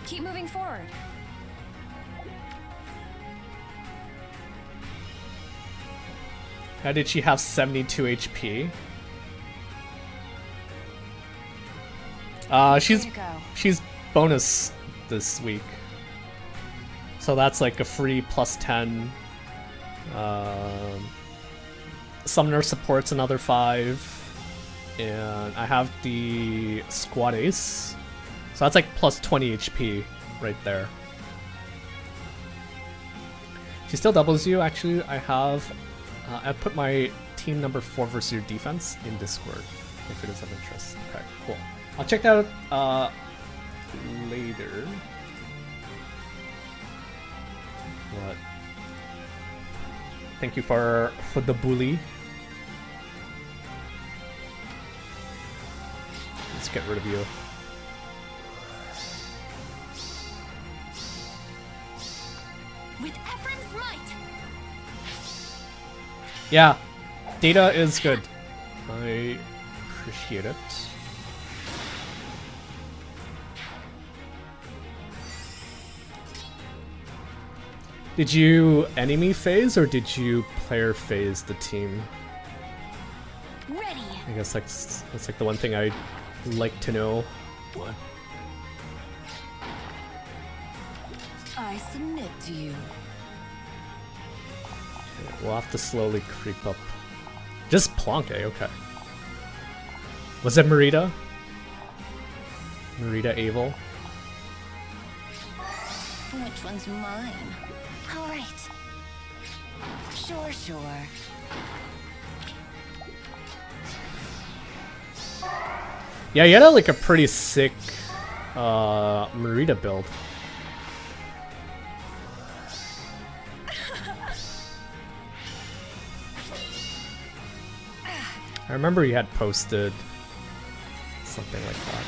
Keep moving forward. How did she have 72 HP? She's bonus this week. So that's like a free +10. Summoner supports another 5. And I have the Squad Ace. So that's like +20 HP right there. She still doubles you. Actually, I have... I put my team number 4 versus your defense in Discord, if it is of interest. Okay, cool. I'll check that out later. But thank you for the bully. Let's get rid of you. With Ephraim's might. Yeah, data is good. I appreciate it. Did you enemy phase or did you player phase the team? Ready. I guess that's like the one thing I'd like to know. What? I submit to you. We'll have to slowly creep up. Just Plonk, eh? Okay. Was it Merida? Merida Evil? Which one's mine? All right. Sure, sure. Yeah, you had like a pretty sick Merida build. I remember you had posted something like that.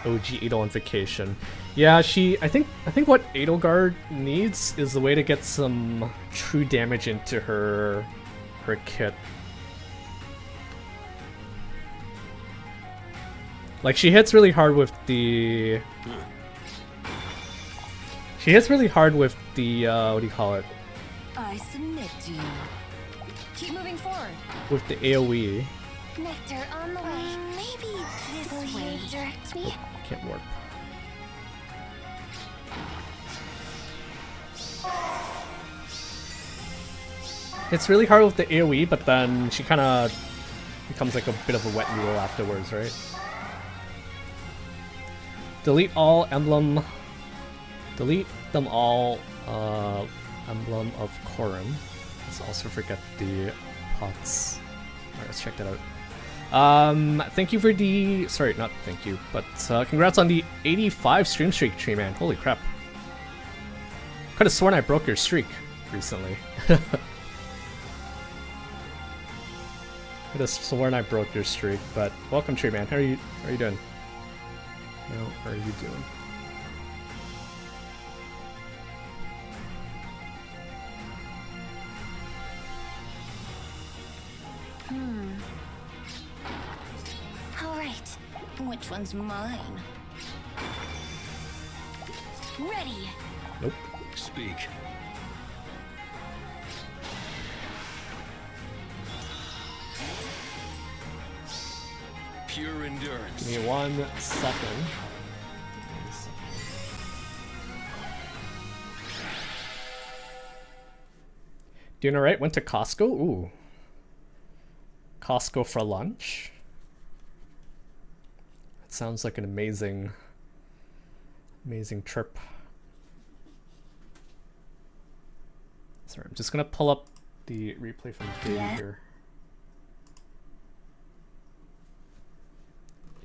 OG Edelnification. Yeah, I think what Edelgard needs is the way to get some true damage into her kit. Like she hits really hard with the what do you call it? I submit to you. Keep moving forward. With the AoE. Nectar on the way. Maybe this way. Direct me. Can't warp. It's really hard with the AoE, but then she kind of becomes like a bit of a wet noodle afterwards, right? Delete them all, Emblem of Korun. Let's also forget the pots. Alright, let's check that out. Thank you for the... Sorry, not thank you, but congrats on the 85 stream streak, Tree Man. Holy crap. Could have sworn I broke your streak recently. Could have sworn I broke your streak, but welcome, Tree Man. How are you doing? How are you doing? All right. Which one's mine? Ready. Nope. Speak. Pure endurance. Give me 1 second. Doing alright? Went to Costco? Ooh. Costco for lunch? That sounds like an amazing trip. Sorry, I'm just gonna pull up the replay from Dave here.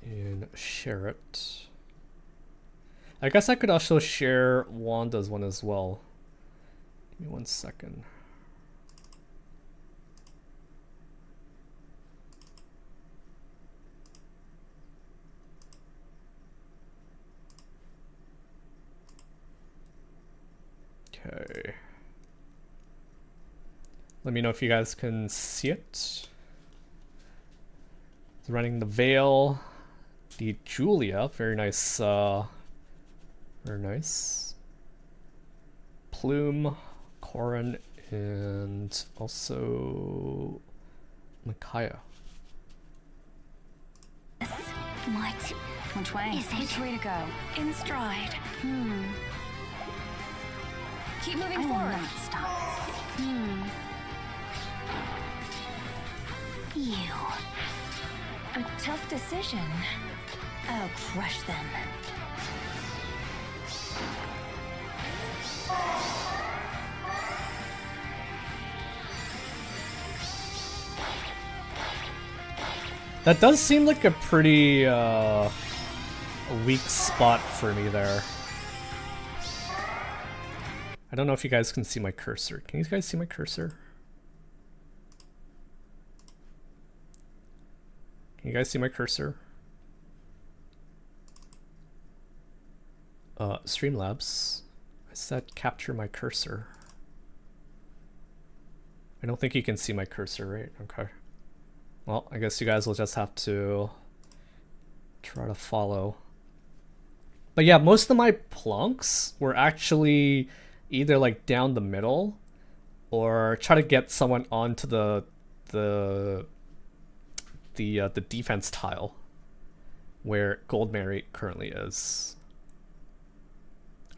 And share it. I guess I could also share Wanda's one as well. Give me 1 second. Okay. Let me know if you guys can see it. It's running the Veil. The Julia, very nice, very nice. Plume, Korun, and also Micaiah. What? Which way? Which way to go? In stride. Keep moving forward. Stop. You. A tough decision. I'll crush them. That does seem like a pretty weak spot for me there. I don't know if you guys can see my cursor. Can you guys see my cursor? Can you guys see my cursor? Streamlabs. I said capture my cursor. I don't think you can see my cursor, right? Okay. Well, I guess you guys will just have to try to follow. But yeah, most of my plunks were actually either like down the middle or try to get someone onto the defense tile. where Gold Mary currently is.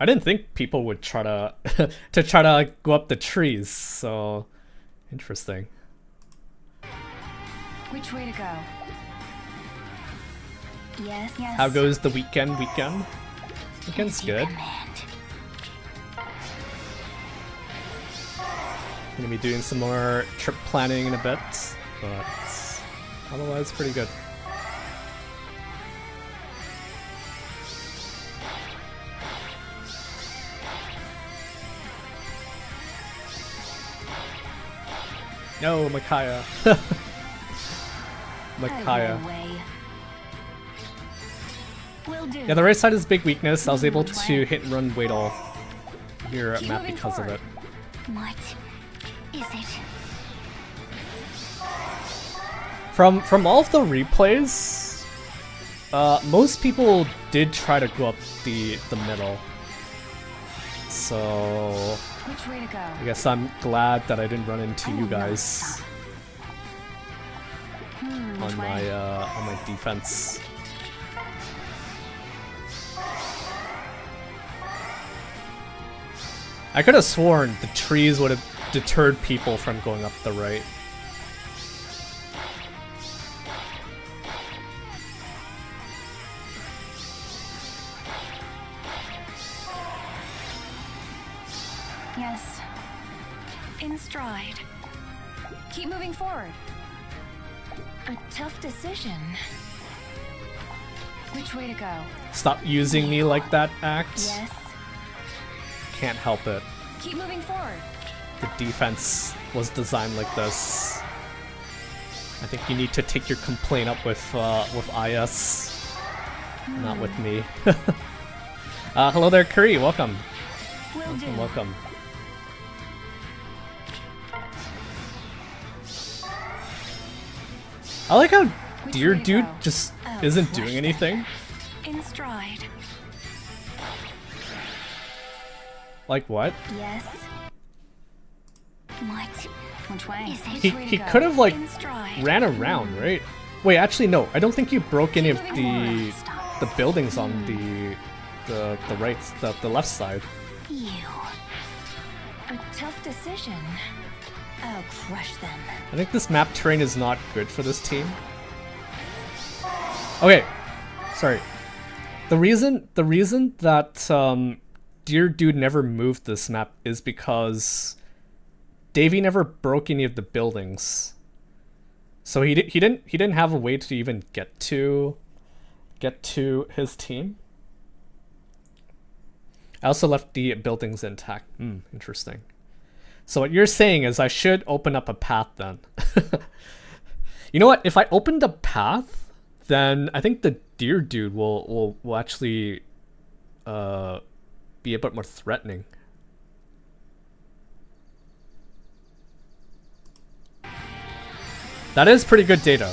I didn't think people would try to try to go up the trees, so interesting. Which way to go? Yes. How goes the weekend? Weekend's good. Gonna be doing some more trip planning in a bit, but otherwise pretty good. No, Micaiah. Micaiah. Yeah, the right side is a big weakness. I was able to hit and run Wadal here at map because of it. What is it? From all of the replays, most people did try to go up the middle. So Which way to go? I guess I'm glad that I didn't run into you guys on my defense. I could have sworn the trees would have deterred people from going up the right. Yes. In stride. Keep moving forward. A tough decision. Which way to go? Stop using me like that, Act. Yes. Can't help it. Keep moving forward. The defense was designed like this. I think you need to take your complaint up with IS, not with me. Hello there, Curry. Welcome. Welcome. I like how Deer Dude just isn't doing anything. In stride. Like what? Yes. What? Which way? He could have like ran around, right? Wait, actually no. I don't think you broke any of the buildings on the right, the left side. You. A tough decision. I'll crush them. I think this map terrain is not good for this team. Okay, sorry. The reason that Deer Dude never moved this map is because Davey never broke any of the buildings, so he didn't have a way to even get to his team. I also left the buildings intact. Interesting. So what you're saying is I should open up a path then. You know what? If I opened a path, then I think the Deer Dude will actually be a bit more threatening. That is pretty good data.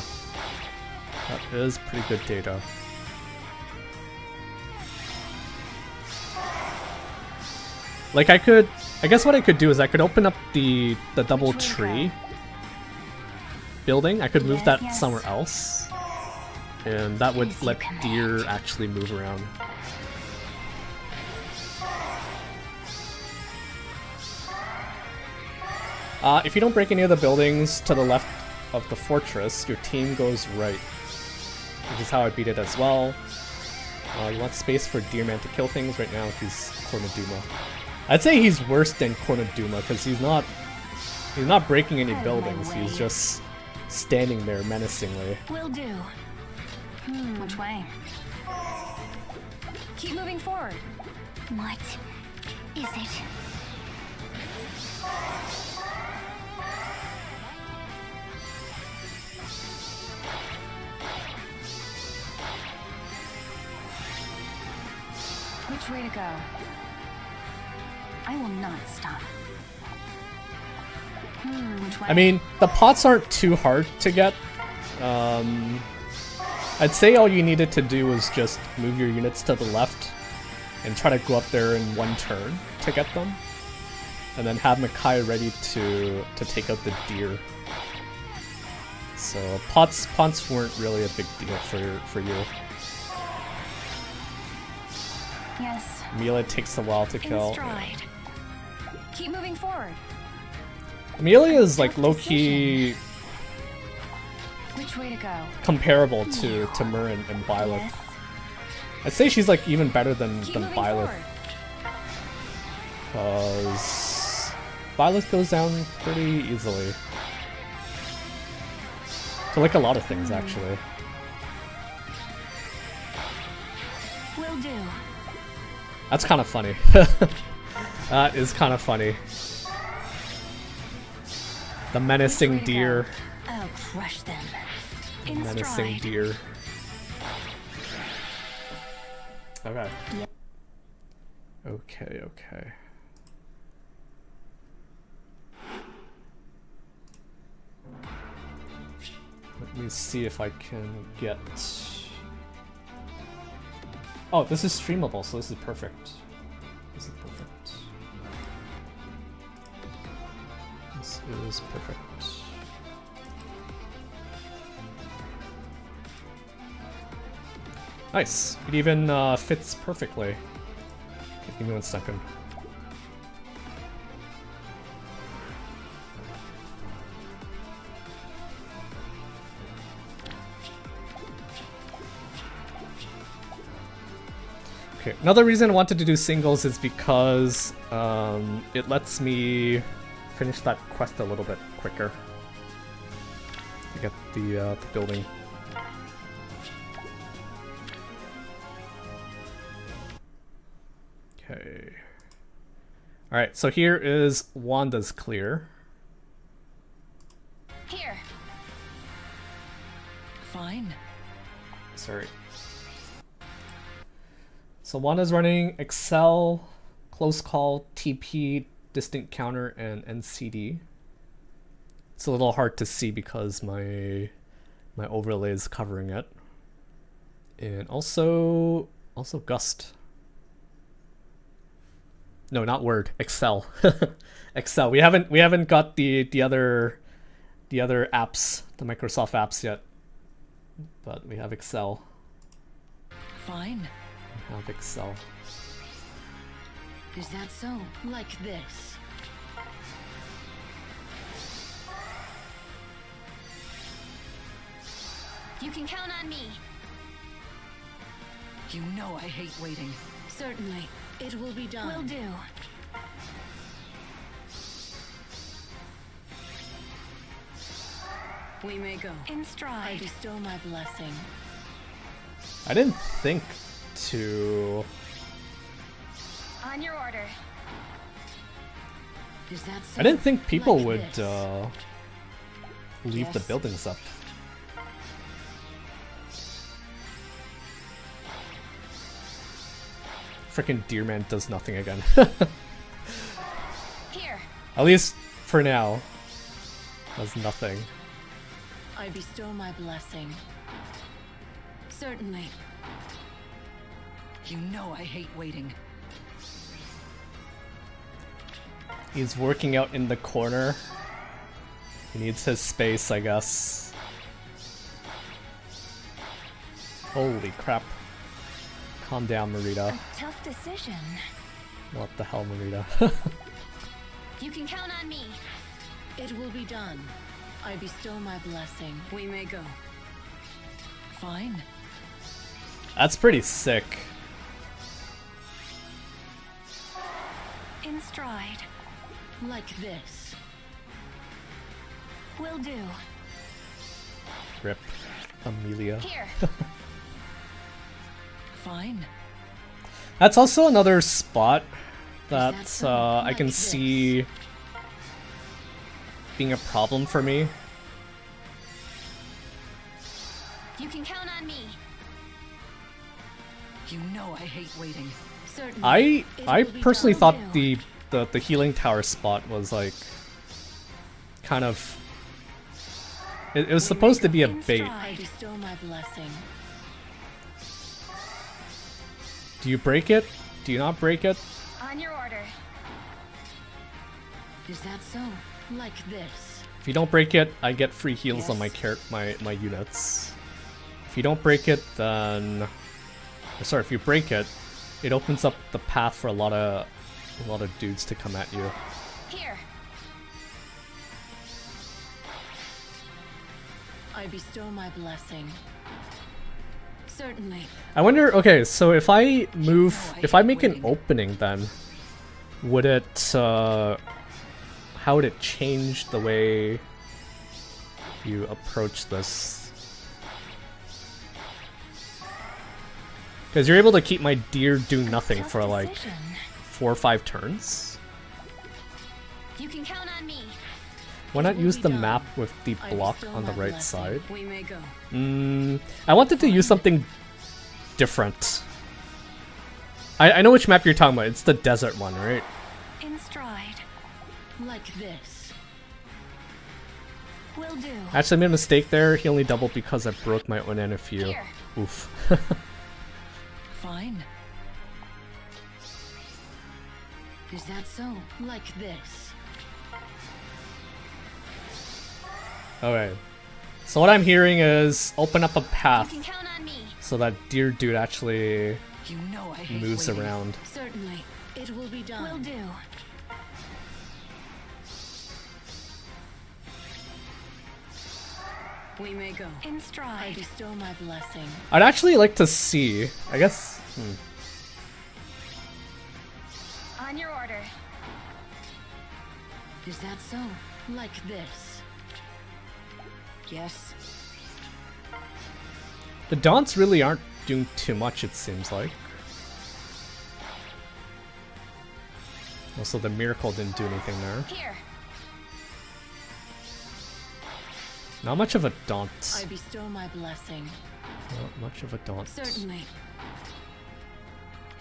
That is pretty good data. Like I guess what I could do is I could open up the double tree building. I could move that somewhere else, and that would let Deer actually move around. If you don't break any of the buildings to the left of the fortress, your team goes right, which is how I beat it as well. You want space for Deerman to kill things. Right now he's Cornaduma. I'd say he's worse than Cornaduma because he's not breaking any buildings. He's just standing there menacingly. Will do. Which way? Keep moving forward. What is it? Which way to go? I will not stop. Which way? I mean, the pots aren't too hard to get. I'd say all you needed to do was just move your units to the left and try to go up there in one turn to get them. And then have Makai ready to take out the deer. So pots weren't really a big deal for you. Yes. Amelia takes a while to In kill. stride. Keep moving forward. Amelia is like low-key Which way to go? comparable to Murren and Byleth. Yes. I'd say she's like even better than Keep moving Byleth. forward. Because Byleth goes down pretty easily. To like a lot of things, actually. Will do. That's kind of funny. That is kind of funny. The menacing Which way to deer. go? I'll crush them. In Menacing stride. deer. Okay. Okay, okay. Let me see if I can get... Oh, this is streamable, so this is perfect. This is perfect. This is perfect. Nice. It even fits perfectly. Give me 1 second. Okay, another reason I wanted to do singles is because it lets me finish that quest a little bit quicker. To get the building. Okay. Alright, so here is Wanda's clear. Here. Fine. Sorry. So Wanda's running Excel, Close Call, TP, Distant Counter, and NCD. It's a little hard to see because my overlay is covering it. And also Gust. No, not Word. Excel. Excel. We haven't got the other apps, the Microsoft apps yet. But we have Excel. Fine. We have Excel. Is that so? Like this. You can count on me. You know I hate waiting. Certainly. It will be done. Will do. We may go. In stride. I bestow my blessing. I didn't think to... On your order. Is that so? I didn't think people Like would this. leave the Yes. buildings up. Frickin' Deerman does nothing again. Here. At least for now. Does nothing. I bestow my blessing. Certainly. You know I hate waiting. He's working out in the corner. He needs his space, I guess. Holy crap. Calm down, Marita. Tough decision. What the hell, Marita? You can count on me. It will be done. I bestow my blessing. We may go. Fine. That's pretty sick. In stride. Like this. Will do. Rip. Amelia. Here. Fine. That's also another spot that that so? I can Like this. see being a problem for me. You can count on me. You know I hate waiting. Certainly. I It will be personally done. thought Do. the healing tower spot was like kind of it was supposed to be a In bait. stride. I bestow my blessing. Do you break it? Do you not break it? On your order. Is that so? Like this. If you don't break it, I get free heals on my Yes. my units. If you don't break it, then... or sorry, if you break it, it opens up the path for a lot of dudes to come at you. Here. I bestow my blessing. Certainly. I wonder, okay, so if I move, if I make an opening then, would it, how would it change the way you approach this? Because you're able to keep my deer do nothing for like 4 or 5 turns. You can count on me. Why not use the map with the block on the right side? We may go. I wanted to use something different. I know which map you're talking about. It's the desert one, right? In stride. Like this. Will do. Actually, I made a mistake there. He only doubled because I broke my own N a few. Here. Oof. Fine. Is that so? Like this. Okay. So what I'm hearing is open up a You path can count on me. so that deer dude actually You know I hate moves waiting. around. Certainly. It will be done. Will do. We may go. In I stride. bestow my blessing. I'd actually like to see, I guess, On your order. Is that so? Like this. Yes. the Daunts really aren't doing too much, it seems like. Also, the Miracle didn't do anything there. Here. Not much of a Daunt. I bestow my blessing. Not much of a Daunt. Certainly.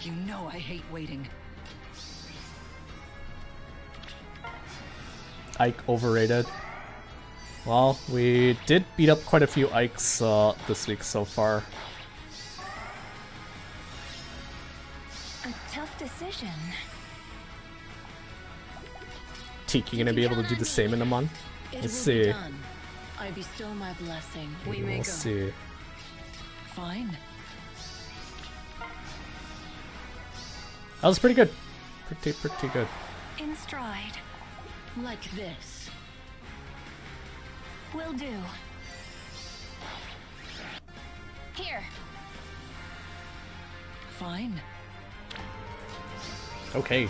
You know I hate waiting. Ike overrated. Well, we did beat up quite a few Ikes this week so far. A tough decision. Tiki gonna be able to do the same in a month? It Let's will be see. done. I bestow my blessing. We may We'll go. see. Fine. That was pretty good. Pretty good. In stride. Like this. Will do. Here. Fine. Okay.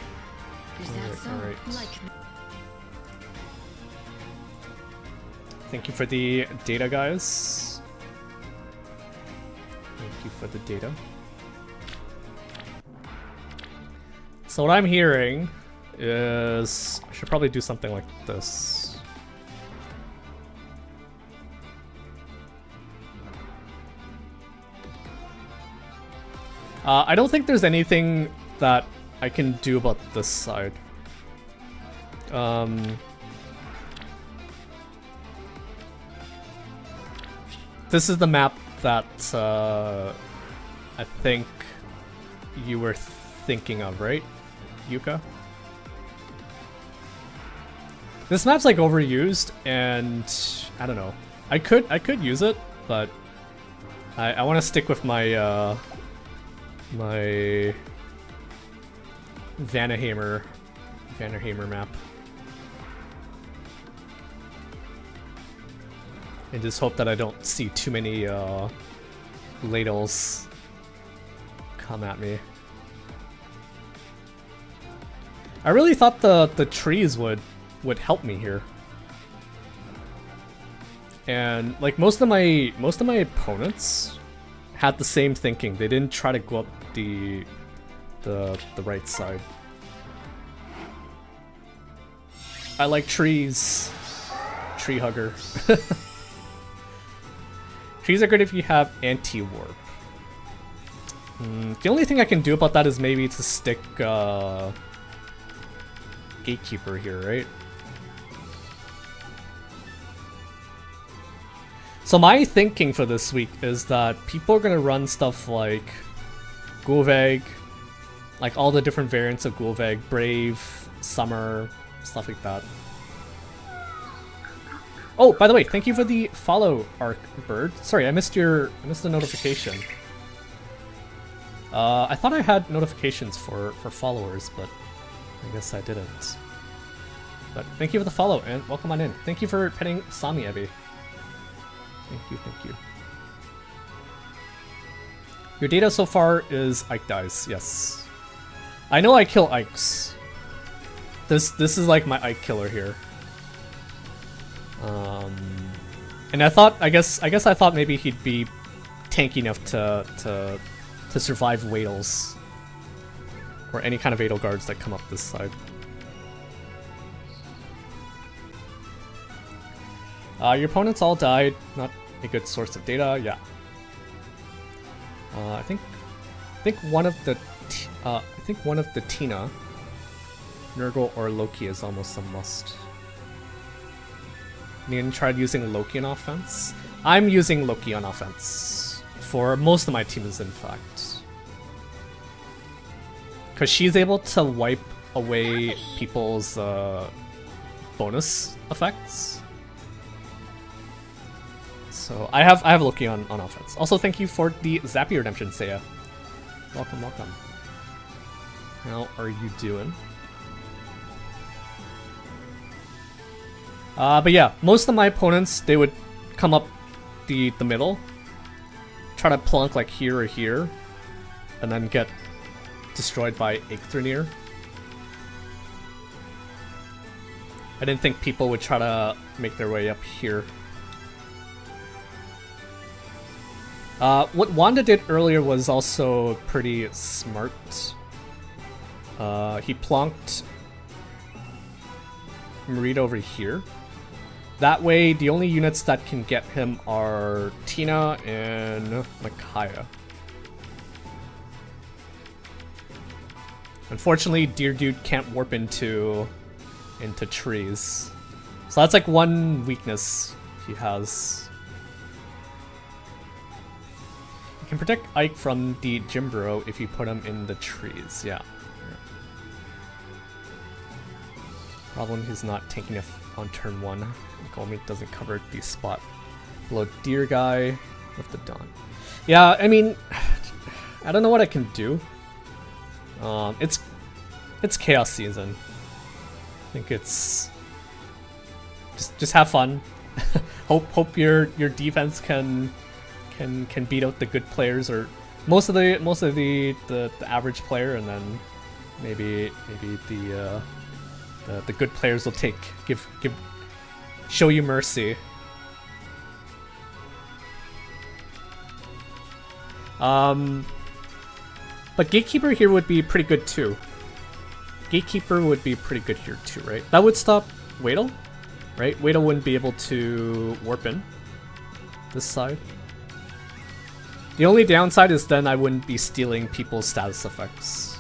Is that so? alright. Like Thank you for the data, guys. Thank you for the data. So what I'm hearing is I should probably do something like this. I don't think there's anything that I can do about this side. This is the map that I think you were thinking of, right, Yuka? This map's like overused, and I don't know. I could use it, but I want to stick with my my Vanaheimr map. And just hope that I don't see too many ladles come at me. I really thought the trees would help me here. And like most of my opponents had the same thinking. They didn't try to go up the right side. I like trees. Tree hugger. Trees are good if you have anti-warp. The only thing I can do about that is maybe to stick Gatekeeper here, right? So my thinking for this week is that people are gonna run stuff like Gulveg, like all the different variants of Gulveg, Brave, Summer, stuff like that. Oh, by the way, thank you for the follow, Arc Bird. Sorry, I missed the notification. I thought I had notifications for followers, but I guess I didn't. But thank you for the follow and welcome on in. Thank you for petting Sami, Abby. Thank you, thank you. Your data so far is Ike dies, yes. I know I kill Ikes. This is like my Ike killer here. And I guess I thought maybe he'd be tanky enough to survive Wadals. Or any kind of Adel guards that come up this side. Your opponents all died. Not a good source of data. Yeah. I think one of the Tina, Nurgle or Loki is almost a must. You tried using Loki on offense. I'm using Loki on offense for most of my teams, in fact, because she's able to wipe away people's bonus effects. So I have Loki on offense. Also, thank you for the Zappy Redemption, Seiya. Welcome, welcome. How are you doing? But yeah, most of my opponents, they would come up the middle, try to plunk like here or here, and then get destroyed by Aether. I didn't think people would try to make their way up here. What Wanda did earlier was also pretty smart. He plonked Marita over here. That way, the only units that can get him are Tina and Micaiah. Unfortunately, Deer Dude can't warp into trees. So that's like one weakness he has. You can protect Ike from the Jimbro if you put him in the trees, yeah. Problem, he's not tanking enough on turn 1. Golmit doesn't cover the spot below Deer Guy with the Dawn. Yeah, I mean, I don't know what I can do. It's Chaos Season. I think it's just have fun. hope your defense can beat out the good players, or most of the average player, and then maybe the good players will show you mercy. But Gatekeeper here would be pretty good too. Gatekeeper would be pretty good here too, right? That would stop Wadal, right? Wadal wouldn't be able to warp in this side. The only downside is then I wouldn't be stealing people's status effects.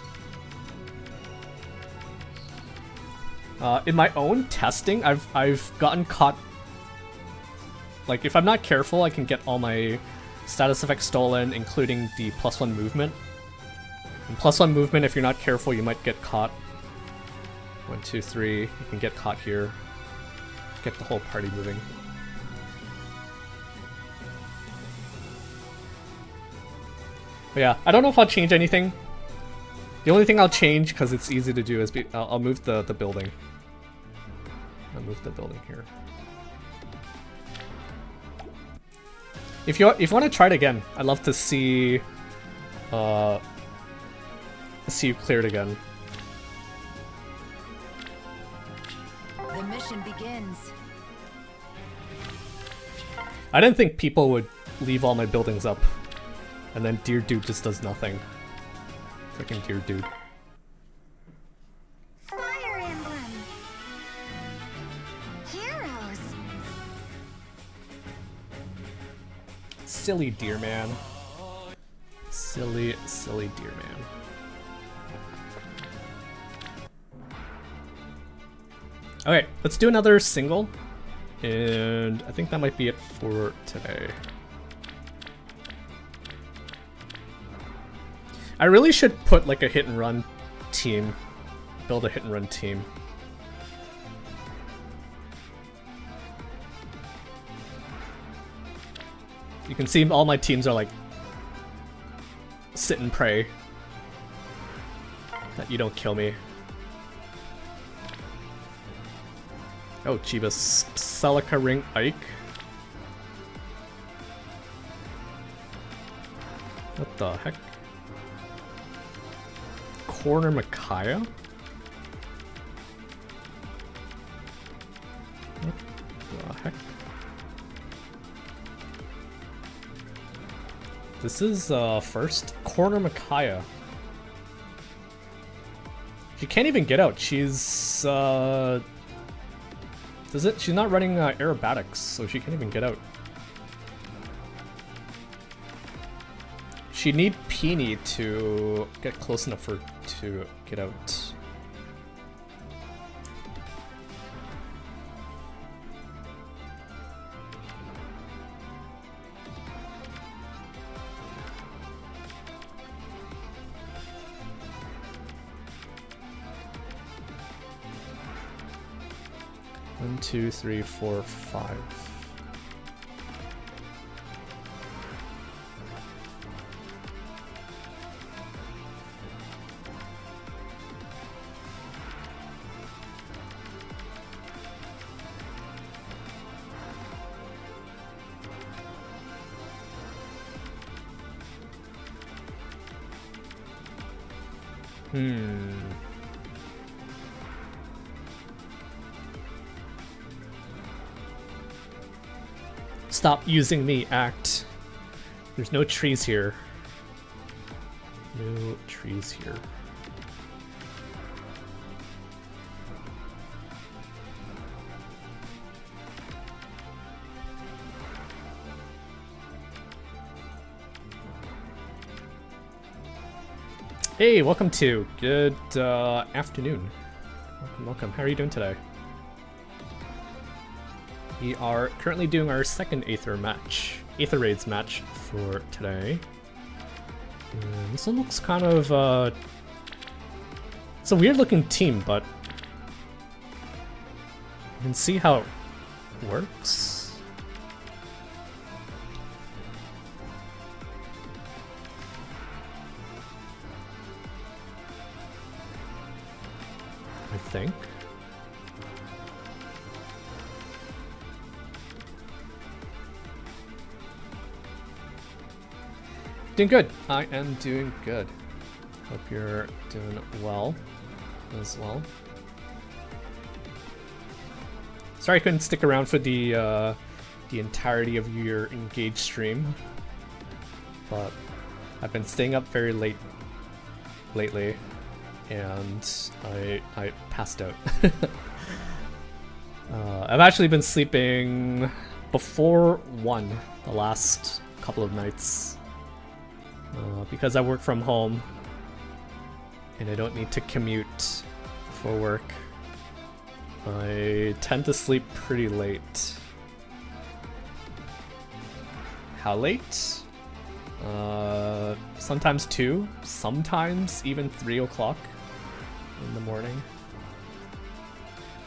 In my own testing, I've gotten caught. Like, if I'm not careful, I can get all my status effects stolen, including the +1 movement. And +1 movement, if you're not careful, you might get caught. 1, 2, 3. You can get caught here. Get the whole party moving. But yeah, I don't know if I'll change anything. The only thing I'll change, because it's easy to do, is I'll move the building. I'll move the building here. If you want to try it again, I'd love to see you clear it again. The mission begins. I didn't think people would leave all my buildings up, and then Deer Dude just does nothing. Freaking Deer Dude. Fire Emblem Heroes. Silly Deer Man. Silly Deer Man. Okay, let's do another single, and I think that might be it for today. I really should put like a hit and run team, build a hit and run team. You can see all my teams are like sit and pray. that you don't kill me. Oh, Jeebus. Celica Ring Ike. What the heck? Corner Micaiah? What the heck? This is first Corner Micaiah. She can't even get out. She's she's not running aerobatics, so she can't even get out. She'd need Peony to get close enough for to get out. One, two, three, four, five. Stop using me, act. There's no trees here. No trees here. Hey, welcome to. Good afternoon. Welcome. How are you doing today? We are currently doing our second Aether Raids match for today. And this one looks kind of, it's a weird looking team, but you can see how it works. I think. Doing good. I am doing good. Hope you're doing well as well. Sorry I couldn't stick around for the entirety of your engaged stream, but I've been staying up very late lately, and I passed out. I've actually been sleeping before 1 the last couple of nights. Because I work from home and I don't need to commute for work, I tend to sleep pretty late. How late? Sometimes 2, sometimes even 3 o'clock in the morning.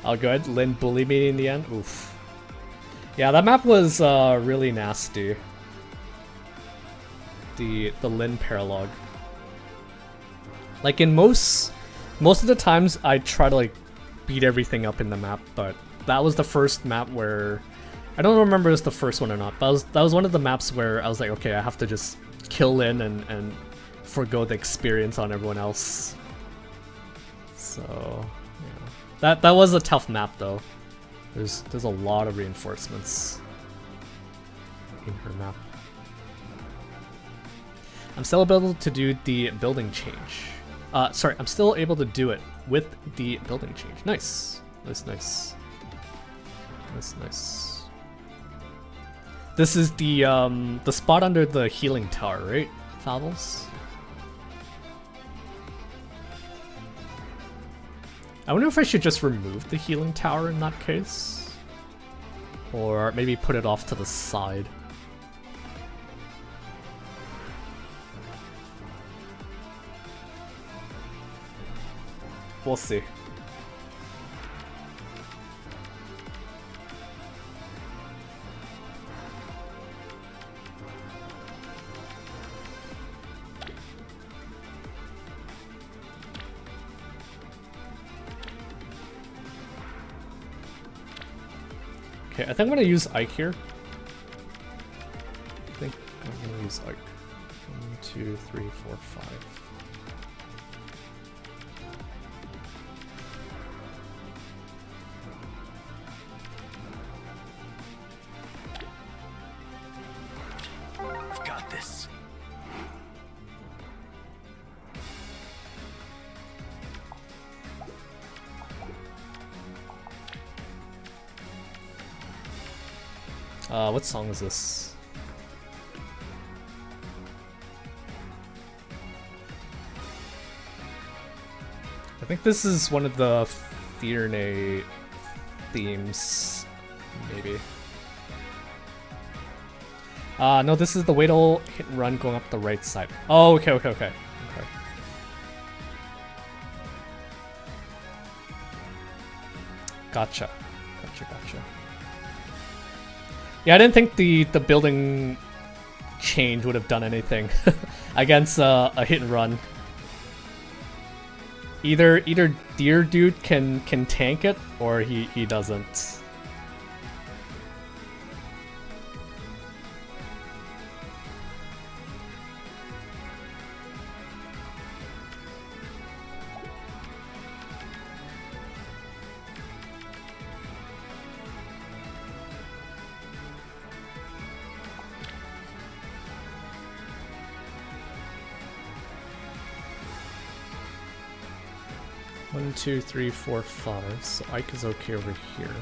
Oh good, Lynn bullied me in the end? Oof. Yeah, that map was really nasty. The Lin paralog. Like in most of the times I try to like beat everything up in the map, but that was the first map where I don't remember if it's the first one or not, but that was one of the maps where I was like, okay, I have to just kill Lin and forgo the experience on everyone else. So yeah. That was a tough map though. There's a lot of reinforcements in her map. I'm still able to do the building change. Sorry, I'm still able to do it with the building change. Nice. Nice. This is the spot under the healing tower, right, Fabbles? I wonder if I should just remove the healing tower in that case. Or maybe put it off to the side. We'll see. Okay, I think I'm gonna use Ike here. I think I'm gonna use Ike. 1, 2, 3, 4, 5. I've got this. What song is this? I think this is one of the Fearnay themes, maybe. No, this is the Wadle hit and run going up the right side. Oh, okay. Gotcha. Yeah, I didn't think the building change would have done anything against a hit and run. Either Deer Dude can tank it, or he doesn't. One, 2, 3, 4, 5. So Ike is okay over here.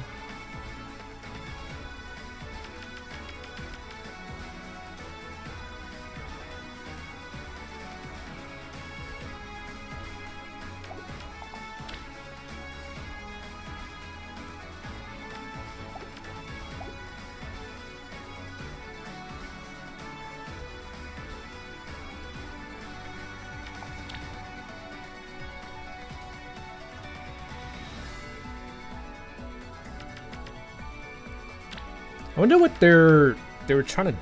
I wonder what they were trying to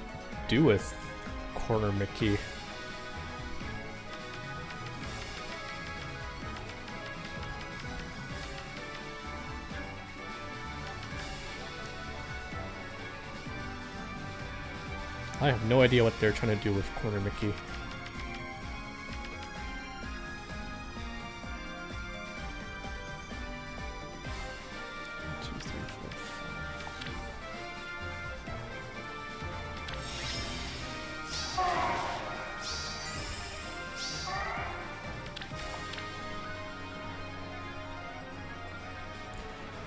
do with Corner Mickey. I have no idea what they're trying to do with Corner Mickey.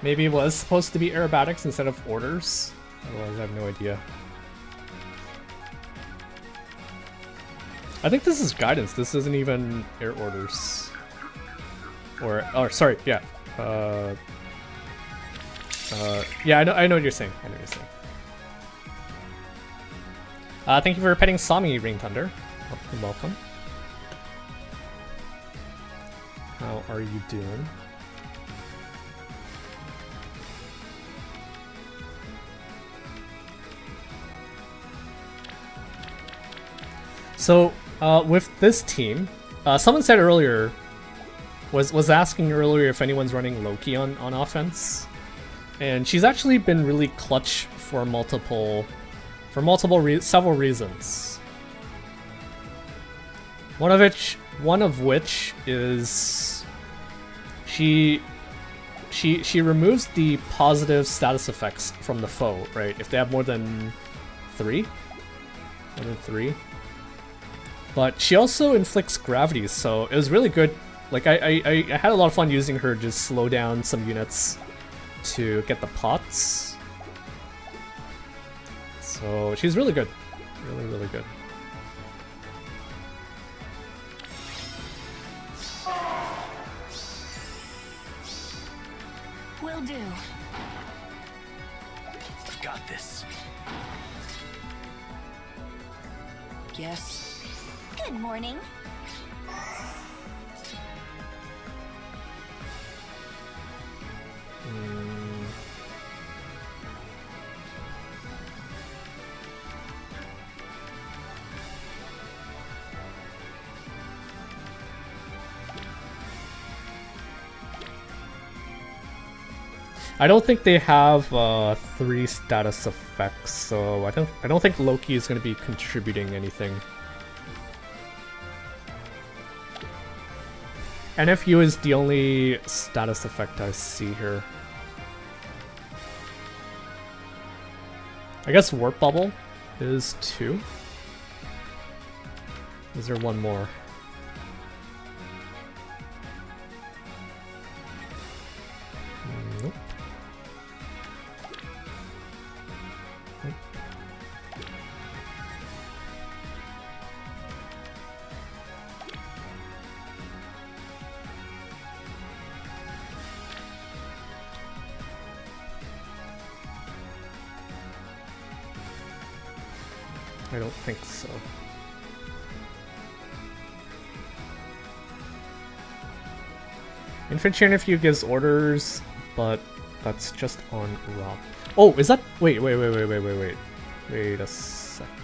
Maybe it was supposed to be aerobatics instead of orders. Otherwise, I have no idea. I think this is guidance. This isn't even air orders. Or sorry, yeah. Yeah, I know what you're saying. Thank you for petting Sami, Ring Thunder. Welcome. How are you doing? So, with this team, someone said earlier, was asking earlier if anyone's running Loki on offense, and she's actually been really clutch for several reasons. One of which is she removes the positive status effects from the foe, right? If they have more than three. But she also inflicts gravity, so it was really good. Like, I had a lot of fun using her to just slow down some units to get the pots. So she's really good. Really good. Will do. I've got this. Yes. Good morning. I don't think they have 3 status effects, so I don't think Loki is going to be contributing anything. NFU is the only status effect I see here. I guess Warp Bubble is 2. Is there one more? Nope. Nope. I don't think so. Infantry NFU gives orders, but that's just on Rob. Oh, is that? Wait a second.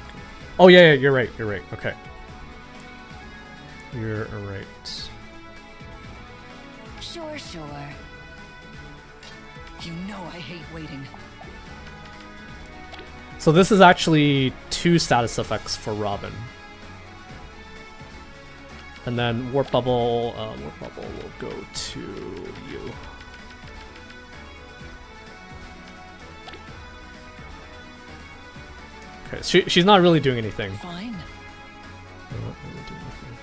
Oh yeah, you're right. Okay. You're right. Sure. You know I hate waiting. So this is actually 2 status effects for Robin. And then Warp Bubble will go to you. Okay, she's not really doing anything. Fine. Not really doing anything.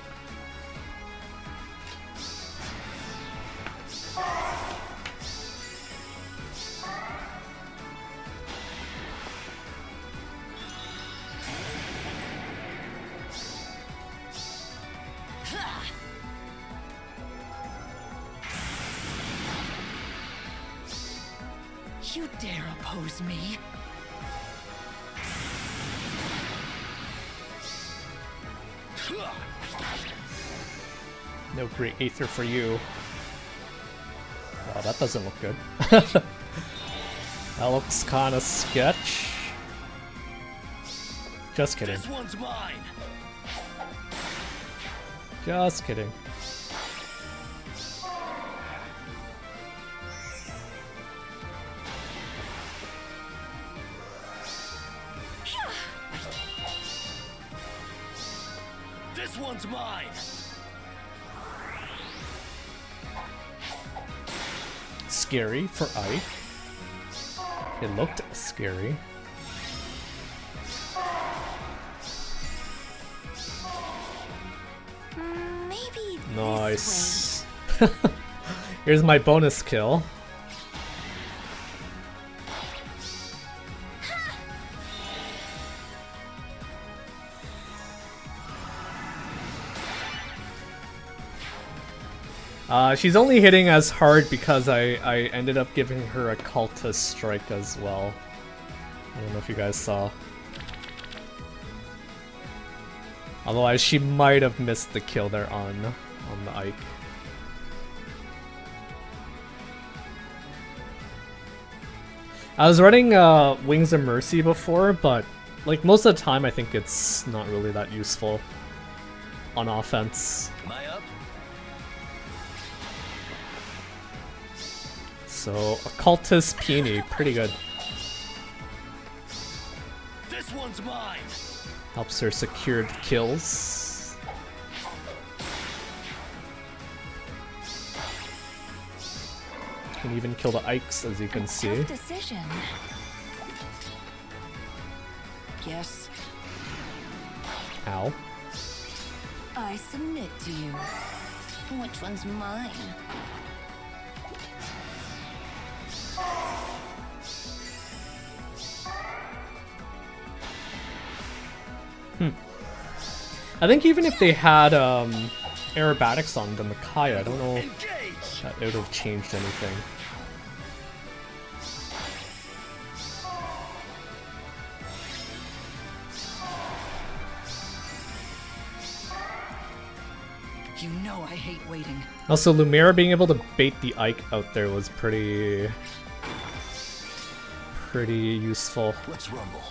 You dare oppose me? No great Aether for you. Oh, that doesn't look good. That looks kind of sketch. Just kidding. This one's mine. Just kidding. This one's mine. Scary for Ike. It looked scary. Maybe Nice. Here's my bonus kill. She's only hitting as hard because I ended up giving her a cultist strike as well. I don't know if you guys saw. Otherwise, she might have missed the kill there on the Ike. I was running Wings of Mercy before, but like most of the time I think it's not really that useful on offense. Am I up? So, Occultist Peony, pretty good. This one's mine. Helps her secure the kills. Can even kill the Ikes, as you can see. Tough decision. Yes. Ow. I submit to you. Which one's mine? I think even if they had aerobatics on the Micaiah, I don't know that it would have changed anything. You know I hate waiting. Also, Lumira being able to bait the Ike out there was pretty useful. Let's rumble.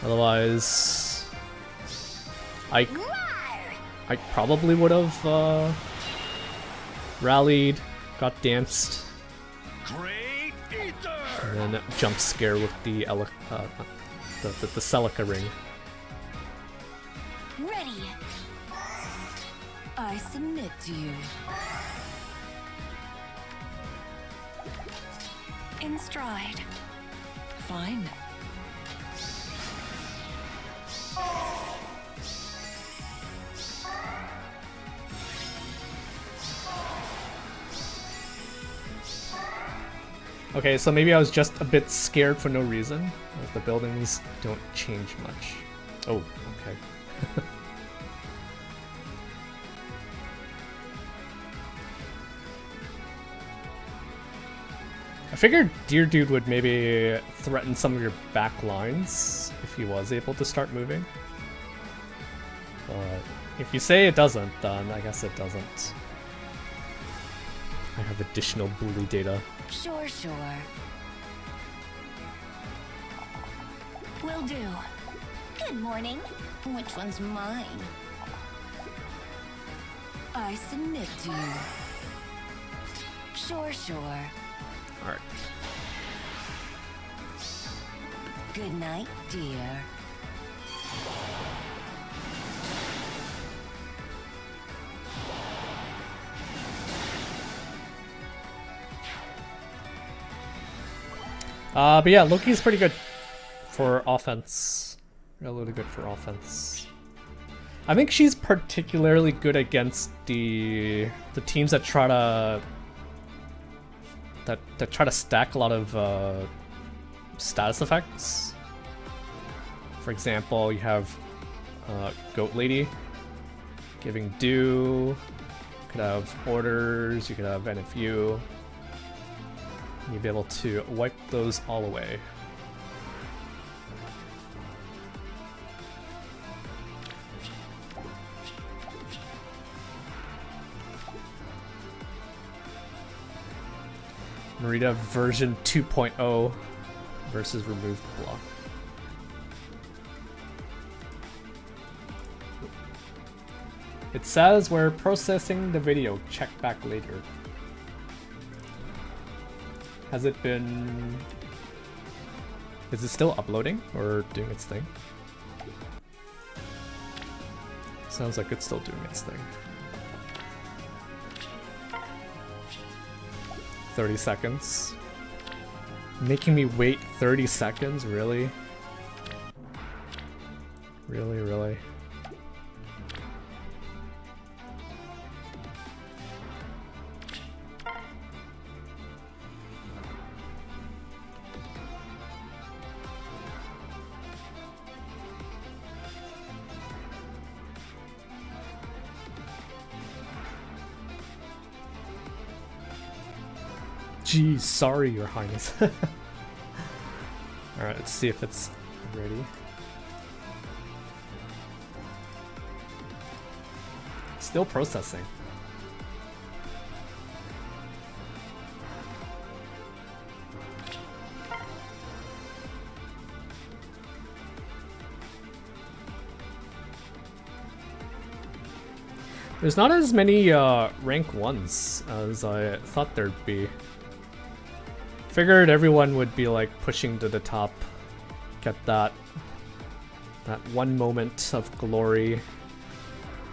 Otherwise, I probably would have Rallied, got danced, Great Aether! and then jump scare with the Celica ring. Ready. I submit to you. In stride. Fine. Okay, so maybe I was just a bit scared for no reason. Like the buildings don't change much. Oh, okay. I figured Deer Dude would maybe threaten some of your back lines if he was able to start moving. But if you say it doesn't, then I guess it doesn't. I have additional bully data. Sure. Will do. Good morning. Which one's mine? I submit to you. Sure. Alright. Good night, dear. But yeah, Loki's pretty good for offense. Really good for offense. I think she's particularly good against the teams that try to stack a lot of status effects. For example, you have Goat Lady giving Dew. You could have orders. You could have NFU. You'd be able to wipe those all away. Marita version 2.0 versus removed block. It says we're processing the video. Check back later. Has it been... Is it still uploading or doing its thing? Sounds like it's still doing its thing. 30 seconds. Making me wait 30 seconds? Really? Really? Geez, sorry, Your Highness. Alright, let's see if it's ready. Still processing. There's not as many rank 1s as I thought there'd be. Figured everyone would be like pushing to the top, get that one moment of glory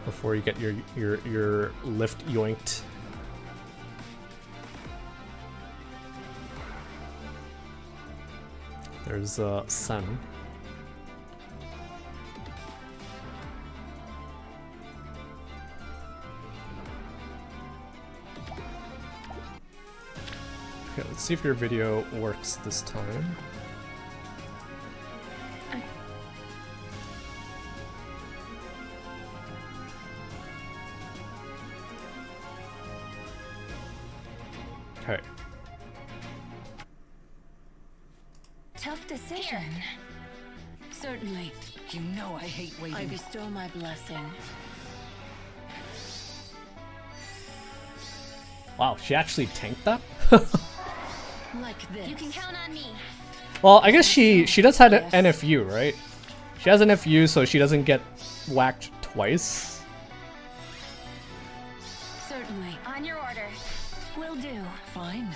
before you get your lift yoinked. There's Sun. Okay, let's see if your video works this time. Okay. Tough decision. Certainly. You know I hate waiting. I bestow my blessing. Wow, she actually tanked that? Like this. You can count on me. Well, I guess she does have an NFU, right? She has an NFU, so she doesn't get whacked twice. Certainly. On your order. Will do. Fine.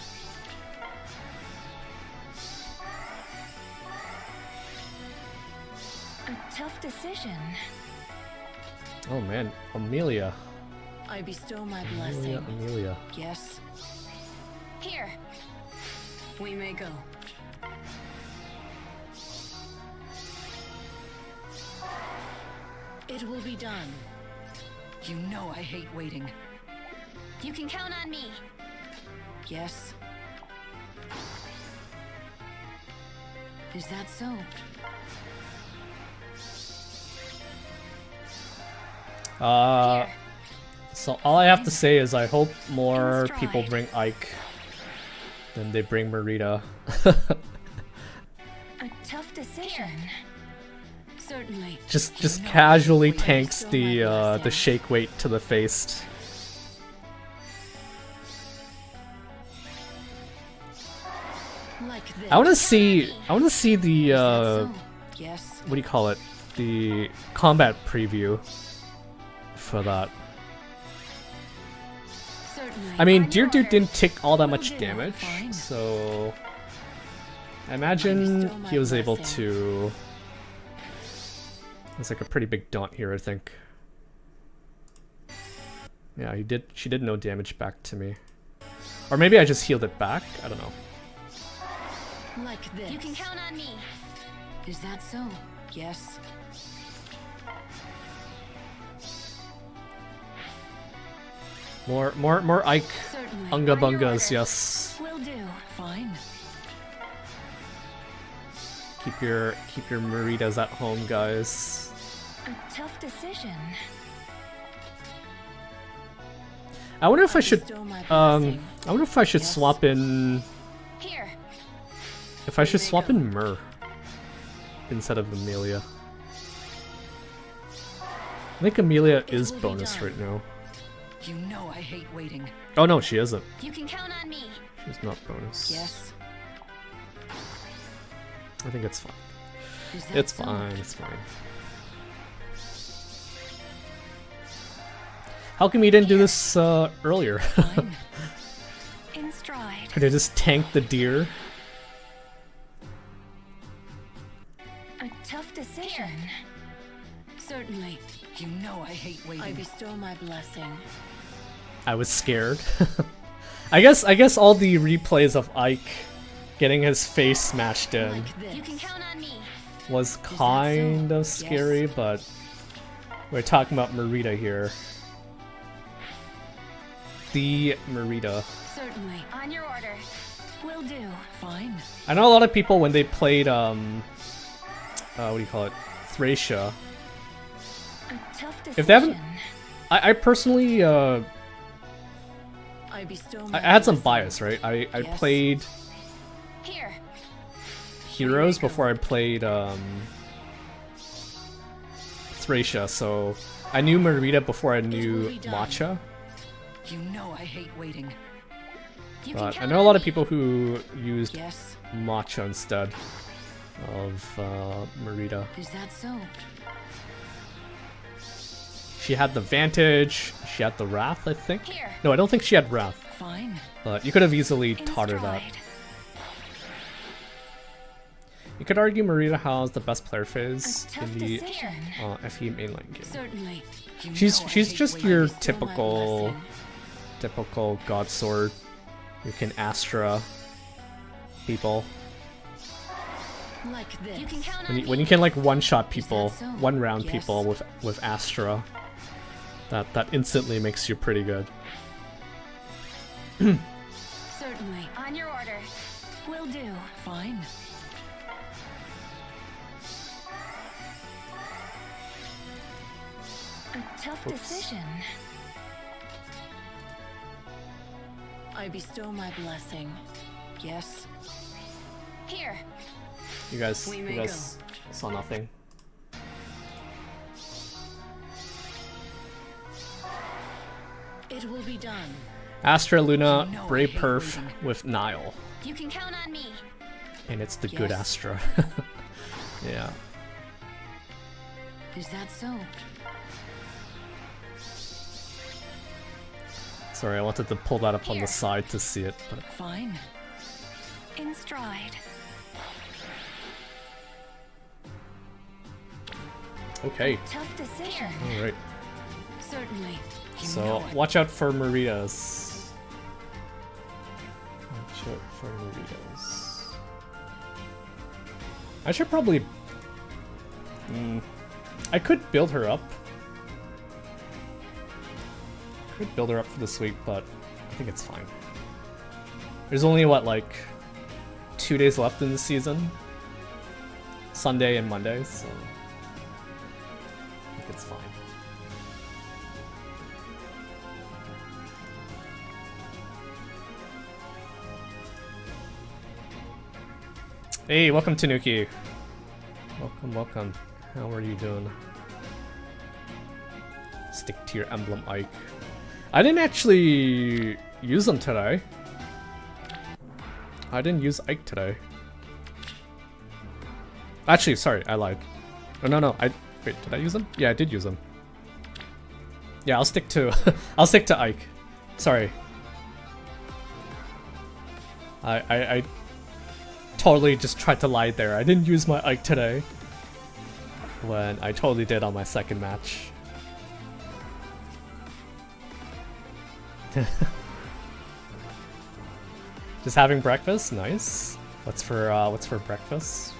A tough decision. Oh man, Amelia. I bestow my blessing. Amelia. Yes. Here. We may go. It will be done. You know I hate waiting. You can count on me. Yes. Is that so? So all I have to say is I hope more people bring Ike than they bring Marita. A tough decision. Certainly. just casually tanks the shake weight to the face. Like this. I want to see the Yes. what do you call it? The combat preview for that. Certainly. I mean, On Deer your Dude order. didn't take all that Will much do. damage, Fine. so I imagine bestow my he was able blessing. to. It's like a pretty big daunt here, I think. Yeah, he did. She did no damage back to me, or maybe I just healed it back. I don't know. Like this. You can count on me. Is that so? Yes. More Ike Certainly. Unga On your Bungas, order. yes. Will do. Fine. Keep your Maritas at home, guys. A tough decision. I wonder if I should bestow my I blessing. wonder if I should Yes. swap in Here. Myr instead of Amelia. I think Amelia It is will be bonus done. right now. You know I hate waiting. Oh no, she isn't. You can count on me. She's not bonus. Yes. I think it's fine. Is that It's so? fine, it's fine. How come you didn't do this earlier? Fine. In stride. Could I just tank the deer? A tough decision. Certainly. You know I hate waiting. I bestow my blessing. I was scared. I guess all the replays of Ike getting his face smashed in Like this. You can count on me. was so? kind of Yes. scary, but we're talking about Marita here. The Marita. Certainly. On your order. Will do. Fine. I know a lot of people when they played what do you call it? Thracia. A tough decision. If they haven't- I personally I bestow my I had some blessing. bias, right? I Yes. played Here. Heroes before I played Thracia, so I knew Marita before I knew be done. Matcha. You know I hate waiting. You can But I count know a on lot of me. people who used Yes. Matcha instead of Marita. Is that so? She had the Vantage, she had the Wrath, I think. Here. No, I don't think she had Wrath, Fine. but you could have easily In taught her that. stride. You could argue Marita has the best player A phase tough in the decision. FE mainline game. Certainly. You She's know I hate just waiting. your Bestow my typical blessing. God Sword. You can Astra people. Like this. You can count on When me. you can like one shot people, so? one round Yes. people with Astra, that instantly makes you pretty good. Certainly. On your order. Will do. Fine. A tough Oops. decision. I bestow my blessing. Yes. Here. You guys We may saw nothing. It will be done. Astra Luna You know I Bray hate Perf waiting. with Nile, You can count on me. and it's the good Yes. Astra. Yeah. Is that so? Sorry, I wanted to pull that up on the side to see it. But... Fine. In stride. Okay. Tough decision. All right. Certainly. So watch out for Maritas. Watch out for Maritas. I should probably. I could build her up. Could build her up for this week, but I think it's fine. There's only what, like 2 days left in the season. Sunday and Monday, so I think it's fine. Hey, welcome Tanuki. Welcome, welcome. How are you doing? Stick to your emblem, Ike. I didn't actually use them today. I didn't use Ike today. Actually, sorry, I lied. Oh, no, wait, did I use them? Yeah, I did use them. Yeah, I'll stick to I'll stick to Ike. Sorry. I totally just tried to lie there. I didn't use my Ike today. When I totally did on my second match. Just having breakfast, nice. What's for breakfast?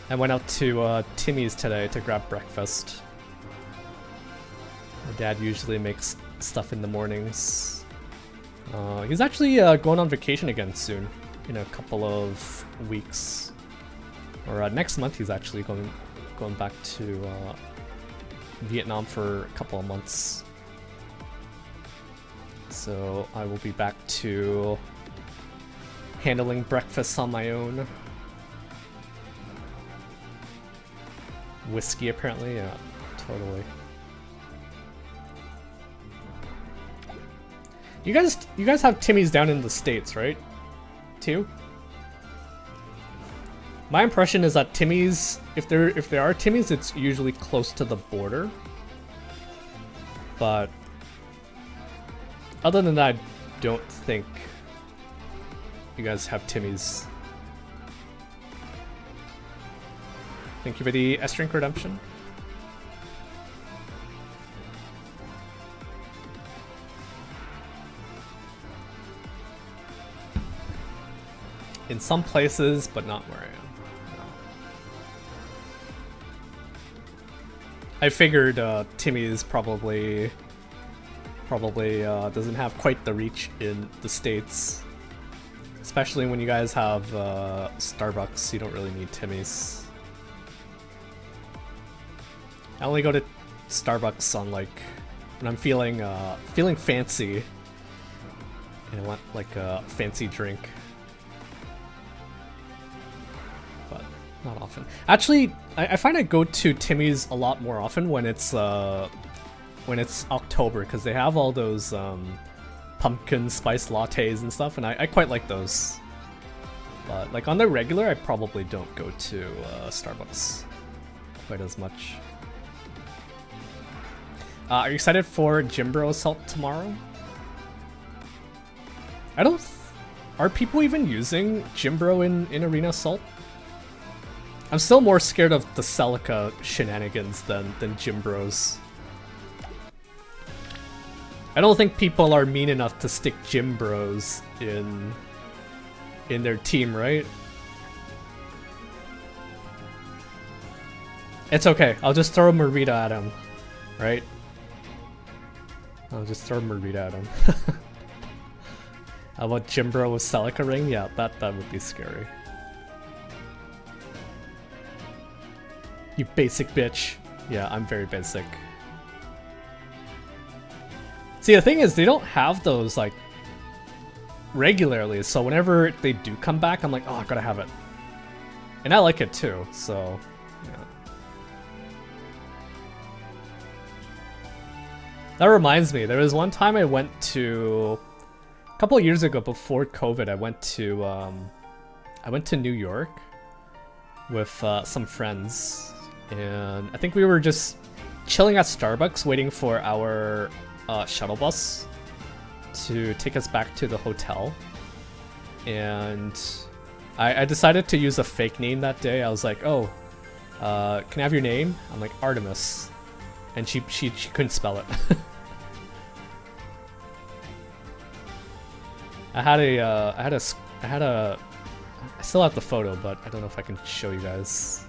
I went out to Timmy's today to grab breakfast. My dad usually makes stuff in the mornings. He's actually going on vacation again soon, in a couple of weeks. Or next month he's actually going back to Vietnam for a couple of months. So I will be back to handling breakfast on my own. Whiskey apparently, yeah, totally. You guys have Timmy's down in the States, right? Too? My impression is that Timmy's, if there are Timmy's, it's usually close to the border. But other than that, I don't think you guys have Timmy's. Thank you for the S-Drink redemption. In some places, but not where I am. No. I figured Timmy's probably doesn't have quite the reach in the States. Especially when you guys have Starbucks, you don't really need Timmy's. I only go to Starbucks on like when I'm feeling fancy and I want like a fancy drink. But not often. Actually, I find I go to Timmy's a lot more often when it's October, because they have all those pumpkin spice lattes and stuff, and I quite like those. But like on the regular, I probably don't go to Starbucks quite as much. Are you excited for Jimbro Assault tomorrow? I don't... Are people even using Jimbro in Arena Assault? I'm still more scared of the Celica shenanigans than Jimbros. I don't think people are mean enough to stick Jimbros in their team, right? It's okay. I'll just throw Marita at him, right? I'll just throw Marita at him. How about Jimbro with Celica ring? Yeah, that would be scary. You basic bitch. Yeah, I'm very basic. See, the thing is, they don't have those, like, regularly, so whenever they do come back, I'm like, oh, I gotta have it. And I like it too, so, yeah. That reminds me, there was one time I went to, a couple of years ago before COVID, I went to New York with some friends, and I think we were just chilling at Starbucks waiting for our shuttle bus to take us back to the hotel. And I decided to use a fake name that day. I was like, oh, can I have your name? I'm like, Artemis. And she couldn't spell it. I still have the photo, but I don't know if I can show you guys.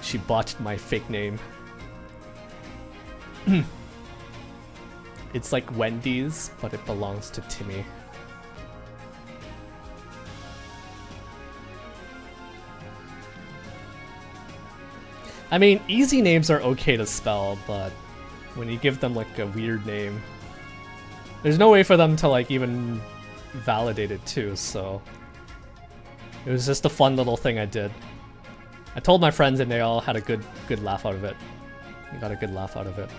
She botched my fake name. It's like Wendy's, but it belongs to Timmy. I mean, easy names are okay to spell, but when you give them like a weird name, there's no way for them to like even validate it too, so it was just a fun little thing I did. I told my friends and they all had a good laugh out of it. They got a good laugh out of it.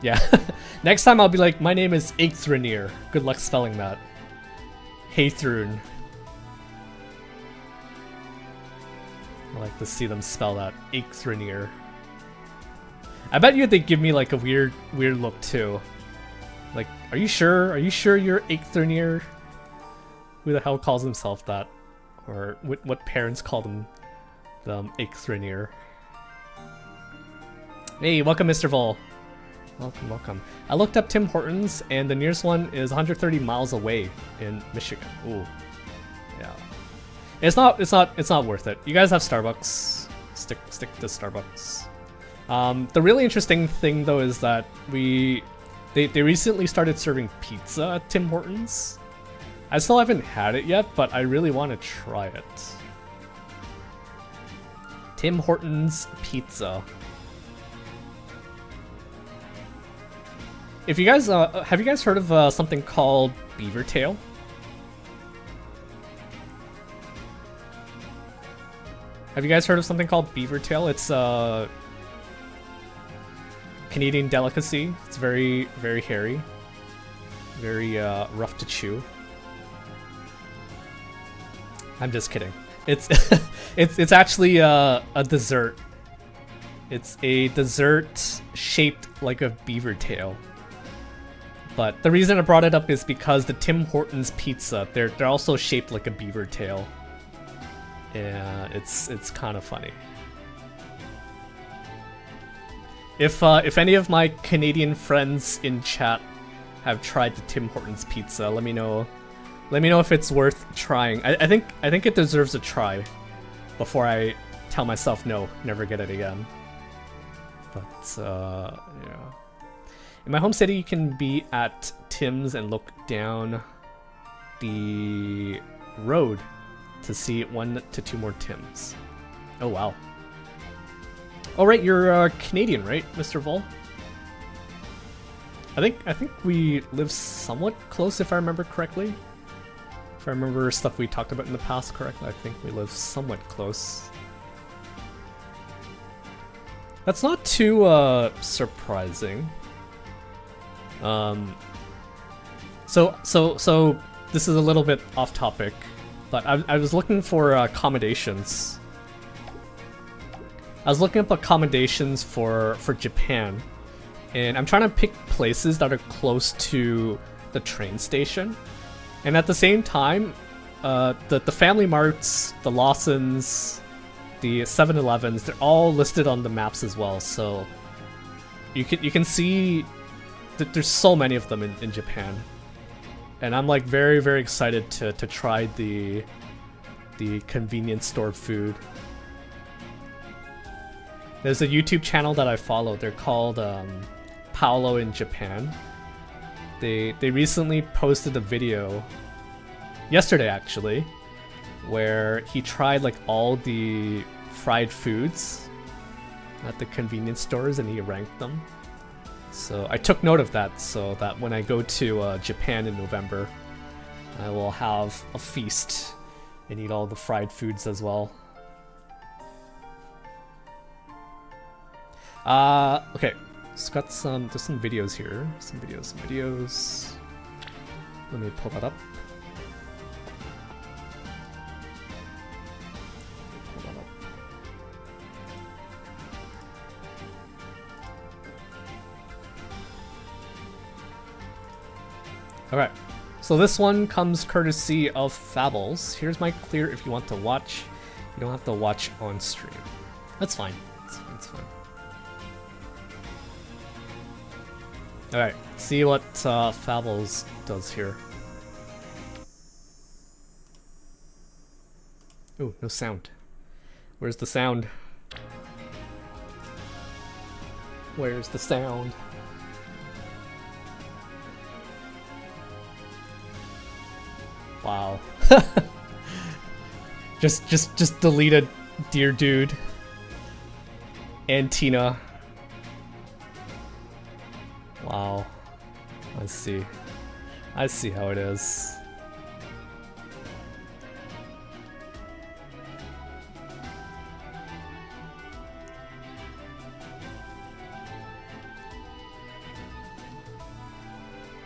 Yeah. Next time I'll be like, my name is Aether. Good luck spelling that. Haythrun. I like to see them spell that. Aether. I bet you they'd give me like a weird look too. Like, are you sure? Are you sure you're Aether? Who the hell calls himself that? Or what parents call them Aether. Hey, welcome Mr. Vol. Welcome, welcome. I looked up Tim Hortons and the nearest one is 130 miles away in Michigan. Ooh. Yeah. It's not worth it. You guys have Starbucks. Stick to Starbucks. The really interesting thing though is that they recently started serving pizza at Tim Hortons. I still haven't had it yet, but I really want to try it. Tim Hortons pizza. If you guys have you guys heard of something called beaver tail? Have you guys heard of something called beaver tail? It's a Canadian delicacy. It's very, very hairy, very rough to chew. I'm just kidding. It's it's actually a dessert. It's a dessert shaped like a beaver tail. But the reason I brought it up is because the Tim Hortons pizza, they're also shaped like a beaver tail. Yeah, it's kind of funny. If any of my Canadian friends in chat have tried the Tim Hortons pizza, let me know. Let me know if it's worth trying. I think it deserves a try before I tell myself no, never get it again. But yeah. In my home city, you can be at Tim's and look down the road to see 1 to 2 more Tims. Oh wow. Oh right, you're Canadian, right, Mr. Vol? I think we live somewhat close, if I remember correctly. If I remember stuff we talked about in the past correctly, I think we live somewhat close. That's not too surprising. So this is a little bit off topic, but I was looking for accommodations. I was looking up accommodations for Japan, and I'm trying to pick places that are close to the train station. And at the same time, the Family Marts, the Lawsons, the 7-Elevens, they're all listed on the maps as well. So you can see that there's so many of them in Japan. And I'm like very, very excited to try the convenience store food. There's a YouTube channel that I follow. They're called Paolo in Japan. They recently posted a video, yesterday actually, where he tried like all the fried foods at the convenience stores and he ranked them. So I took note of that so that when I go to Japan in November, I will have a feast and eat all the fried foods as well. Okay. It's got there's some videos here. Some videos. Let me pull that up. Okay, so this one comes courtesy of Fabbles. Here's my clear if you want to watch. You don't have to watch on stream. That's fine. It's fine. Alright, see what Fabbles does here. Ooh, no sound. Where's the sound? Where's the sound? Wow. just deleted Dear Dude and Tina. Wow. I see how it is.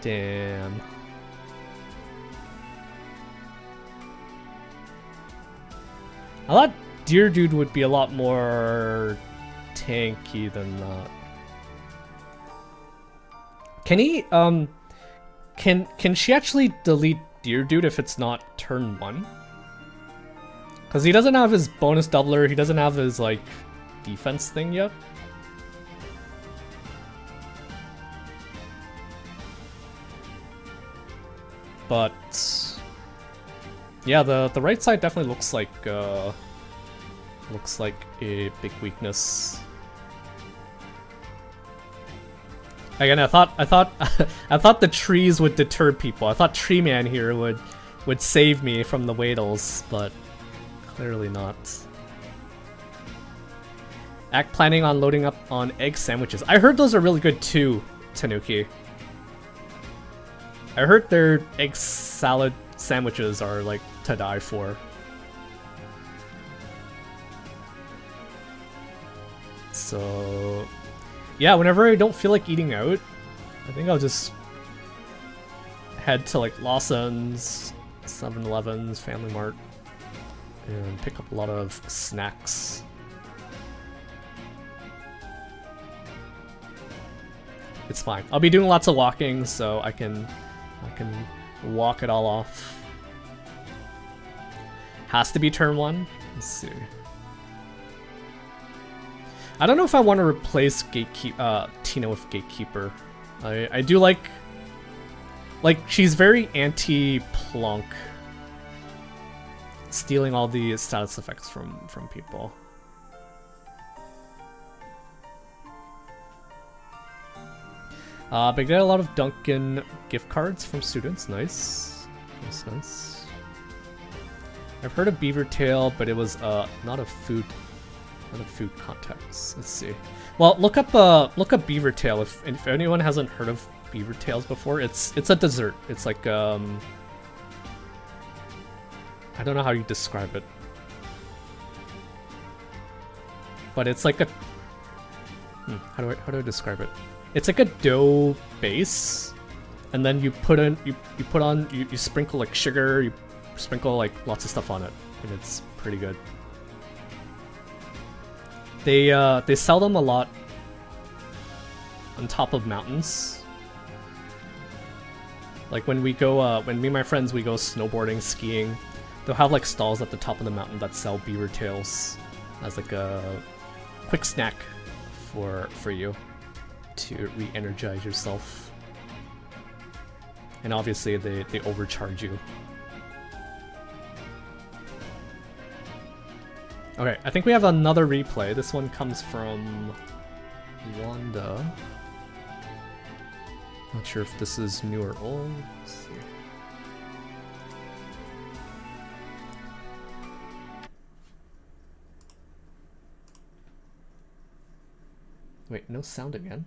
Damn. I thought Dear Dude would be a lot more tanky than that. Can he, can she actually delete Dear Dude if it's not turn 1? Because he doesn't have his bonus doubler, he doesn't have his, like, defense thing yet. But yeah, the right side definitely looks like a big weakness. Again, I thought I thought the trees would deter people. I thought Tree Man here would save me from the Wadles, but clearly not. Act planning on loading up on egg sandwiches. I heard those are really good too, Tanuki. I heard their egg salad sandwiches are like to die for. So yeah, whenever I don't feel like eating out, I think I'll just head to like Lawson's, 7-Eleven's, Family Mart, and pick up a lot of snacks. It's fine. I'll be doing lots of walking, so I can walk it all off. Has to be turn 1. Let's see. I don't know if I want to replace Tina with Gatekeeper. I do like she's very anti-plonk, stealing all the status effects from people. But I get a lot of Dunkin' gift cards from students. Nice. Nice. I've heard of Beaver Tail, but it was not a food context. Let's see. Well, look up Beaver Tail if anyone hasn't heard of Beaver Tails before. It's a dessert. It's like I don't know how you describe it, but it's like a how do I describe it? It's like a dough base, and then you you sprinkle like sugar, you sprinkle like lots of stuff on it, and it's pretty good. They sell them a lot on top of mountains. Like when we go, when me and my friends we go snowboarding, skiing, they'll have like stalls at the top of the mountain that sell Beaver Tails as like a quick snack for you to re-energize yourself. And obviously they overcharge you. Okay, I think we have another replay. This one comes from Wanda. Not sure if this is new or old. Let's see. Wait, no sound again.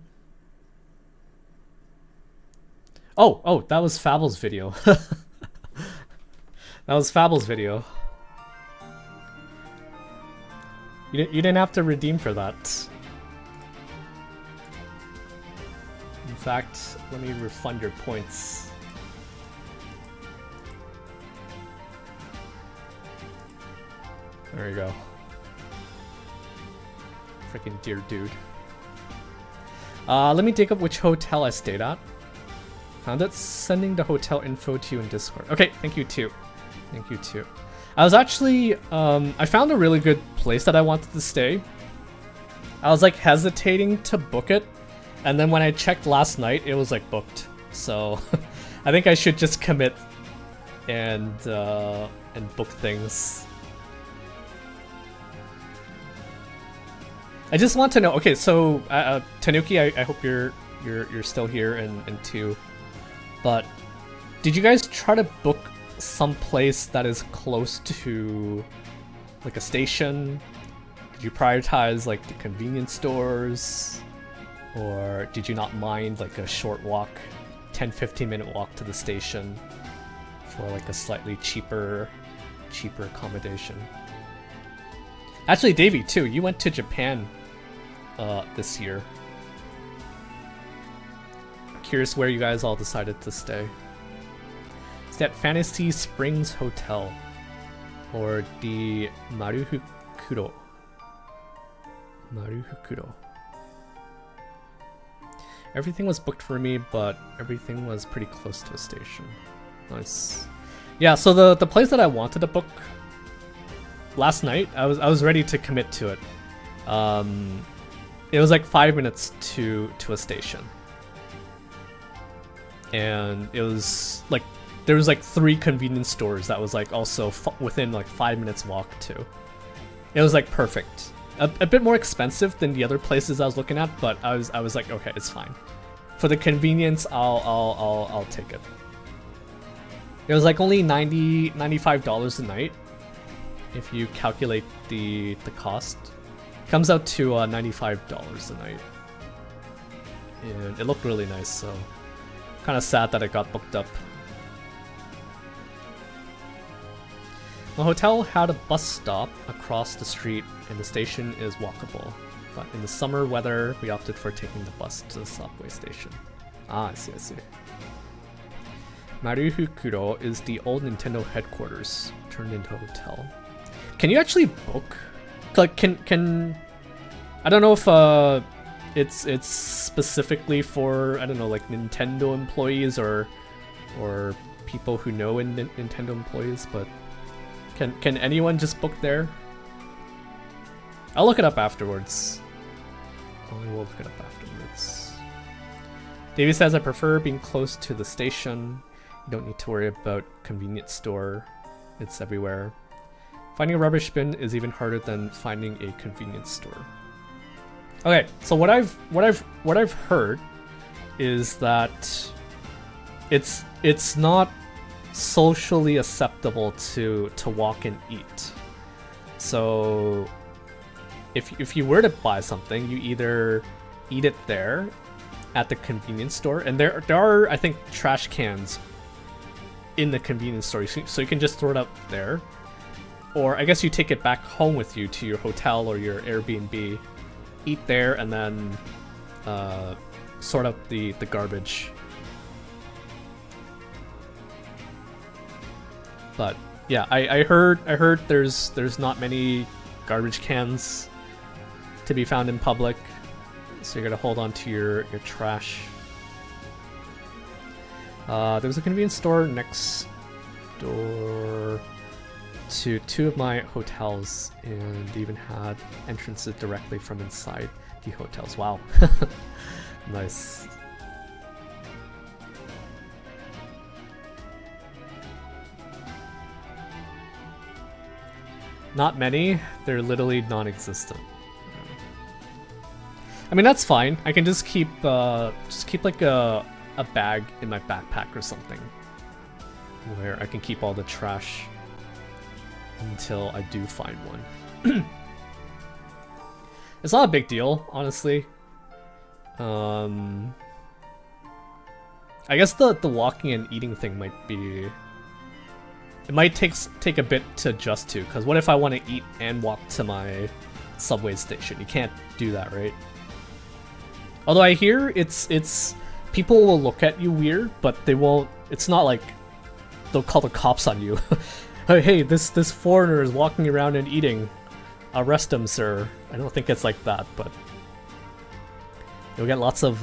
Oh, that was Fabbles' video. That was Fabbles' video. You didn't have to redeem for that. In fact, let me refund your points. There you go. Freaking Dear Dude. Let me dig up which hotel I stayed at. Found it sending the hotel info to you in Discord. Okay, thank you too. Thank you too. I was actually, I found a really good place that I wanted to stay. I was like hesitating to book it, and then when I checked last night, it was like booked. So I think I should just commit and book things. I just want to know. Okay, so Tanuki, I hope you're still here and too. But did you guys try to book some place that is close to like a station? Did you prioritize like the convenience stores, or did you not mind like a short walk, 10-15 minute walk to the station for like a slightly cheaper accommodation? Actually, Davey too, you went to Japan this year. Curious where you guys all decided to stay. Is that Fantasy Springs Hotel or the Maruhukuro? Everything was booked for me, but everything was pretty close to a station. Nice. Yeah, so the place that I wanted to book last night, I was ready to commit to it. It was like 5 minutes to a station. And it was like, there was like 3 convenience stores that was like also within like 5 minutes walk too. It was like perfect. A bit more expensive than the other places I was looking at, but I was like, okay, it's fine. For the convenience, I'll take it. It was like only $95 a night if you calculate the cost. Comes out to $95 a night, and it looked really nice. So kind of sad that it got booked up. The hotel had a bus stop across the street and the station is walkable, but in the summer weather we opted for taking the bus to the subway station. Ah, I see. Maruhukuro is the old Nintendo headquarters turned into a hotel. Can you actually book? Like, can I don't know if it's specifically for, I don't know, like Nintendo employees or people who know Nintendo employees, but can anyone just book there? I'll look it up afterwards. I will look it up afterwards. Davey says, I prefer being close to the station. You don't need to worry about convenience store. It's everywhere. Finding a rubbish bin is even harder than finding a convenience store. Okay, so what I've heard is that it's not socially acceptable to walk and eat. So if you were to buy something, you either eat it there at the convenience store, and there are, I think, trash cans in the convenience store, so you can just throw it out there. Or I guess you take it back home with you to your hotel or your Airbnb, eat there, and then sort out the garbage. But yeah, I heard there's not many garbage cans to be found in public, so you're gonna hold on to your trash. There was a convenience store next door to 2 of my hotels, and they even had entrances directly from inside the hotels. Wow. Nice. Not many. They're literally non-existent. I mean, that's fine. I can just keep like a bag in my backpack or something, where I can keep all the trash until I do find one. It's not a big deal, honestly. I guess the walking and eating thing might be... It might take a bit to adjust to, because what if I want to eat and walk to my subway station? You can't do that, right? Although I hear it's people will look at you weird, but they won't. It's not like they'll call the cops on you. Hey, this foreigner is walking around and eating. Arrest him, sir. I don't think it's like that, but you'll get lots of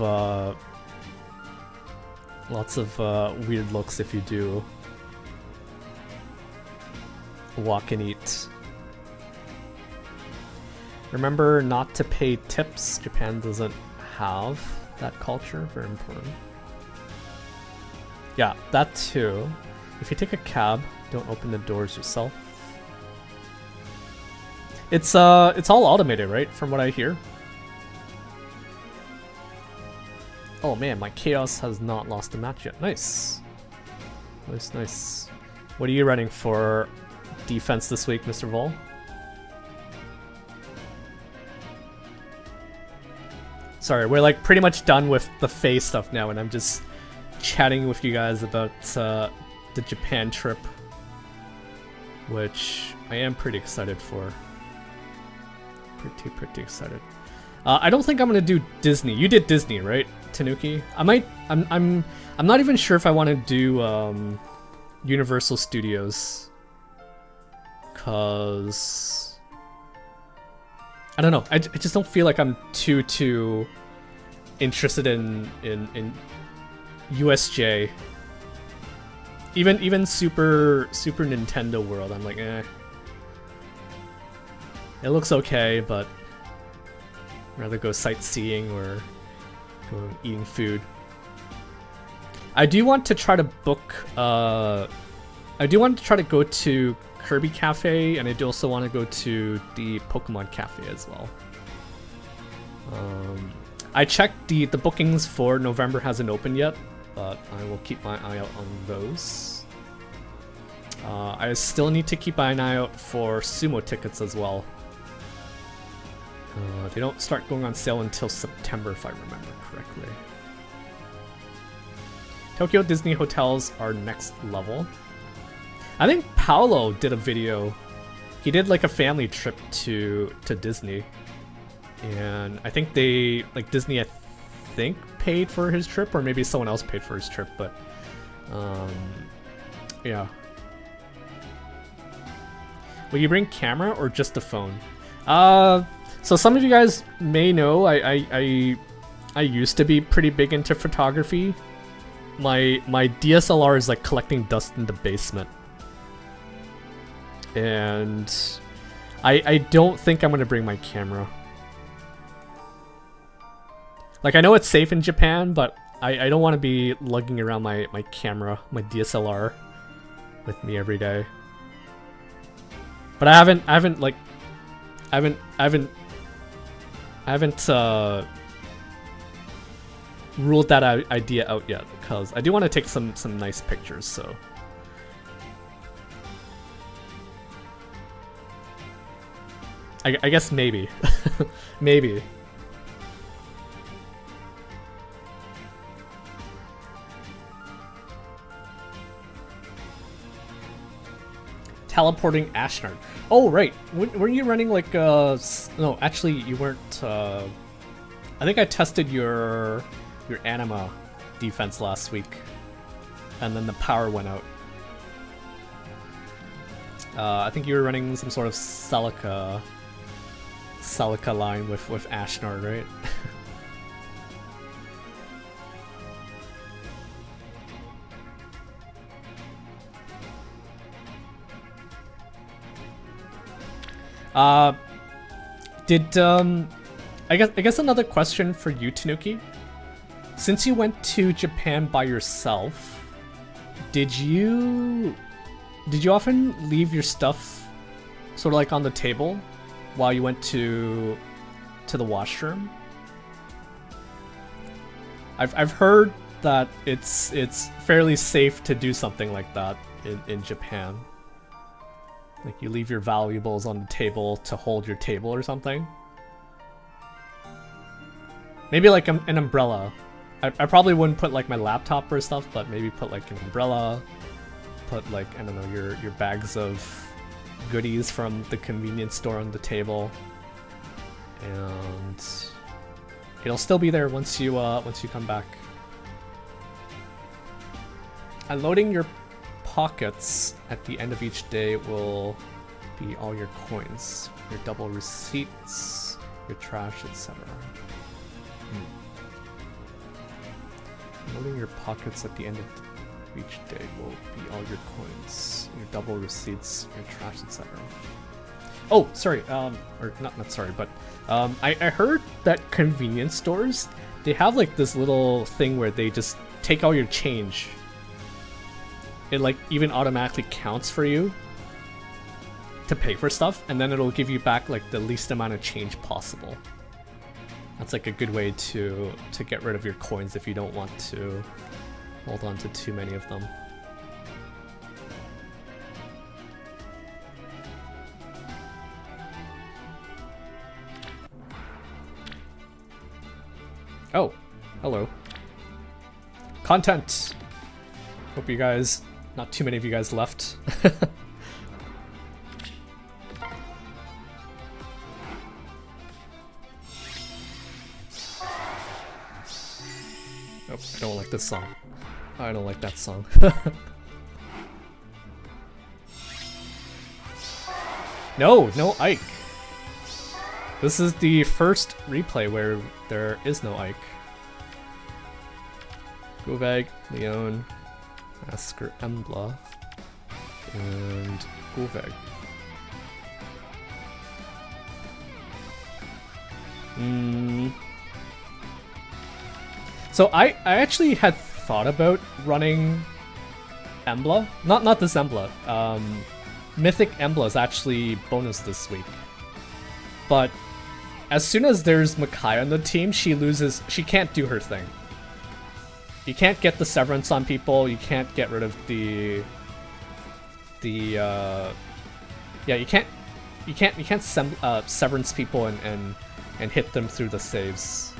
Lots of weird looks if you do walk and eat. Remember not to pay tips. Japan doesn't have that culture. Very important. Yeah, that too. If you take a cab, don't open the doors yourself. It's all automated, right? From what I hear. Oh man, my Chaos has not lost a match yet. Nice. Nice, nice. What are you running for defense this week, Mr. Vol? Sorry, we're like pretty much done with the Faye stuff now, and I'm just chatting with you guys about the Japan trip, which I am pretty excited for. Pretty excited. I don't think I'm gonna do Disney. You did Disney, right, Tanuki? I'm not even sure if I want to do Universal Studios, cause I don't know. I just don't feel like I'm too interested in USJ. Even Super Nintendo World, I'm like, eh. It looks okay, but I'd rather go sightseeing or go eating food. I do want to try to book. I do want to try to go to Kirby Cafe, and I do also want to go to the Pokemon Cafe as well. I checked the bookings for November hasn't opened yet, but I will keep my eye out on those. I still need to keep an eye out for sumo tickets as well. They don't start going on sale until September, if I remember correctly. Tokyo Disney hotels are next level. I think Paolo did a video. He did like a family trip to Disney, and I think they Disney, I think, paid for his trip, or maybe someone else paid for his trip. But yeah. Will you bring camera or just the phone? So some of you guys may know I used to be pretty big into photography. My DSLR is like collecting dust in the basement. And I don't think I'm gonna bring my camera. Like, I know it's safe in Japan, but I don't want to be lugging around my camera, my DSLR, with me every day. But I haven't ruled that idea out yet, because I do want to take some nice pictures. So I guess maybe maybe. Teleporting Ashnard. Oh right, were you running like no, actually you weren't. I think I tested your anima defense last week, and then the power went out. I think you were running some sort of Celica line with Ashnard, right? I guess another question for you, Tanuki. Since you went to Japan by yourself, did you often leave your stuff sort of like on the table while you went to the washroom? I've heard that it's fairly safe to do something like that in Japan. Like, you leave your valuables on the table to hold your table or something. Maybe like an umbrella. I probably wouldn't put like my laptop or stuff, but maybe put like an umbrella. Put like, I don't know, your bags of goodies from the convenience store on the table. And it'll still be there once you come back. Unloading your pockets at the end of each day will be all your coins, your double receipts, your trash, etc. Loading your pockets at the end of each day will be all your coins, your double receipts, your trash, etc. Oh, sorry, or not sorry, but I heard that convenience stores, they have like this little thing where they just take all your change. It like even automatically counts for you to pay for stuff, and then it'll give you back like the least amount of change possible. That's like a good way to get rid of your coins if you don't want to hold on to too many of them. Oh, hello. Content! Hope you guys, not too many of you guys left. Oh, I don't like this song. I don't like that song. No Ike. This is the first replay where there is no Ike. Goveg, Leon, Masker, Embla, and Goveg. So I actually had thought about running Embla. Not this Embla. Mythic Embla is actually bonus this week. But as soon as there's Makai on the team, she can't do her thing. You can't get the severance on people, you can't get rid of yeah, you can't severance people and hit them through the saves.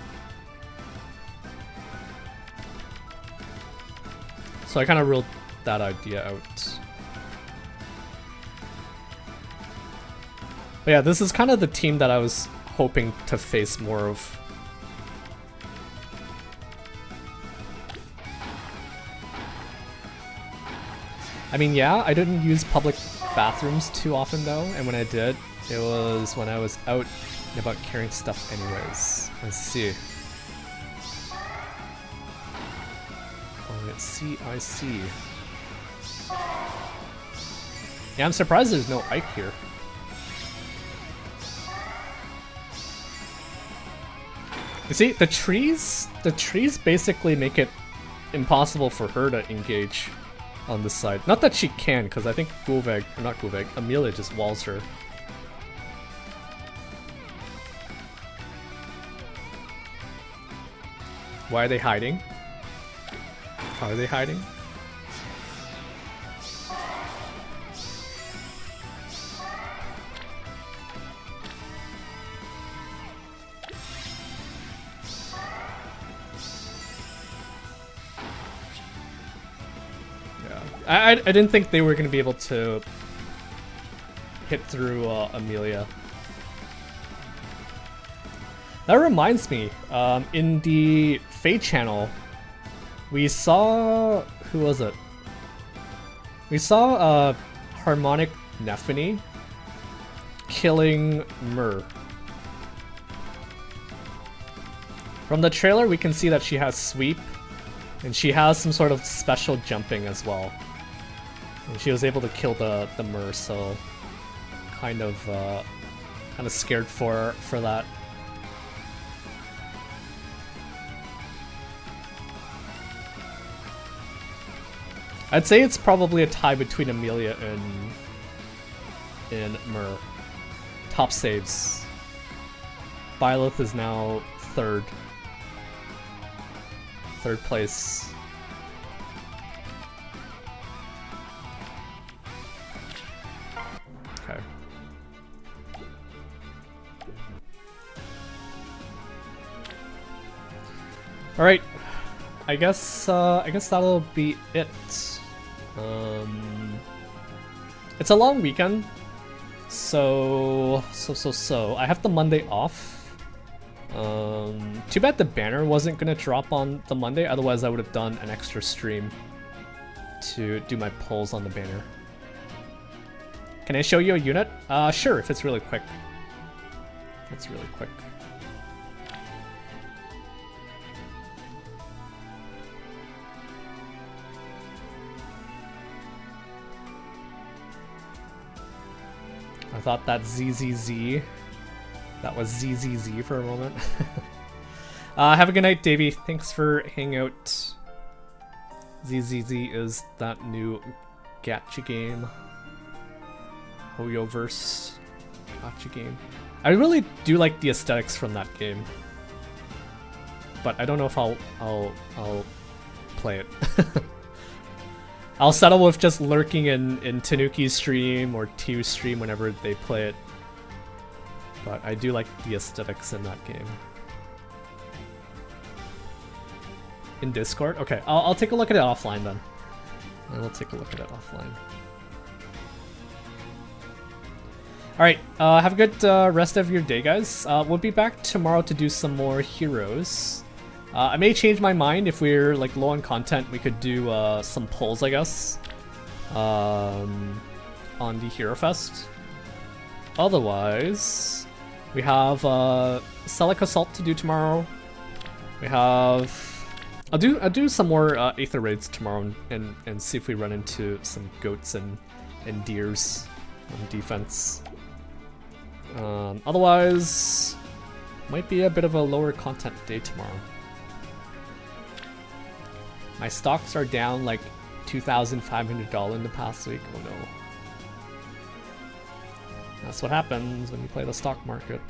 So I kind of ruled that idea out. But yeah, this is kind of the team that I was hoping to face more of. I mean, yeah, I didn't use public bathrooms too often though, and when I did, it was when I was out and about carrying stuff anyways. Let's see. I see. Yeah, I'm surprised there's no Ike here. You see, the trees basically make it impossible for her to engage on this side. Not that she can, because I think Amelia just walls her. Why are they hiding? Are they hiding? Yeah, I didn't think they were going to be able to hit through Amelia. That reminds me, in the Fate channel, we saw, who was it? We saw Harmonic Nephany killing Myr. From the trailer, we can see that she has sweep, and she has some sort of special jumping as well. And she was able to kill the Myr, so kind of scared for that. I'd say it's probably a tie between Amelia and Myr. Top saves. Byleth is now third place. Okay. All right. I guess that'll be it. It's a long weekend, so I have the Monday off. Too bad the banner wasn't gonna drop on the Monday, otherwise I would have done an extra stream to do my polls on the banner. Can I show you a unit? Sure, if it's really quick. It's really quick. I thought that ZZZ. That was ZZZ for a moment. Have a good night, Davey. Thanks for hanging out. ZZZ is that new gacha game. Hoyoverse gacha game. I really do like the aesthetics from that game, but I don't know if I'll play it. I'll settle with just lurking in Tanuki's stream or Tio's stream whenever they play it. But I do like the aesthetics in that game. In Discord? Okay, I'll take a look at it offline then. I will take a look at it offline. Alright, have a good rest of your day, guys. We'll be back tomorrow to do some more heroes. I may change my mind. If we're like low on content, we could do some polls, I guess, on the Hero Fest. Otherwise, we have Celic Assault to do tomorrow. We have... I'll do some more Aether Raids tomorrow and see if we run into some goats and deers on defense. Otherwise, might be a bit of a lower content day tomorrow. My stocks are down like $2,500 in the past week. Oh no. That's what happens when you play the stock market.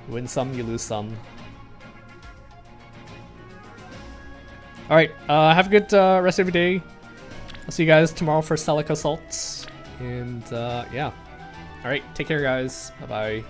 You win some, you lose some. Alright, have a good rest of your day. I'll see you guys tomorrow for Celic Assault. And yeah. Alright, take care, guys. Bye-bye.